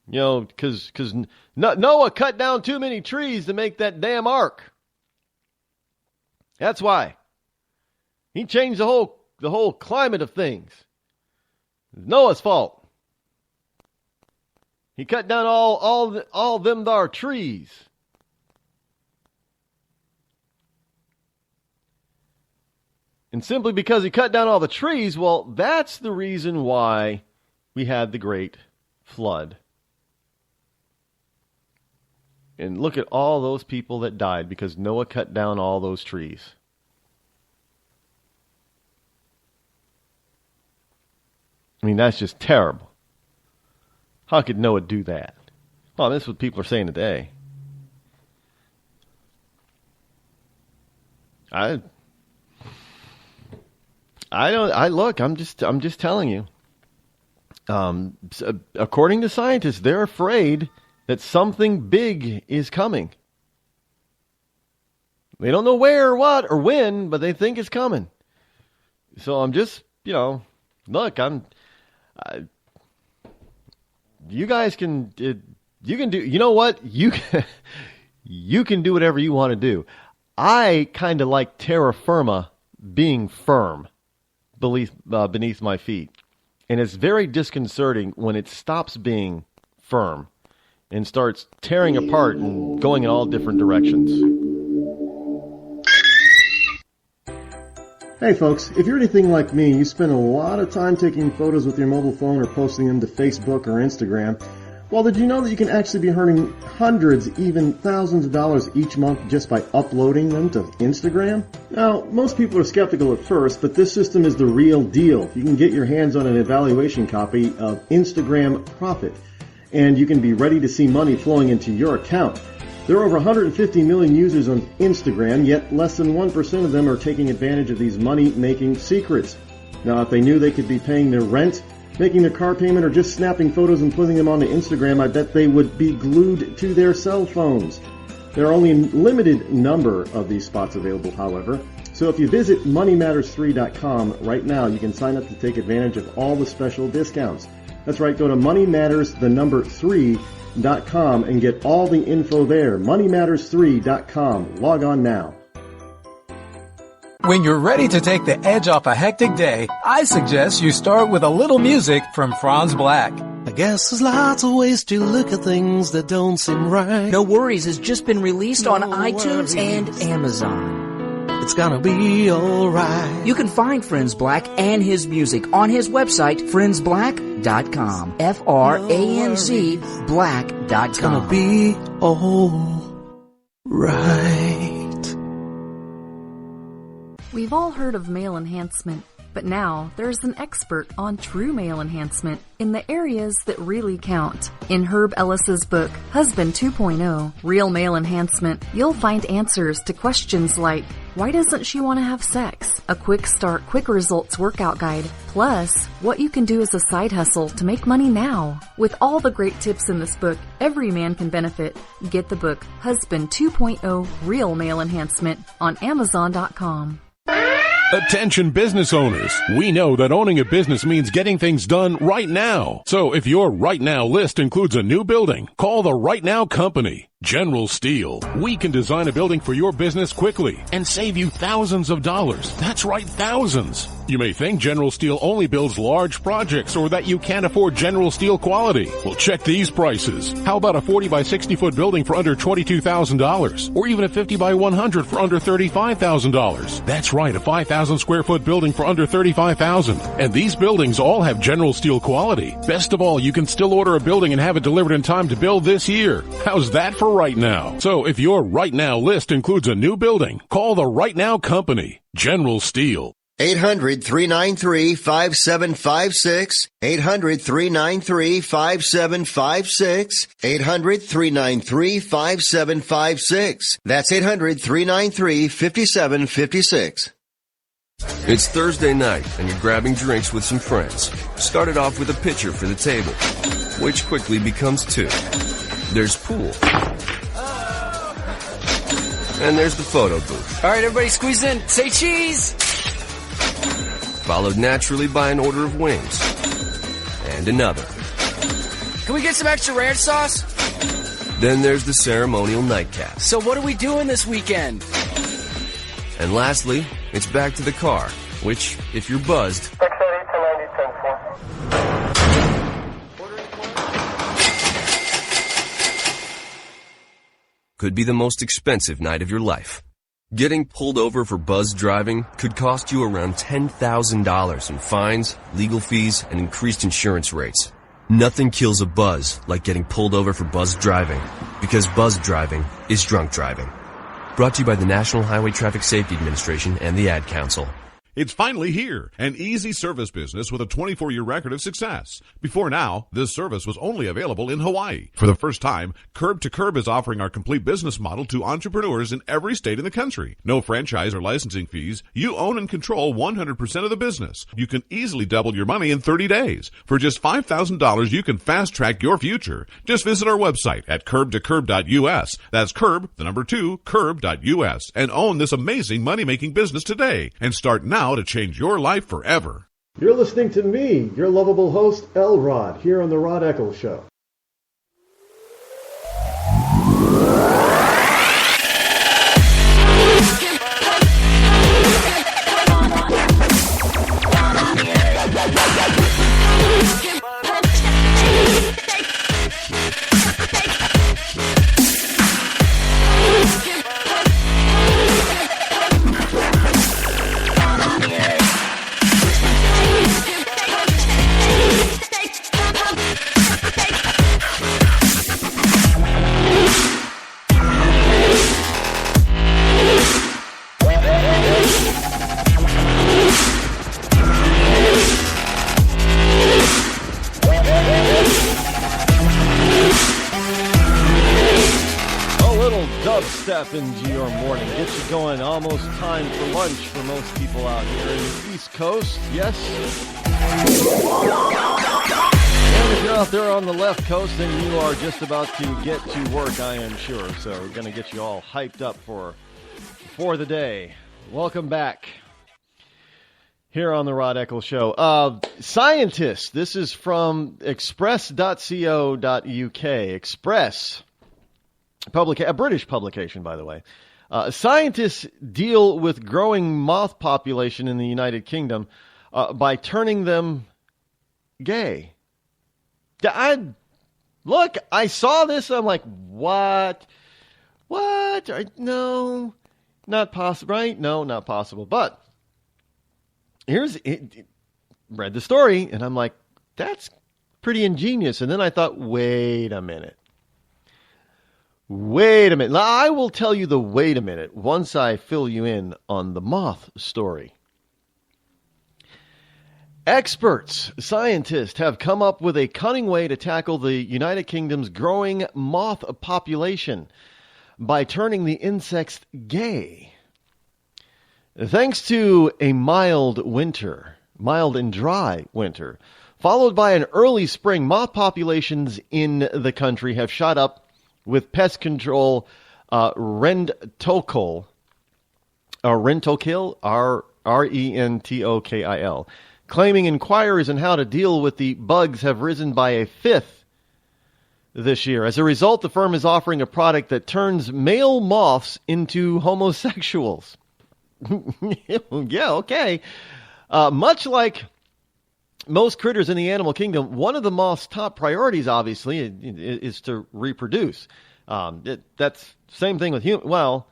Because Noah cut down too many trees to make that damn ark. That's why. He changed the whole climate of things. It's Noah's fault. He cut down all them there trees. And simply because he cut down all the trees, well, that's the reason why we had the Great Flood. And look at all those people that died because Noah cut down all those trees. That's just terrible. How could Noah do that? Well, this is what people are saying today. I'm just telling you. According to scientists, they're afraid that something big is coming. They don't know where or what or when, but they think it's coming. So I'm just, you guys can do, you know what? You can do whatever you want to do. I kind of like terra firma being firm beneath my feet. And it's very disconcerting when it stops being firm and starts tearing apart and going in all different directions. Hey folks, if you're anything like me, you spend a lot of time taking photos with your mobile phone or posting them to Facebook or Instagram. Well, did you know that you can actually be earning hundreds, even thousands of dollars each month just by uploading them to Instagram? Now, most people are skeptical at first, but this system is the real deal. You can get your hands on an evaluation copy of Instagram Profit, and you can be ready to see money flowing into your account. There are over 150 million users on Instagram, yet less than 1% of them are taking advantage of these money-making secrets. Now, if they knew they could be paying their rent, making their car payment, or just snapping photos and putting them onto Instagram, I bet they would be glued to their cell phones. There are only a limited number of these spots available, however. So if you visit moneymatters3.com right now, you can sign up to take advantage of all the special discounts. That's right, go to moneymatters3.com and get all the info there. moneymatters3.com. Log on now. When you're ready to take the edge off a hectic day, I suggest you start with a little music from Franz Black. I guess there's lots of ways to look at things that don't seem right. No Worries has just been released on iTunes and Amazon. It's gonna be alright. You can find Franz Black and his music on his website, friendsblack.com. Franz Black.com. It's gonna be alright. We've all heard of male enhancement, but now there's an expert on true male enhancement in the areas that really count. In Herb Ellis's book, Husband 2.0, Real Male Enhancement, you'll find answers to questions like, why doesn't she want to have sex? A quick start, quick results workout guide, plus what you can do as a side hustle to make money now. With all the great tips in this book, every man can benefit. Get the book, Husband 2.0, Real Male Enhancement, on Amazon.com. Attention business owners. We know that owning a business means getting things done right now. So if your right now list includes a new building, call the Right Now Company. General Steel. We can design a building for your business quickly and save you thousands of dollars. That's right, thousands. You may think General Steel only builds large projects or that you can't afford General Steel quality. Well, check these prices. How about a 40 by 60 foot building for under $22,000? Or even a 50 by 100 for under $35,000? That's right, a 5,000 square foot building for under $35,000. And these buildings all have General Steel quality. Best of all, you can still order a building and have it delivered in time to build this year. How's that for right now? So if your right now list includes a new building, call the Right Now Company. General Steel. 800-393-5756. 800-393-5756. 800-393-5756. That's 800-393-5756. It's Thursday night, and you're grabbing drinks with some friends. Started off with a pitcher for the table, which quickly becomes two. There's pool. And there's the photo booth. All right, everybody squeeze in. Say cheese! Followed naturally by an order of wings. And another. Can we get some extra ranch sauce? Then there's the ceremonial nightcap. So what are we doing this weekend? And lastly, it's back to the car, which, if you're buzzed, could be the most expensive night of your life. Getting pulled over for buzz driving could cost you around $10,000 in fines, legal fees, and increased insurance rates. Nothing kills a buzz like getting pulled over for buzz driving, because buzz driving is drunk driving. Brought to you by the National Highway Traffic Safety Administration and the Ad Council. It's finally here, an easy service business with a 24-year record of success. Before now, this service was only available in Hawaii. For the first time, Curb to Curb is offering our complete business model to entrepreneurs in every state in the country. No franchise or licensing fees. You own and control 100% of the business. You can easily double your money in 30 days. For just $5,000, you can fast-track your future. Just visit our website at curbtocurb.us. That's curb, the number 2, curb.us, and own this amazing money-making business today. And start now to change your life forever. You're listening to me, your lovable host, L. Rod, here on the Rod Eccles Show. Step into your morning, get you going. Almost time for lunch for most people out here in the East Coast. Yes. And if you're out there on the left coast, then you are just about to get to work, I am sure. So we're going to get you all hyped up for the day. Welcome back here on the Rod Eccles Show. Scientists, this is from express.co.uk. Express, a British publication, by the way. Scientists deal with growing moth population in the United Kingdom by turning them gay. I saw this. I'm like, what? No, not possible, right? No, not possible. But read the story, and I'm like, that's pretty ingenious. And then I thought, wait a minute. Now, I will tell you the wait a minute once I fill you in on the moth story. Scientists have come up with a cunning way to tackle the United Kingdom's growing moth population by turning the insects gay. Thanks to a mild and dry winter, followed by an early spring, moth populations in the country have shot up, with pest control Rentokil, Rentokil, claiming inquiries on how to deal with the bugs have risen by a fifth this year. As a result, the firm is offering a product that turns male moths into homosexuals. Yeah, okay. Much like most critters in the animal kingdom, one of the moth's top priorities, obviously, is to reproduce. That's same thing with humans. Well,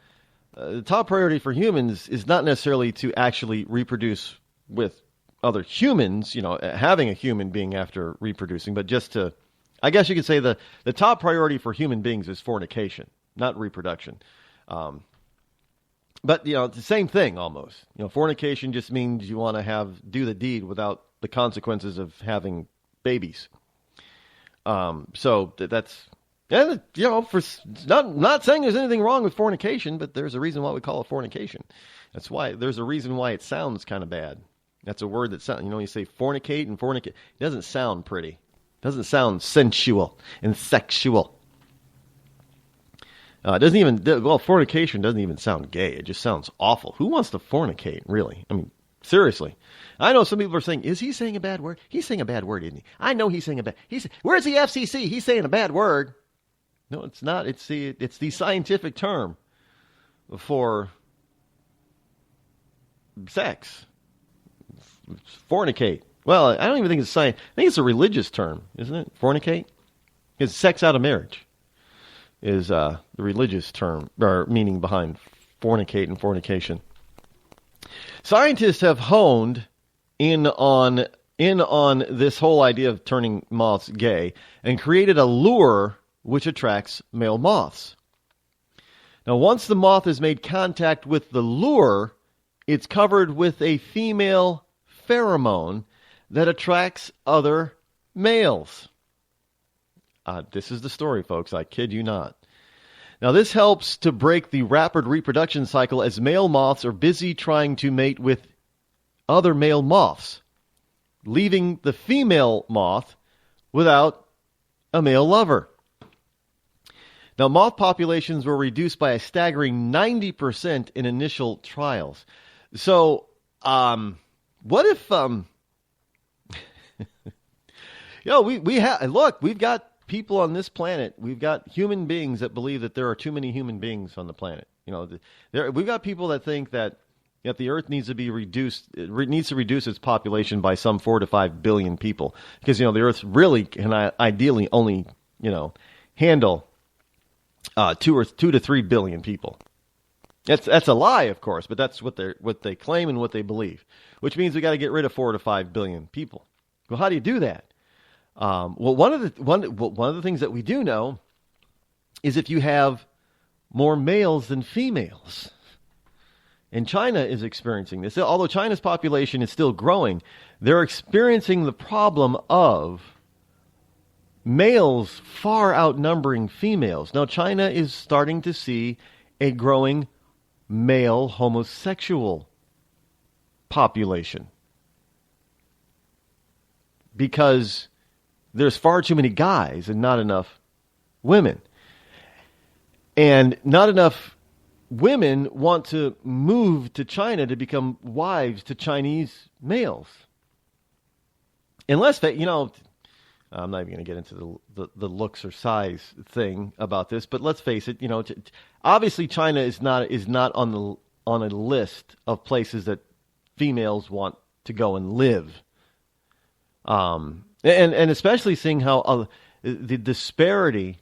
the top priority for humans is not necessarily to actually reproduce with other humans, having a human being after reproducing, but just to, I guess you could say the top priority for human beings is fornication, not reproduction. But, it's the same thing almost. Fornication just means you want to do the deed without the consequences of having babies. So that's, for not saying there's anything wrong with fornication, but there's a reason why we call it fornication. That's why there's a reason why it sounds kind of bad. That's a word that sounds, you say fornicate and fornicate. It doesn't sound pretty. It doesn't sound sensual and sexual. Fornication doesn't even sound gay. It just sounds awful. Who wants to fornicate, really? I mean, seriously. I know some people are saying, is he saying a bad word? He's saying a bad word, isn't he? I know he's saying a bad word. Where's the FCC? He's saying a bad word. No, it's not. It's the scientific term for sex. Fornicate. Well, I don't even think it's science. I think it's a religious term, isn't it? Fornicate? Because sex out of marriage is the religious term, or meaning behind fornicate and fornication. Scientists have honed in on this whole idea of turning moths gay and created a lure which attracts male moths. Now, once the moth has made contact with the lure, it's covered with a female pheromone that attracts other males. This is the story, folks. I kid you not. Now, this helps to break the rapid reproduction cycle as male moths are busy trying to mate with other male moths, leaving the female moth without a male lover. Now, moth populations were reduced by a staggering 90% in initial trials. So, what if, we've got people on this planet. We've got human beings that believe that there are too many human beings on the planet. We've got people that think that the Earth needs to be reduced. It needs to reduce its population by some 4 to 5 billion people, because the Earth really can ideally only handle 2 to 3 billion people. That's a lie, of course, but that's what they claim and what they believe, which means we got to get rid of 4 to 5 billion people. Well, how do you do that? One of the things that we do know is if you have more males than females. And China is experiencing this. Although China's population is still growing, they're experiencing the problem of males far outnumbering females. Now, China is starting to see a growing male homosexual population because there's far too many guys and not enough women. And not enough women want to move to China to become wives to Chinese males. Unless, I'm not even going to get into the looks or size thing about this, but let's face it, obviously China is not on a list of places that females want to go and live. And especially seeing how the disparity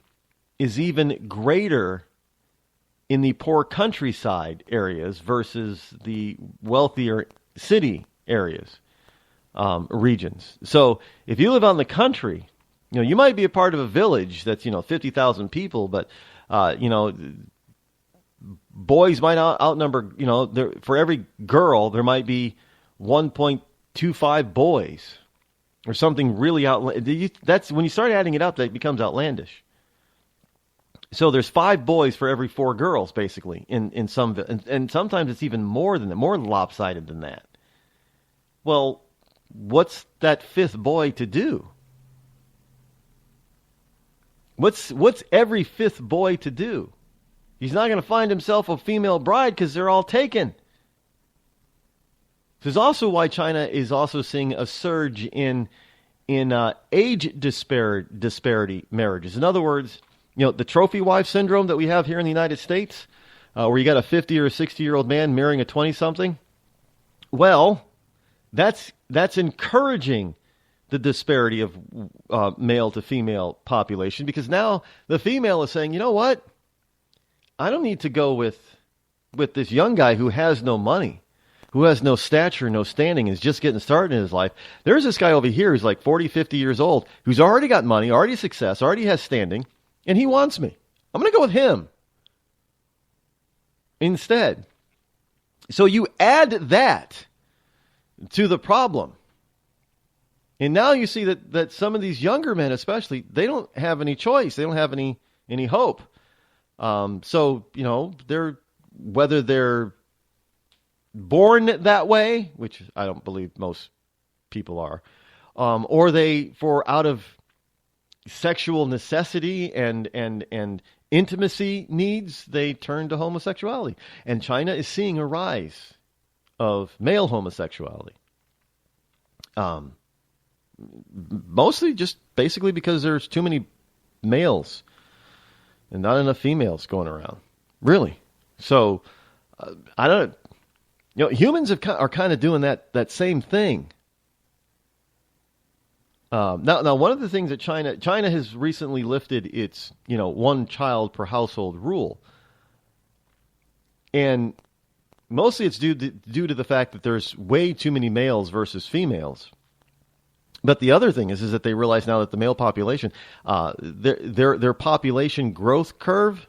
is even greater in the poor countryside areas versus the wealthier city areas, regions. So if you live on the country, you might be a part of a village that's, 50,000 people, but, boys might outnumber, for every girl, there might be 1.25 boys or something really outlandish. That's when you start adding it up, that becomes outlandish. So there's 5 boys for every 4 girls, basically, in some, and sometimes it's even more than that, more lopsided than that. Well, what's that 5th boy to do? What's every 5th boy to do? He's not going to find himself a female bride because they're all taken. This is also why China is also seeing a surge in age disparity marriages. In other words, the trophy wife syndrome that we have here in the United States, where you got a 50 or a 60-year-old man marrying a 20-something. Well, that's encouraging the disparity of male to female population, because now the female is saying, you know what? I don't need to go with this young guy who has no money, who has no stature, no standing, is just getting started in his life. There's this guy over here who's like 40, 50 years old, who's already got money, already success, already has standing, and he wants me. I'm going to go with him instead. So you add that to the problem. And now you see that some of these younger men especially, they don't have any choice. They don't have any hope. So, whether they're born that way, which I don't believe most people are, or they, for out of sexual necessity and intimacy needs, they turn to homosexuality. And China is seeing a rise of male homosexuality. Mostly just basically because there's too many males and not enough females going around. Really. So, I don't, humans are kind of doing that same thing. Now, one of the things that China has recently lifted its, 1 child per household rule. And mostly it's due to the fact that there's way too many males versus females. But the other thing is that they realize now that the male population, their population growth curve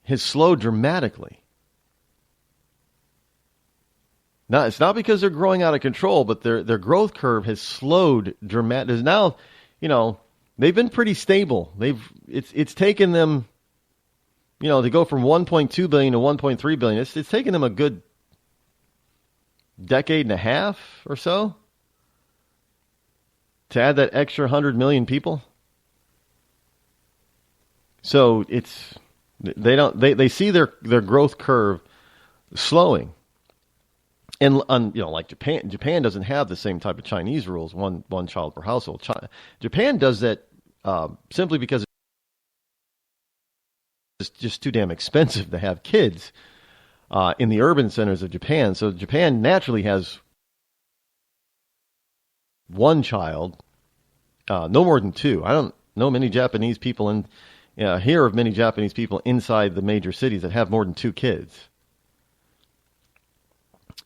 has slowed dramatically. Now, it's not because they're growing out of control, but their growth curve has slowed dramatically. There's now, they've been pretty stable. It's taken them, to go from 1.2 billion to 1.3 billion. It's taken them a good decade and a half or so to add that extra 100 million people. So they see their growth curve slowing. And like Japan doesn't have the same type of Chinese rules, one child per household. Japan does that simply because it's just too damn expensive to have kids in the urban centers of Japan. So Japan naturally has 1 child, no more than 2. I don't know many Japanese people hear of many Japanese people inside the major cities that have more than 2 kids.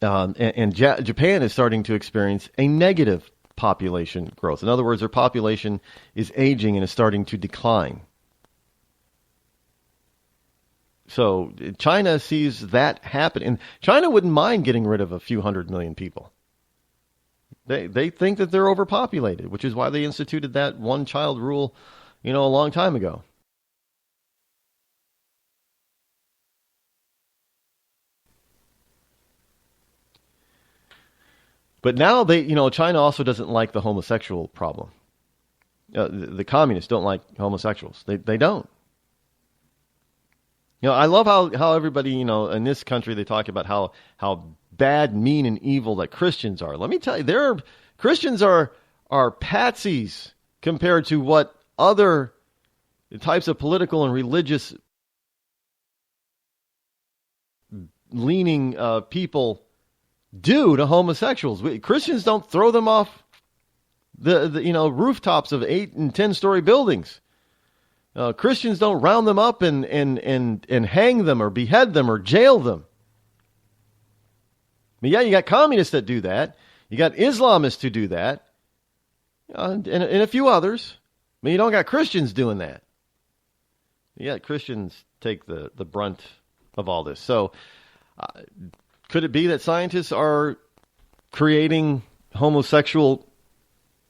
Japan is starting to experience a negative population growth. In other words, their population is aging and is starting to decline. So China sees that happen. And China wouldn't mind getting rid of a few 100 million people. They think that they're overpopulated, which is why they instituted that 1-child rule, a long time ago. But now China also doesn't like the homosexual problem. The communists don't like homosexuals. They don't. I love how everybody, in this country, they talk about how bad, mean, and evil that Christians are. Let me tell you, Christians are patsies compared to what other types of political and religious leaning people do to homosexuals. Christians don't throw them off the rooftops of 8 and 10-story buildings. Christians don't round them up and hang them or behead them or jail them. I mean, yeah, you got communists that do that. You got Islamists who do that. And a few others. I mean, you don't got Christians doing that. Yeah, Christians take the brunt of all this. So could it be that scientists are creating homosexual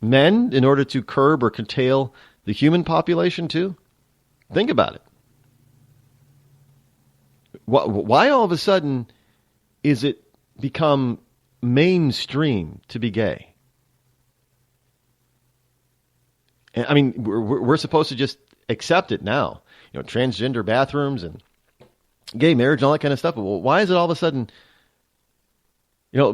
men in order to curb or curtail the human population too? Think about it. Why all of a sudden is it become mainstream to be gay? And, I mean, we're supposed to just accept it now. Transgender bathrooms and gay marriage and all that kind of stuff. Well, why is it all of a sudden?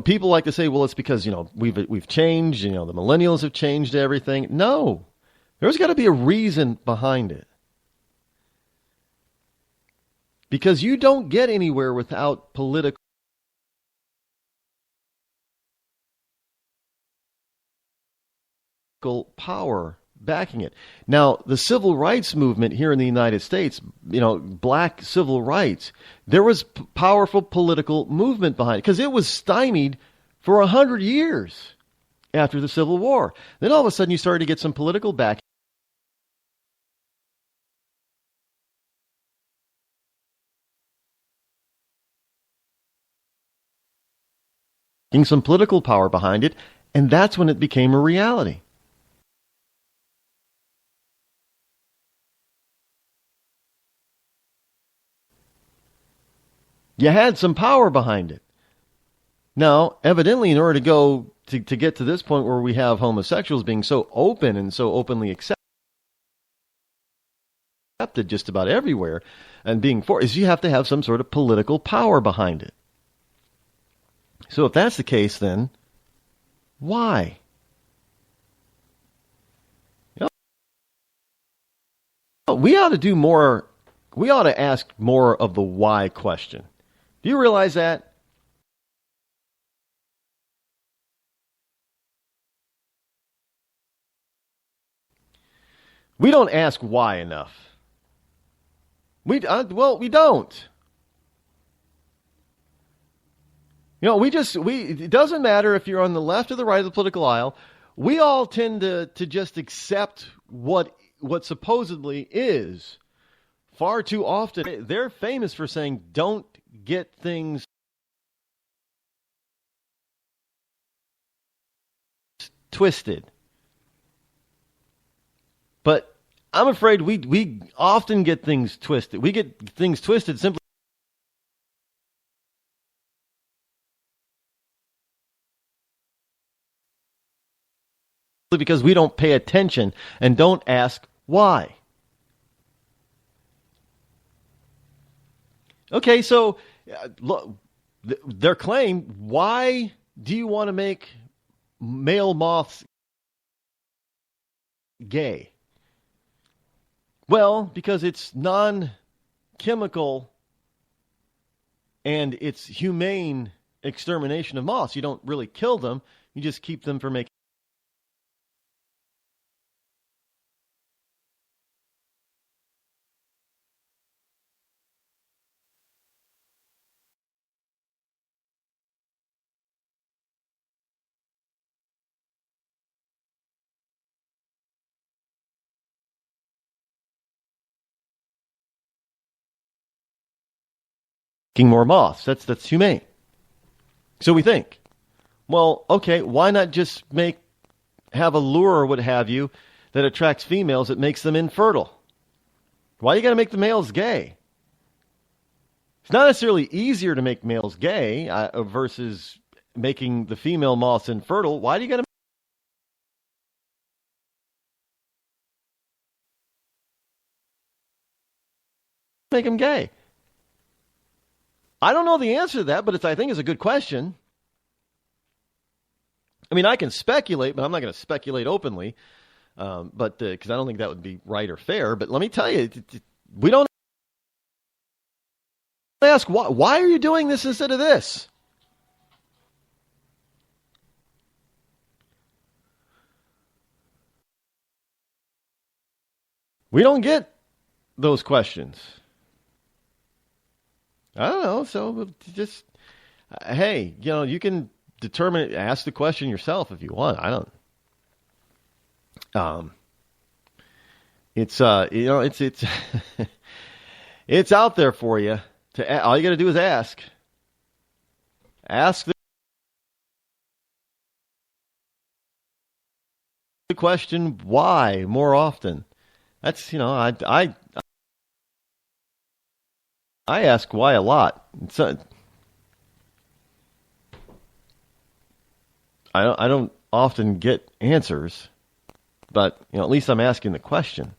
People like to say, well, it's because we've changed. The millennials have changed everything. No, there's got to be a reason behind it. Because you don't get anywhere without political power backing it. Now, the civil rights movement here in the United States, black civil rights, there was powerful political movement behind it because it was stymied for 100 years after the Civil War. Then all of a sudden you started to get some political backing. Some political power behind it, and that's when it became a reality. You had some power behind it. Now, evidently, in order to go to get to this point where we have homosexuals being so open and so openly accepted just about everywhere and being for, is you have to have some sort of political power behind it. So if that's the case, then why? We ought to do more. We ought to ask more of the why question. Do you realize that? We don't ask why enough. We don't. It doesn't matter if you're on the left or the right of the political aisle. We all tend to just accept what supposedly is far too often. They're famous for saying, don't get things twisted. But I'm afraid we often get things twisted. We get things twisted simply because we don't pay attention and don't ask why. Okay, so look, their claim, why do you want to make male moths gay? Well, because it's non-chemical and it's humane extermination of moths. You don't really kill them, you just keep them from making more moths. That's humane. So we think, well, okay, why not just have a lure or what have you that attracts females that makes them infertile? Why you got to make the males gay? It's not necessarily easier to make males gay versus making the female moths infertile. Why do you got to make him gay? I don't know the answer to that, but I think it's a good question. I mean, I can speculate, but I'm not going to speculate openly, but because I don't think that would be right or fair. But let me tell you, we don't ask why are you doing this instead of this? We don't get those questions. I don't know. So just, hey, you can determine it, ask the question yourself if you want. I don't. It's it's it's out there for you. All you got to do is ask. Ask the question why more often. That's I ask why a lot. I don't often get answers, but at least I'm asking the question,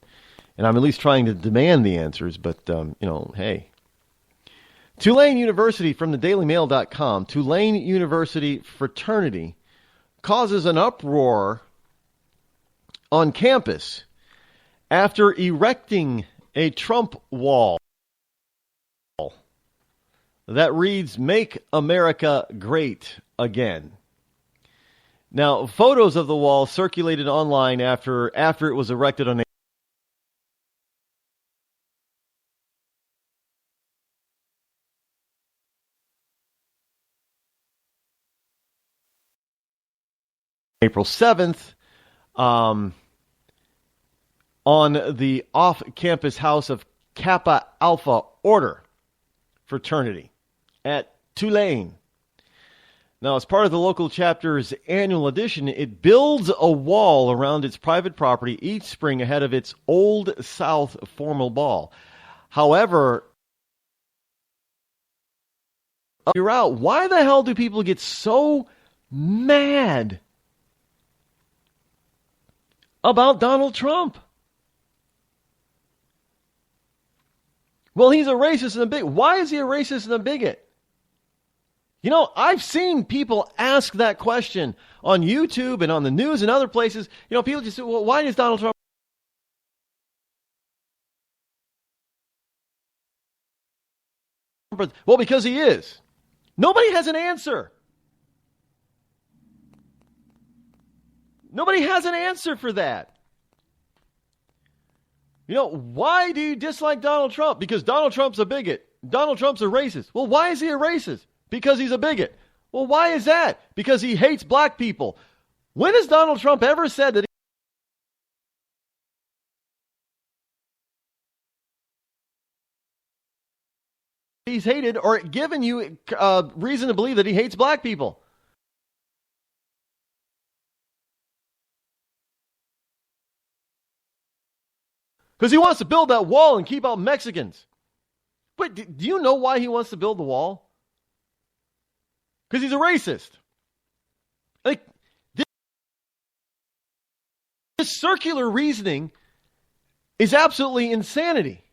and I'm at least trying to demand the answers. But hey, Tulane University from the DailyMail.com. Tulane University fraternity causes an uproar on campus after erecting a Trump wall that reads, "Make America Great Again." Now, photos of the wall circulated online after it was erected on April 7th on the off-campus house of Kappa Alpha Order fraternity at Tulane. Now, as part of the local chapter's annual edition, it builds a wall around its private property each spring ahead of its Old South formal ball. However, you're out. Why the hell do people get so mad about Donald Trump? Well, he's a racist and a bigot. Why is he a racist and a bigot? I've seen people ask that question on YouTube and on the news and other places. People just say, well, why is Donald Trump? Well, because he is. Nobody has an answer. Nobody has an answer for that. Why do you dislike Donald Trump? Because Donald Trump's a bigot. Donald Trump's a racist. Well, why is he a racist? Because he's a bigot. Well, why is that? Because he hates black people. When has Donald Trump ever said that he's hated or given you reason to believe that he hates black people? Because he wants to build that wall and keep out Mexicans. Wait, do you know why he wants to build the wall? Because he's a racist. Like, this circular reasoning is absolutely insanity.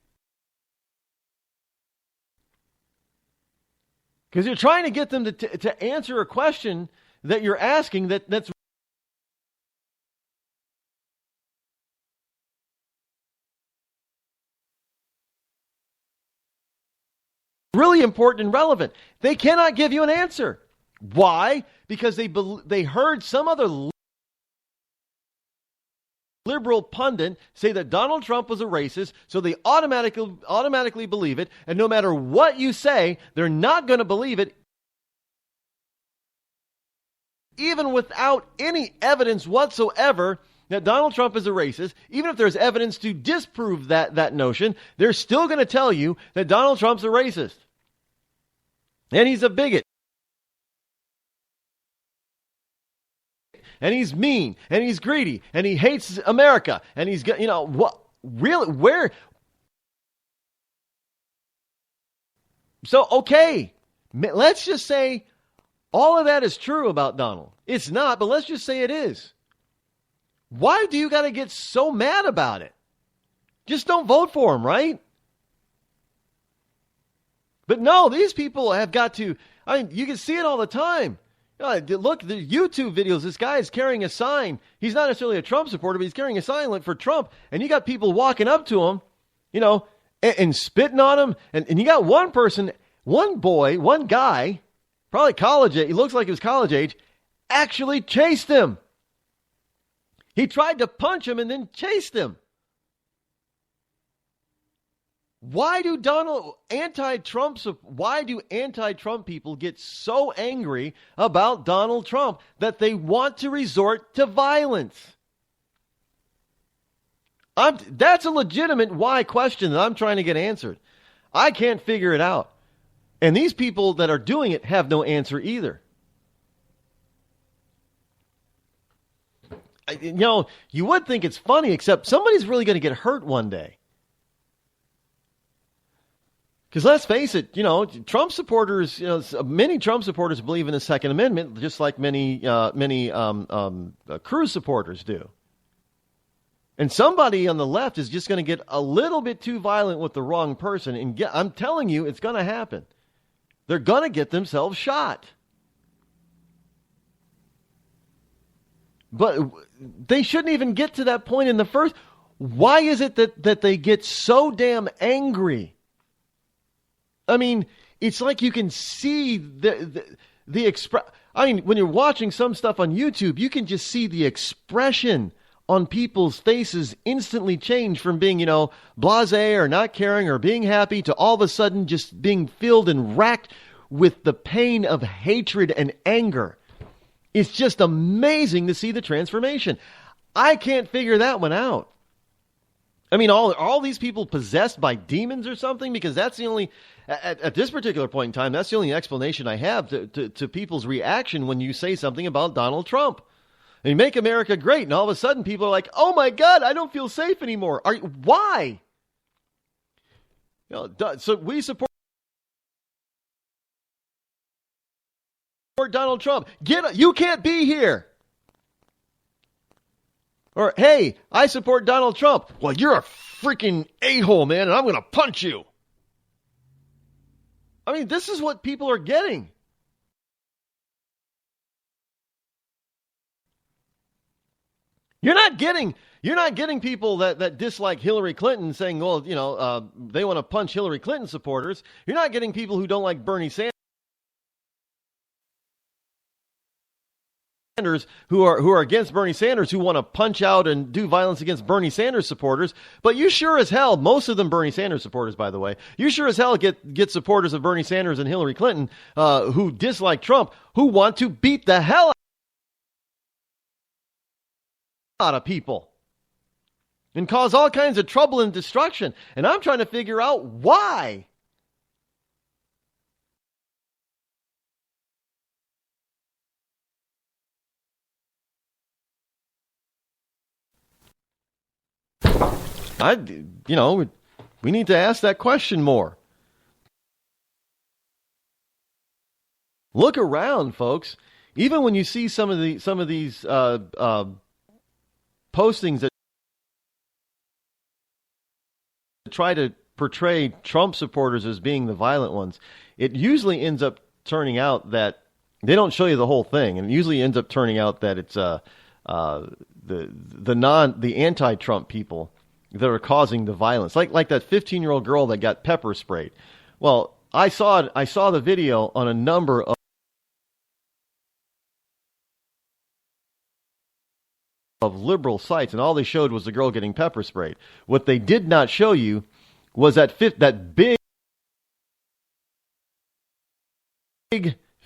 Because you're trying to get them to answer a question that you're asking that's really important and relevant. They cannot give you an answer. Why? Because they heard some other liberal pundit say that Donald Trump was a racist, so they automatically believe it, and no matter what you say, they're not going to believe it, even without any evidence whatsoever that Donald Trump is a racist. Even if there's evidence to disprove that notion, they're still going to tell you that Donald Trump's a racist. And he's a bigot. And he's mean, and he's greedy, and he hates America, and he's, what, really, where? So, okay, let's just say all of that is true about Donald. It's not, but let's just say it is. Why do you got to get so mad about it? Just don't vote for him, right? But no, these people have got to, I mean, you can see it all the time. Look, the YouTube videos, this guy is carrying a sign. He's not necessarily a Trump supporter, but he's carrying a sign for Trump. And you got people walking up to him, and spitting on him. And you got one person, one boy, one guy, probably college age, he looks like he was college age, actually chased him. He tried to punch him and then chased him. Why do anti-Trump people get so angry about Donald Trump that they want to resort to violence? That's a legitimate why question that I'm trying to get answered. I can't figure it out. And these people that are doing it have no answer either. You would think it's funny, except somebody's really going to get hurt one day. Because let's face it, Trump supporters, many Trump supporters believe in the Second Amendment, just like many Cruz supporters do. And somebody on the left is just going to get a little bit too violent with the wrong person. And I'm telling you, it's going to happen. They're going to get themselves shot. But they shouldn't even get to that point in the first. Why is it that they get so damn angry? I mean, it's like you can see the I mean, when you're watching some stuff on YouTube, you can just see the expression on people's faces instantly change from being, blasé or not caring or being happy to all of a sudden just being filled and racked with the pain of hatred and anger. It's just amazing to see the transformation. I can't figure that one out. I mean, are all these people possessed by demons or something? Because that's the only, at this particular point in time, that's the only explanation I have to people's reaction when you say something about Donald Trump. And you make America great, and all of a sudden people are like, oh my God, I don't feel safe anymore. Why? So we support Donald Trump. You can't be here. Or, hey, I support Donald Trump. Well, you're a freaking a-hole, man, and I'm going to punch you. I mean, this is what people are getting. You're not getting people that dislike Hillary Clinton saying, well, they want to punch Hillary Clinton supporters. You're not getting people who don't like Bernie Sanders who are against Bernie Sanders, who want to punch out and do violence against Bernie Sanders supporters. But you sure as hell, most of them Bernie Sanders supporters, by the way, you sure as hell get supporters of Bernie Sanders and Hillary Clinton who dislike Trump, who want to beat the hell out of people and cause all kinds of trouble and destruction. And I'm trying to figure out why. We need to ask that question more. Look around, folks. Even when you see some of these postings that try to portray Trump supporters as being the violent ones, it usually ends up turning out that they don't show you the whole thing, and it usually ends up turning out that it's the anti-Trump people that are causing the violence, like that 15-year-old girl that got pepper sprayed. Well, I saw the video on a number of liberal sites, and all they showed was the girl getting pepper sprayed. What they did not show you was that big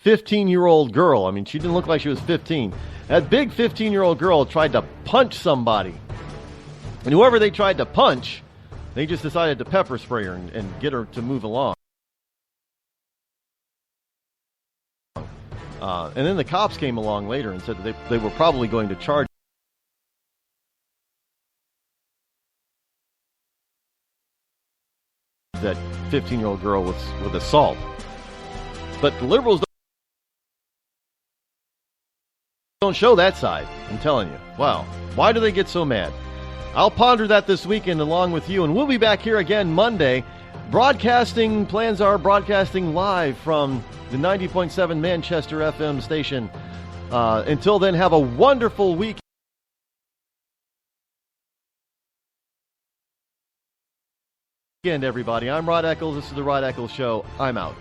15-year-old girl. I mean, she didn't look like she was 15. That big 15-year-old girl tried to punch somebody. And whoever they tried to punch, they just decided to pepper spray her and get her to move along. And then the cops came along later and said that they were probably going to charge that 15-year-old girl with assault. But the liberals don't show that side, I'm telling you. Wow. Why do they get so mad? I'll ponder that this weekend along with you, and we'll be back here again Monday Plans are broadcasting live from the 90.7 Manchester FM station. Until then, have a wonderful week. Everybody, I'm Rod Eccles. This is the Rod Eccles Show. I'm out.